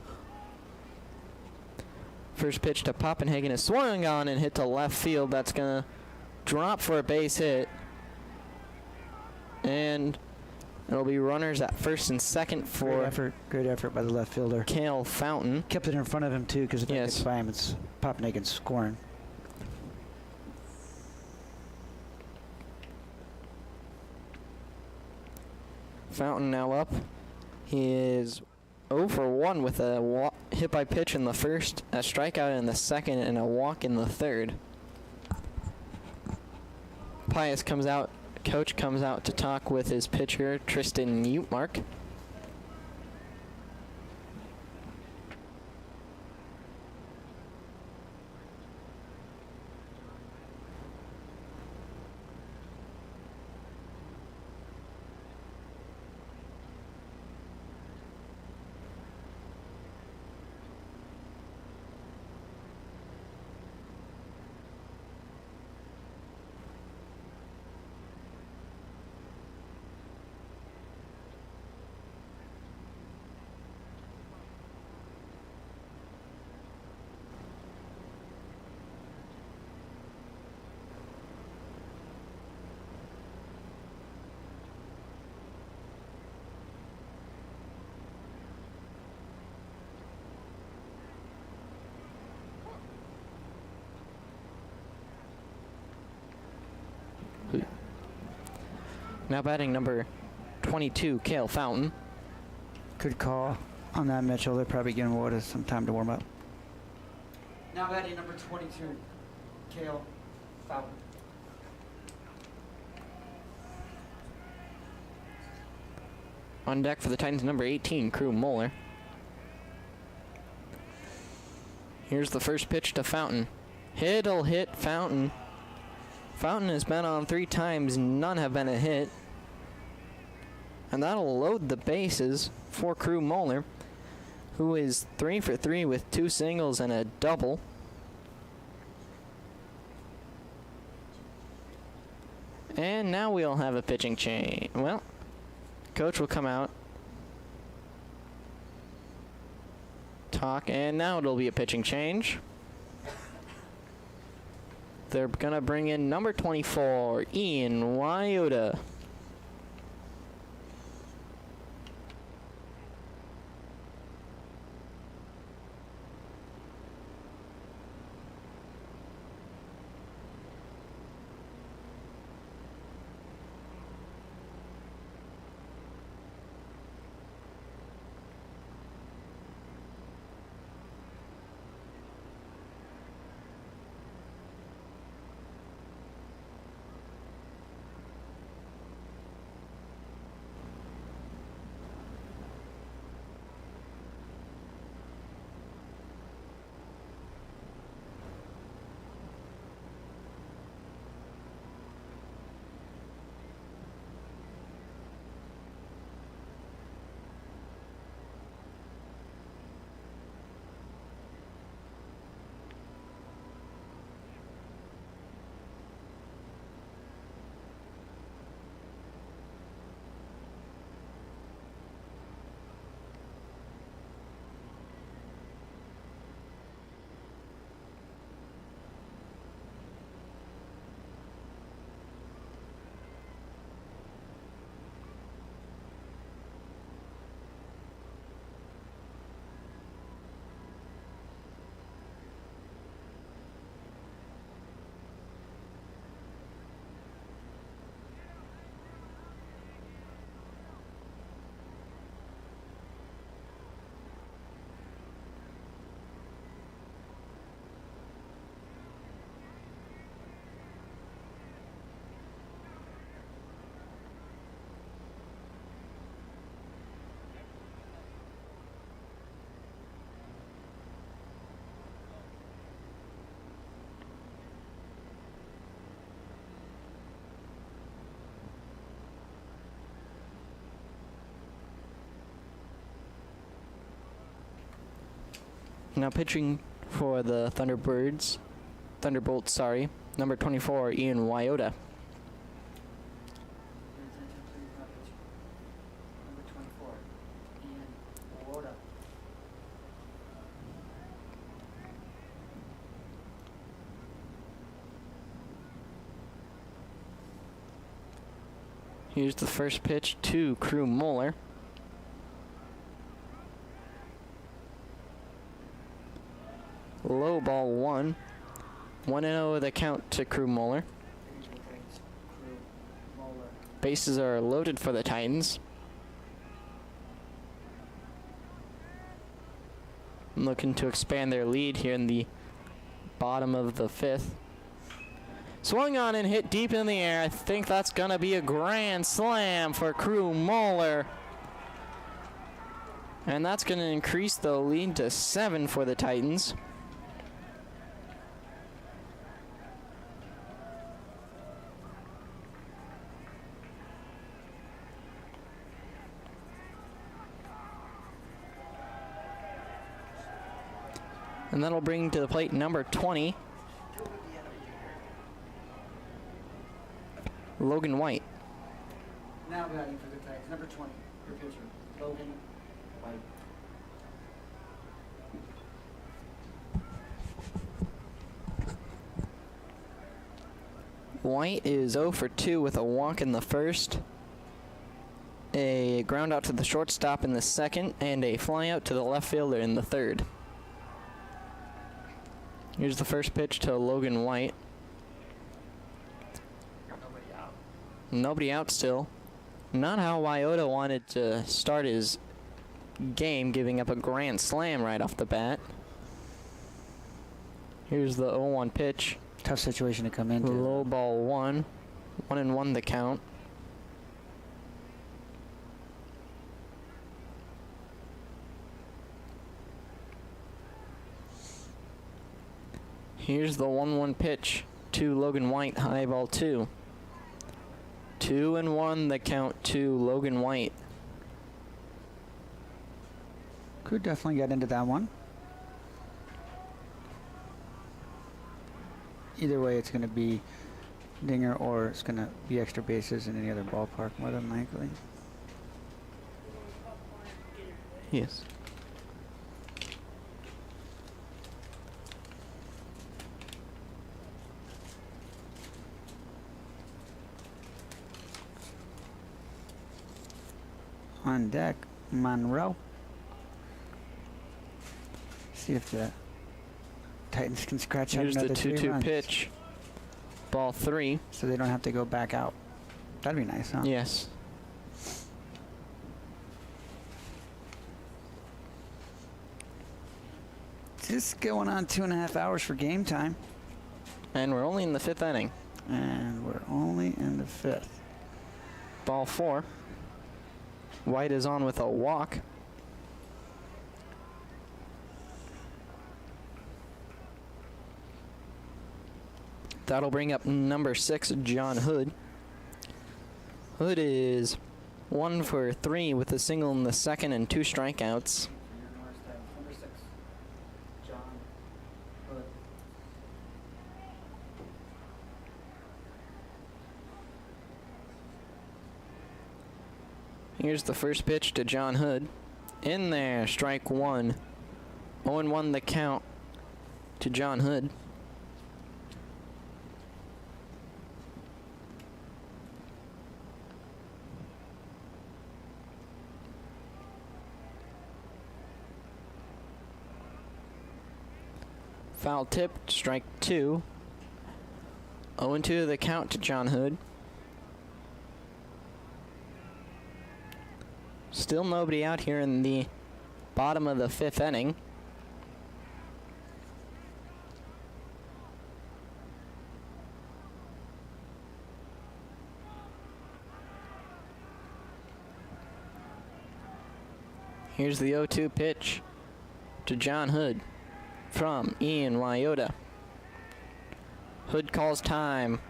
[SPEAKER 2] First pitch to Poppenhagen is swung on and hit to left field. That's going to drop for a base hit. And it'll be runners at first and second for
[SPEAKER 1] Great effort by the left fielder.
[SPEAKER 2] Cale Fountain.
[SPEAKER 1] Kept it in front of him too, because if it
[SPEAKER 2] Yes.
[SPEAKER 1] gets by him, it's Poppenhagen scoring.
[SPEAKER 2] Fountain now up. He is 0 for 1 with a hit by pitch in the first, a strikeout in the second, and a walk in the third. Pius comes out, coach comes out to talk with his pitcher, Tristan Utemark. Now batting number 22, Cale Fountain.
[SPEAKER 1] Good call on that, Mitchell. They're probably giving Woda some time to warm up. Now batting number 22, Cale Fountain.
[SPEAKER 2] On deck for the Titans, number 18, Crew Moeller. Here's the first pitch to Fountain. It'll hit Fountain. Fountain has been on 3 times, none have been a hit. And that'll load the bases for Crew Moeller, who is 3 for 3 with 2 singles and a double. And now we'll have a pitching change. Well, coach will come out, talk, and now it'll be a pitching change. They're gonna bring in number 24, Ian Wyota. Now pitching for the Thunderbolts, sorry, number 24, Ian Wyota.
[SPEAKER 1] Number 24, Ian Wyota.
[SPEAKER 2] Here's the first pitch to Crew Moeller. Low ball 1. 1-0 the count to Crew Moeller. Bases are loaded for the Titans. Looking to expand their lead here in the bottom of the 5th. Swung on and hit deep in the air. I think that's going to be a grand slam for Crew Moeller. And that's going to increase the lead to 7 for the Titans. And that'll bring to the plate number 20, Logan White.
[SPEAKER 1] Now batting for the Titans, number 20, your pitcher, Logan White.
[SPEAKER 2] White is 0 for 2 with a walk in the first, a ground out to the shortstop in the second, and a fly out to the left fielder in the third. Here's the first pitch to Logan White.
[SPEAKER 1] Nobody out.
[SPEAKER 2] Nobody out still. Not how Wyota wanted to start his game, giving up a grand slam right off the bat. Here's the 0-1 pitch.
[SPEAKER 1] Tough situation to come into.
[SPEAKER 2] Low ball 1. 1-1 the count. Here's the 1-1 pitch to Logan White, high ball 2. 2-1 the count to Logan White.
[SPEAKER 1] Could definitely get into that one. Either way, it's going to be dinger or it's going to be extra bases in any other ballpark, more than likely.
[SPEAKER 2] Yes.
[SPEAKER 1] On deck, Monroe. See if the Titans can scratch out
[SPEAKER 2] Here's the
[SPEAKER 1] another 3 runs.
[SPEAKER 2] 2-2 pitch. Ball 3.
[SPEAKER 1] So they don't have to go back out. That'd be nice, huh?
[SPEAKER 2] Yes.
[SPEAKER 1] Just going on 2.5 hours for game time.
[SPEAKER 2] And we're only in the 5th inning.
[SPEAKER 1] And we're only in the 5th.
[SPEAKER 2] Ball 4. White is on with a walk. That'll bring up number 6, John Hood. Hood is 1 for 3 with a single in the 2nd and 2 strikeouts.
[SPEAKER 1] Number 6, John Hood.
[SPEAKER 2] Here's the first pitch to John Hood. In there, strike 1. 0-1 the count to John Hood. Foul tipped, strike 2. 0-2 the count to John Hood. Still nobody out here in the bottom of the 5th inning. Here's the 0-2 pitch to John Hood from Ian Wyota. Hood calls time.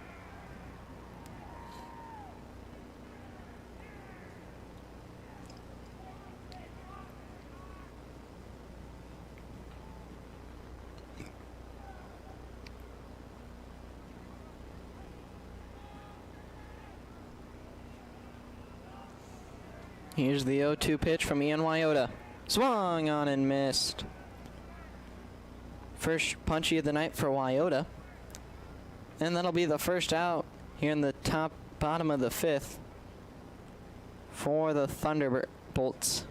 [SPEAKER 2] Here's the 0-2 pitch from Ian Wyota. Swung on and missed. First punchy of the night for Wyota. And that'll be the first out here in the bottom of the 5th for the Thunderbolts.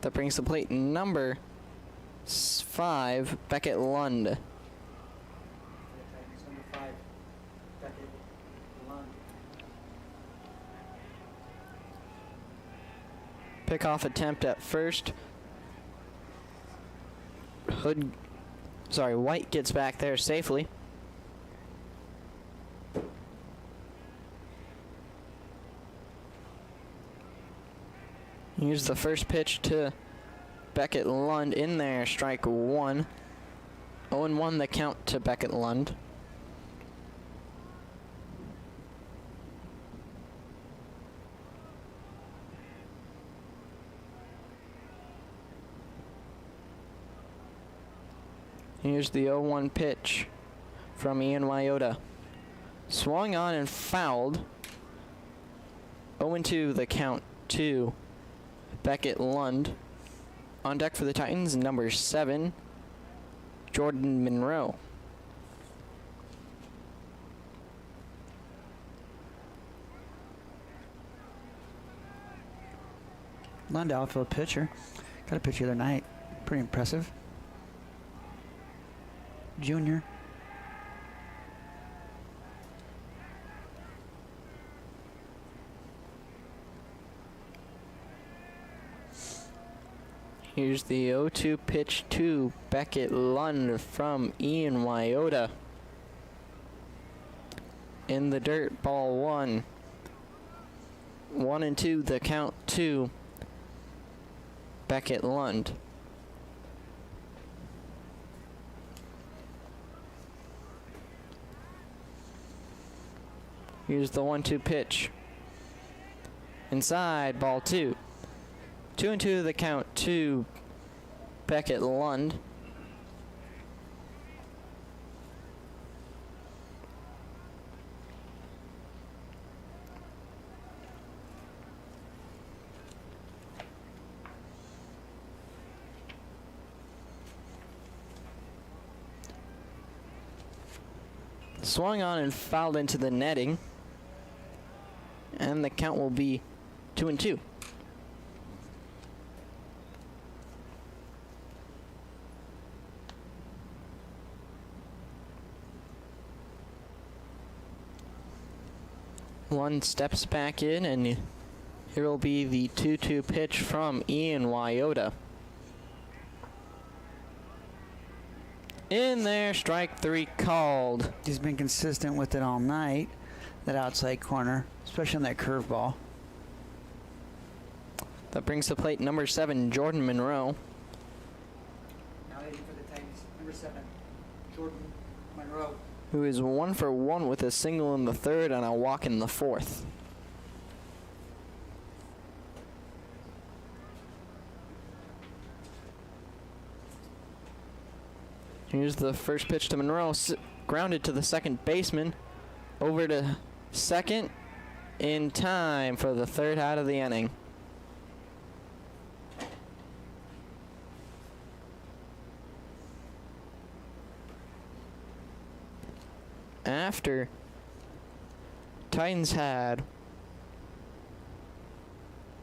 [SPEAKER 2] That brings the plate number 5, Beckett Lund.
[SPEAKER 1] Number 5, Beckett Lund.
[SPEAKER 2] Pickoff attempt at first. White gets back there safely. Here's the first pitch to Beckett Lund. In there, strike 1. 0-1 the count to Beckett Lund. Here's the 0-1 pitch from Ian Wyota. Swung on and fouled. 0-2 the count to Beckett Lund. On deck for the Titans, number 7, Jordan Monroe.
[SPEAKER 1] Lund, outfield pitcher. Got a pitch the other night. Pretty impressive. Junior.
[SPEAKER 2] Here's the 0-2 pitch to Beckett Lund from Ian Wyota. In the dirt, ball 1. 1-2, the count to Beckett Lund. Here's the 1-2 pitch. Inside, ball 2. 2-2, the count to Beckett Lund. Swung on and fouled into the netting. And the count will be 2-2. One steps back in, and here will be the 2-2 pitch from Ian Wyota. In there, strike 3 called.
[SPEAKER 1] He's been consistent with it all night, that outside corner, especially on that curveball.
[SPEAKER 2] That brings to plate number 7, Jordan Monroe.
[SPEAKER 1] Now hitting for the Titans, number 7, Jordan Monroe.
[SPEAKER 2] Who is 1 for 1 with a single in the 3rd and a walk in the 4th. Here's the first pitch to Monroe, grounded to the second baseman, over to second, in time for the 3rd out of the inning. After Titans had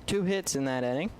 [SPEAKER 2] 2 hits in that inning,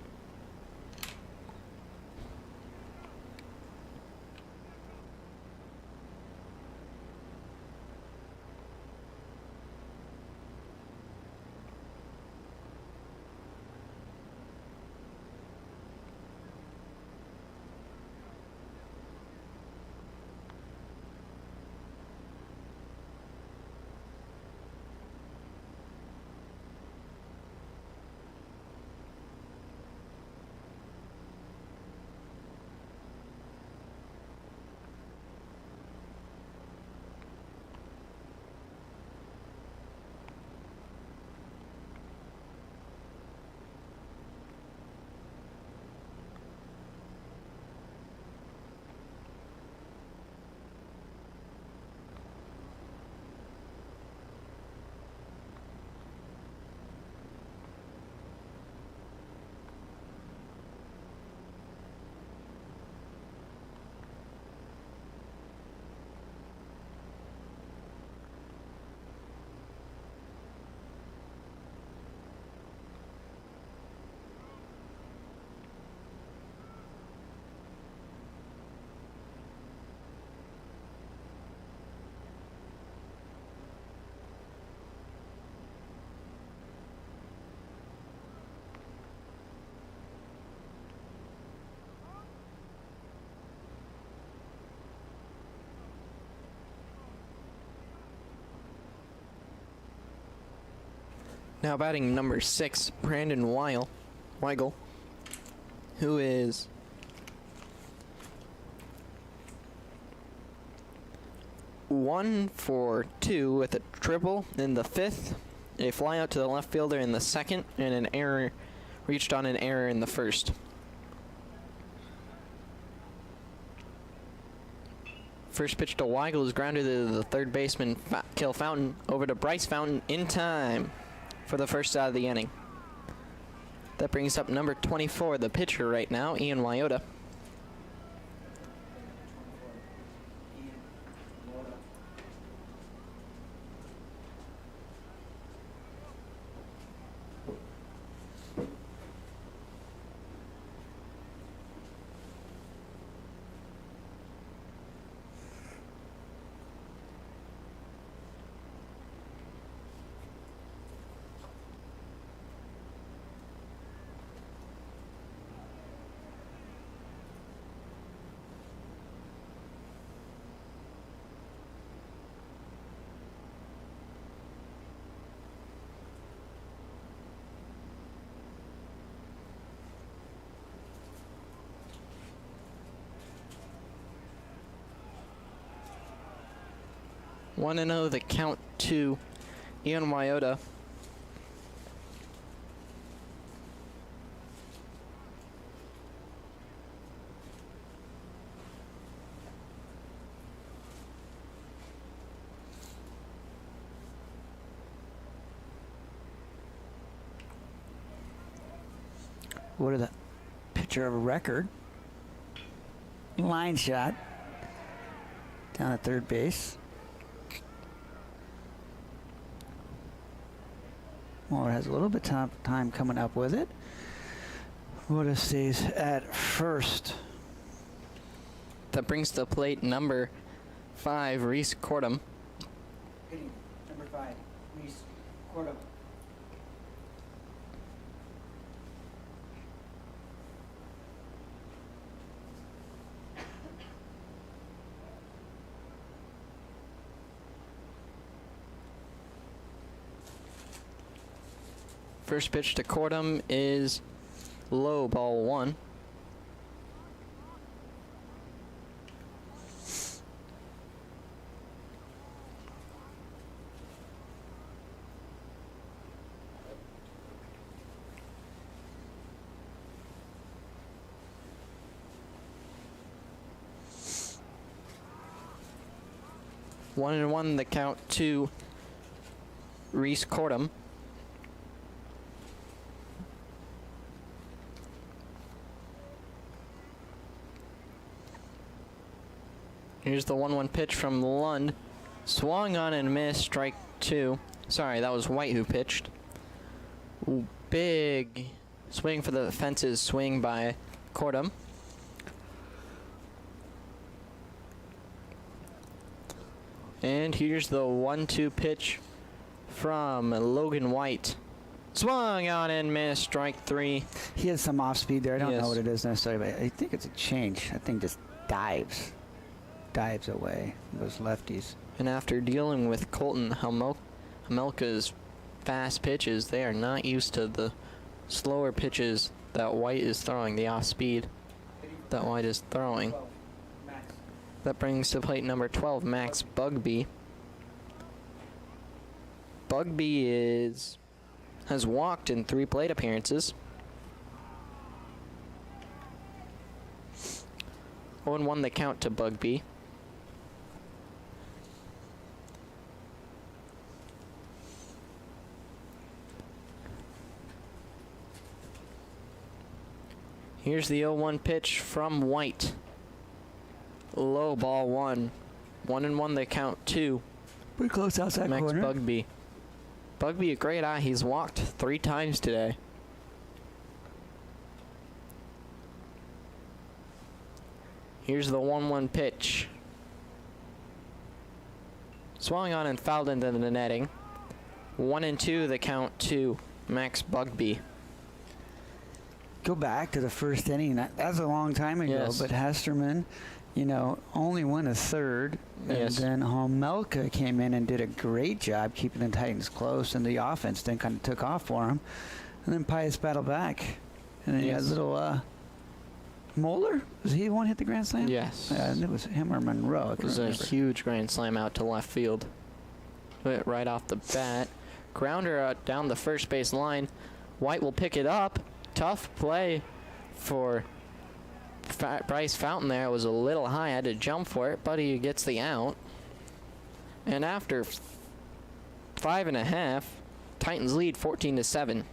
[SPEAKER 2] now batting number 6, Brandon Weigel, who is 1 for 2 with a triple in the 5th, a fly out to the left fielder in the 2nd, and an error reached on an error in the 1st. First pitch to Weigel is grounded to the 3rd baseman, Kill Fountain, over to Bryce Fountain in time for the 1st out of the inning. That brings up number 24, the pitcher right now, Ian Wyota. 1-0 the count to Ian Wyota.
[SPEAKER 1] What are the pitcher of a record? Line shot down at third base. Moore has a little bit of time coming up with it. Woda stays at first.
[SPEAKER 2] That brings to the plate number 5, Reese Cordum.
[SPEAKER 1] Hitting number 5, Reese Cordum.
[SPEAKER 2] First pitch to Cordum is low, ball 1. One and one the count to Reese Cordum. Here's the 1-1 pitch from Lund. Swung on and missed, strike 2. Sorry, that was White who pitched. Ooh, big swing for the fences, swing by Cordum. And here's the 1-2 pitch from Logan White. Swung on and missed, strike 3.
[SPEAKER 1] He has some off speed there. I don't
[SPEAKER 2] Yes.
[SPEAKER 1] know what it is necessarily, but I think it's a change. That thing just dives away, those lefties.
[SPEAKER 2] And after dealing with Colton Hamelka's fast pitches, they are not used to the slower pitches that White is throwing, the off speed that White is throwing. That brings to plate number 12, Max Bugby. Bugby has walked in 3 plate appearances. 0-1 the count to Bugby. Here's the 0-1 pitch from White. Low, ball 1. 1-1 the count to
[SPEAKER 1] Pretty close outside
[SPEAKER 2] Max
[SPEAKER 1] corner.
[SPEAKER 2] Bugby. Bugby, a great eye. He's walked 3 times today. Here's the 1-1 pitch. Swung on and fouled into the netting. 1-2 the count to Max Bugby.
[SPEAKER 1] Go back to the first inning. That's a long time ago,
[SPEAKER 2] Yes.
[SPEAKER 1] but Hesterman, only won a third.
[SPEAKER 2] Yes.
[SPEAKER 1] And then Hamelka came in and did a great job keeping the Titans close, and the offense then kind of took off for him. And then Pius battled back. And then you had
[SPEAKER 2] Yes.
[SPEAKER 1] little Moeller? Was he the one hit the grand slam?
[SPEAKER 2] Yes.
[SPEAKER 1] Yeah, and it was him or Monroe. I
[SPEAKER 2] It
[SPEAKER 1] can
[SPEAKER 2] was a
[SPEAKER 1] remember.
[SPEAKER 2] huge grand slam out to left field. Went right off the bat. Grounder out down the first base line. White will pick it up. Tough play for Bryce Fountain there. It was a little high. Had to jump for it, but he gets the out. And after 5.5, Titans lead 14-7.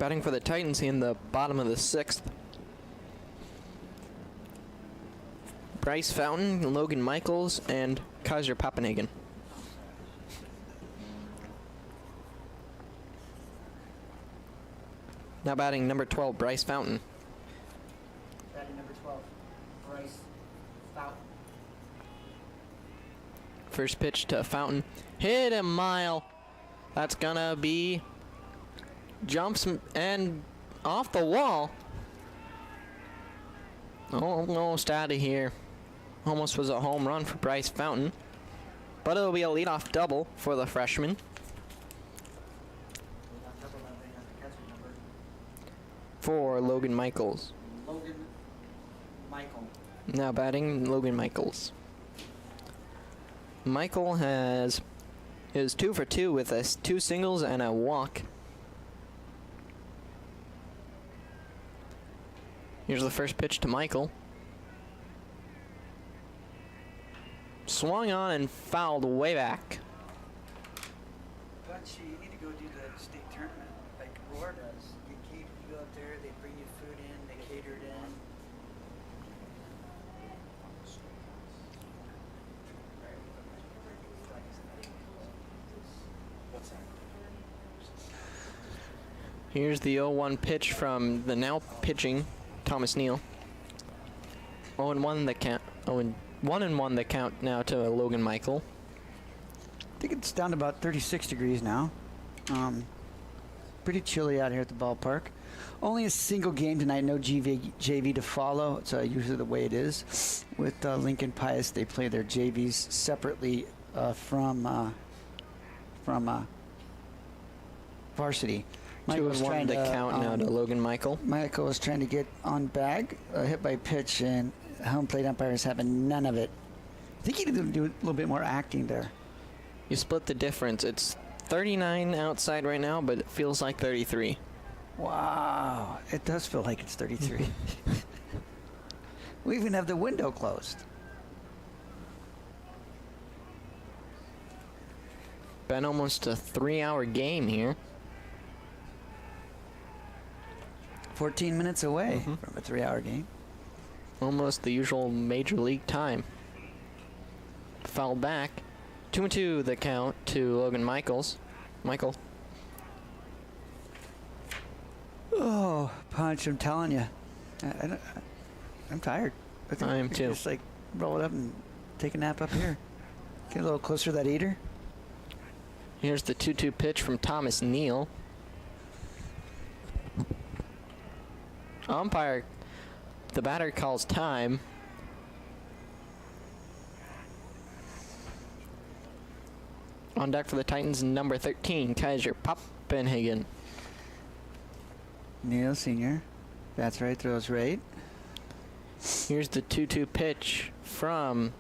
[SPEAKER 2] Batting for the Titans in the bottom of the 6th. Bryce Fountain, Logan Michaels, and Kaiser Papenhagen. Now batting number 12, Bryce Fountain.
[SPEAKER 1] Batting number 12, Bryce Fountain.
[SPEAKER 2] First pitch to Fountain. Hit a mile. That's gonna be jumps and off the wall. Almost out of here. Almost was a home run for Bryce Fountain. But it'll be a leadoff double for the freshman. For Logan Michaels.
[SPEAKER 1] Logan Michael.
[SPEAKER 2] Now batting Logan Michaels. Michael is 2 for 2 with 2 singles and a walk. Here's the first pitch to Michael. Swung on and fouled way back.
[SPEAKER 1] But you need to go do the state tournament like Roar does. You go up there, they bring you food in, they cater it in.
[SPEAKER 2] Here's the 0-1 pitch from the now pitching Thomas Neal. 0-1 the count. 1-1 the count now to Logan Michael.
[SPEAKER 1] I think it's down to about 36 degrees now. Pretty chilly out here at the ballpark. Only a single game tonight, no JV to follow. It's usually the way it is. With Lincoln Pius, they play their JVs separately from varsity.
[SPEAKER 2] 2-1 the count now to Logan Michael.
[SPEAKER 1] Michael was trying to get on bag, hit by pitch, and home plate umpires having none of it. I think he did do a little bit more acting there.
[SPEAKER 2] You split the difference. It's 39 outside right now, but it feels like 33.
[SPEAKER 1] Wow, it does feel like it's 33. We even have the window closed.
[SPEAKER 2] Been almost a 3-hour game here.
[SPEAKER 1] 14 minutes away from a 3-hour game.
[SPEAKER 2] Almost the usual major league time. Fouled back. 2-2 the count to Logan Michaels. Michael.
[SPEAKER 1] Oh, Punch, I'm telling you. I'm tired.
[SPEAKER 2] I am too.
[SPEAKER 1] Just like roll it up and take a nap up here. Get a little closer to that eater.
[SPEAKER 2] Here's the 2-2 pitch from Thomas Neal. Umpire, the batter calls time. On deck for the Titans, number 13, Kaiser Papenhagen.
[SPEAKER 1] Neal Sr. That's right, throws right.
[SPEAKER 2] Here's the 2-2 pitch from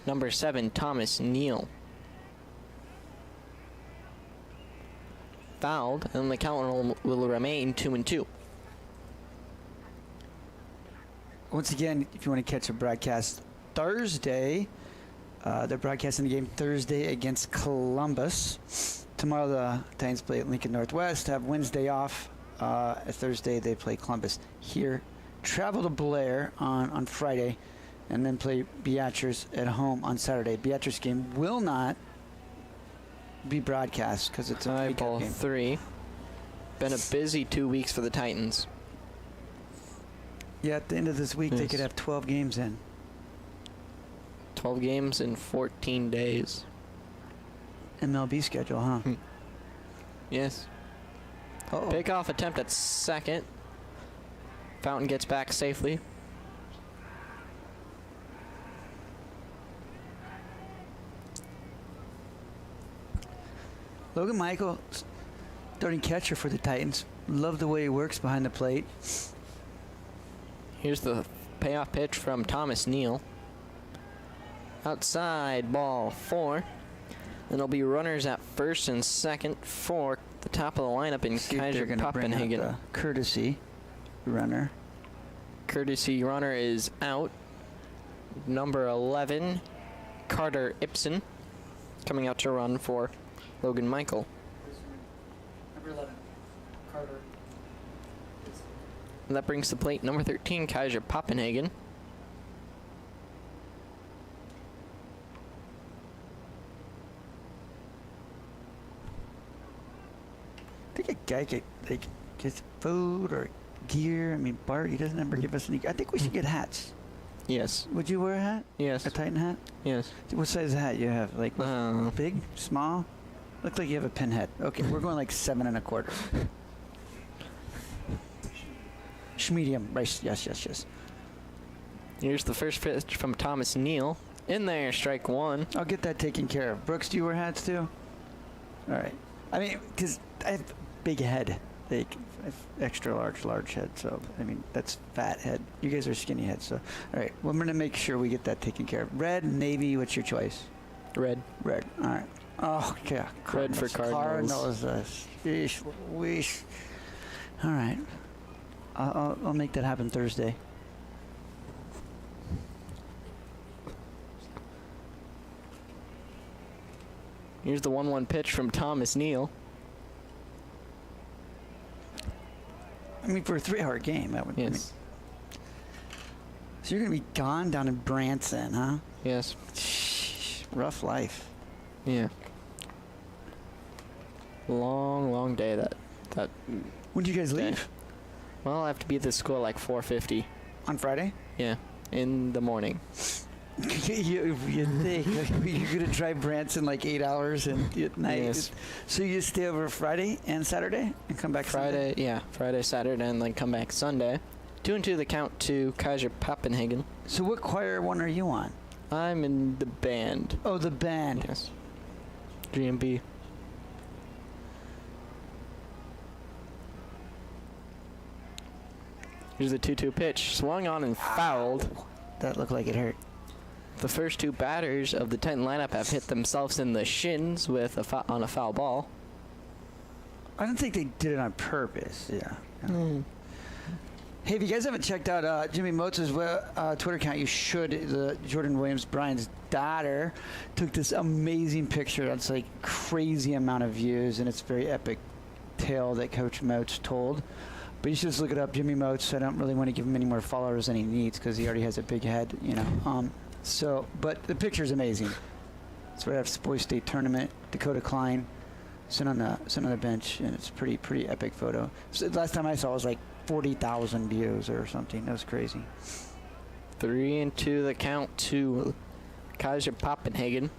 [SPEAKER 2] number 7, Thomas Neal. Fouled, and the count will remain 2-2.
[SPEAKER 1] Once again, if you want to catch a broadcast Thursday, they're broadcasting the game Thursday against Columbus. Tomorrow the Titans play at Lincoln Northwest, have Wednesday off. Thursday they play Columbus here. Travel to Blair on Friday, and then play Beatrice at home on Saturday. Beatrice game will not be broadcast because it's a
[SPEAKER 2] Eyeball
[SPEAKER 1] game.
[SPEAKER 2] 3. Been a busy 2 weeks for the Titans.
[SPEAKER 1] Yeah, at the end of this week they could have 12 games in.
[SPEAKER 2] 12 games in 14 days.
[SPEAKER 1] MLB schedule, huh?
[SPEAKER 2] Yes.
[SPEAKER 1] Uh-oh.
[SPEAKER 2] Pickoff attempt at second. Fountain gets back safely.
[SPEAKER 1] Logan Michael, starting catcher for the Titans. Love the way he works behind the plate.
[SPEAKER 2] Here's the payoff pitch from Thomas Neal. Outside, ball 4. And there'll be runners at first and second for the top of the lineup in Kaiser Papenhagen.
[SPEAKER 1] Courtesy runner.
[SPEAKER 2] Courtesy runner is out. Number 11, Carter Ibsen, coming out to run for Logan Michael.
[SPEAKER 1] Number 11, Carter
[SPEAKER 2] And that brings to plate number 13, Kaiser Poppenhagen.
[SPEAKER 1] I think a guy gets food or gear. I mean, Bart, he doesn't ever give us any. I think we should get hats.
[SPEAKER 2] Yes.
[SPEAKER 1] Would you wear a hat?
[SPEAKER 2] Yes.
[SPEAKER 1] A Titan hat?
[SPEAKER 2] Yes.
[SPEAKER 1] What size hat you have? Like big, small? Looks like you have a pinhead. Okay, we're going like 7 1/4. Medium. Right. Yes.
[SPEAKER 2] Here's the first pitch from Thomas Neal. In there, strike one.
[SPEAKER 1] I'll get that taken care of. Brooks, do you wear hats too? All right. I mean, because I have big head. Like, I have extra large head. So, I mean, that's fat head. You guys are skinny head. So, all right. Well, I'm going to make sure we get that taken care of. Red, navy, what's your choice?
[SPEAKER 2] Red.
[SPEAKER 1] Red. All right. Oh, yeah.
[SPEAKER 2] Red for Cardinals.
[SPEAKER 1] Sheesh, Louise. All right. I'll make that happen Thursday.
[SPEAKER 2] Here's the 1-1 pitch from Thomas Neal.
[SPEAKER 1] I mean, for a 3-hour game, that would.
[SPEAKER 2] Yes.
[SPEAKER 1] I mean, so you're gonna be gone down in Branson, huh?
[SPEAKER 2] Yes.
[SPEAKER 1] Sheesh, rough life.
[SPEAKER 2] Yeah. Long day that.
[SPEAKER 1] When do you guys leave?
[SPEAKER 2] Well, I have to be at the school at like 4:50.
[SPEAKER 1] On Friday?
[SPEAKER 2] Yeah, in the morning.
[SPEAKER 1] you think you're gonna drive Branson like 8 hours and at night?
[SPEAKER 2] Yes.
[SPEAKER 1] So you stay over Friday and Saturday and come back
[SPEAKER 2] Friday,
[SPEAKER 1] Sunday?
[SPEAKER 2] yeah, Friday, Saturday, and then come back Sunday. 2-2 the count to Kaiser Poppenhagen.
[SPEAKER 1] So what choir one are you on?
[SPEAKER 2] I'm in the band.
[SPEAKER 1] Oh, the band.
[SPEAKER 2] Yes. GMB. Here's the 2-2 pitch. Swung on and fouled.
[SPEAKER 1] That looked like it hurt.
[SPEAKER 2] The first two batters of the Titan lineup have hit themselves in the shins with on a foul ball.
[SPEAKER 1] I don't think they did it on purpose. Yeah. Hey, if you guys haven't checked out Jimmy Motz's Twitter account, you should. Jordan Williams, Brian's daughter, took this amazing picture. That's like crazy amount of views, and it's a very epic tale that Coach Motz told. But you should just look it up, Jimmy Motz. I don't really want to give him any more followers than he needs because he already has a big head, you know. But the picture's amazing. It's right after the Boys State tournament. Dakota Klein sitting on the bench, and it's pretty epic photo. So last time I saw it was like 40,000 views or something. That was crazy.
[SPEAKER 2] 3-2 the count to Kaiser Poppenhagen.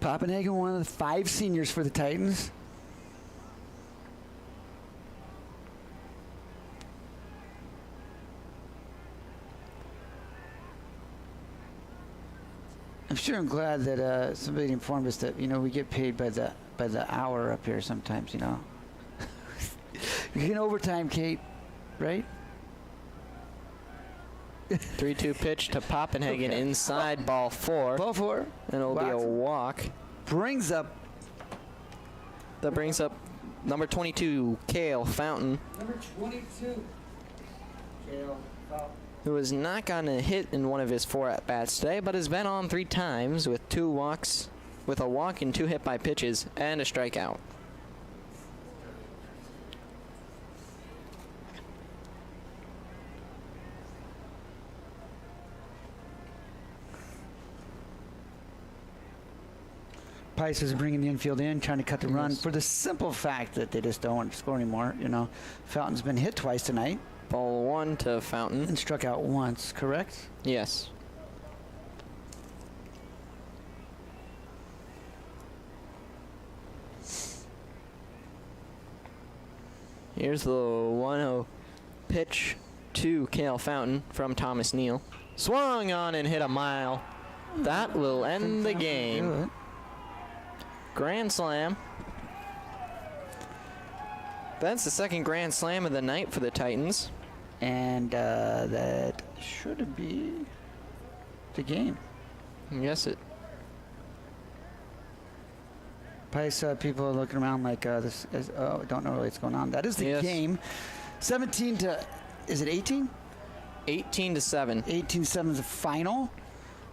[SPEAKER 1] Poppenhagen, one of the 5 seniors for the Titans. I'm sure I'm glad that somebody informed us that, you know, we get paid by the hour up here sometimes, you know. You get overtime, Kate, right?
[SPEAKER 2] 3-2 pitch to Poppenhagen inside ball 4.
[SPEAKER 1] Ball 4.
[SPEAKER 2] And it'll be a walk. That brings up number 22, Cale Fountain.
[SPEAKER 1] Number 22, Cale Fountain.
[SPEAKER 2] Who has not gotten a hit in one of his 4 at-bats today, but has been on 3 times with 2 walks, with a walk and 2 hit by pitches, and a strikeout.
[SPEAKER 1] Pius is bringing the infield in, trying to cut the run for the simple fact that they just don't want to score anymore. You know, Fountain's been hit twice tonight.
[SPEAKER 2] Ball 1 to Fountain.
[SPEAKER 1] And struck out once, correct?
[SPEAKER 2] Yes. Here's the 1-0 pitch to Cale Fountain from Thomas Neal. Swung on and hit a mile. That will end the game. Grand slam. That's the second grand slam of the night for the Titans.
[SPEAKER 1] And that should be the game.
[SPEAKER 2] Yes, it.
[SPEAKER 1] Pius, people are looking around like this. Don't know what's going on. That is the game. 17 to, is it 18?
[SPEAKER 2] 18-7.
[SPEAKER 1] 18-7 is the final.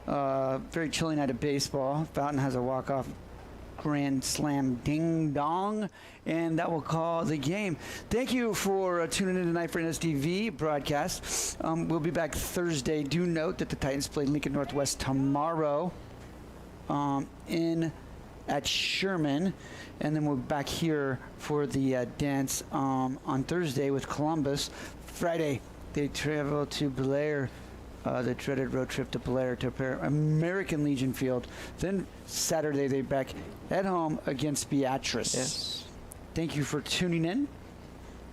[SPEAKER 1] Very chilly night of baseball. Fountain has a walk-off grand slam ding dong, and that will call the game. Thank you for tuning in tonight for NSTV broadcast. We'll be back Thursday. Do note that the Titans play Lincoln Northwest tomorrow at Sherman, and then we'll be back here for the dance on Thursday with Columbus. Friday, they travel to Blair, the dreaded road trip to Blair to prepare American Legion Field. Then Saturday, they're back at home against Beatrice.
[SPEAKER 2] Yes.
[SPEAKER 1] Thank you for tuning in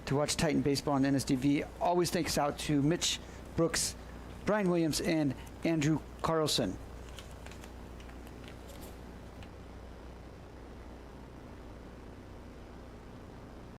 [SPEAKER 1] to watch Titan Baseball on NSTV. Always thanks out to Mitch Brooks, Brian Williams, and Andrew Carlson.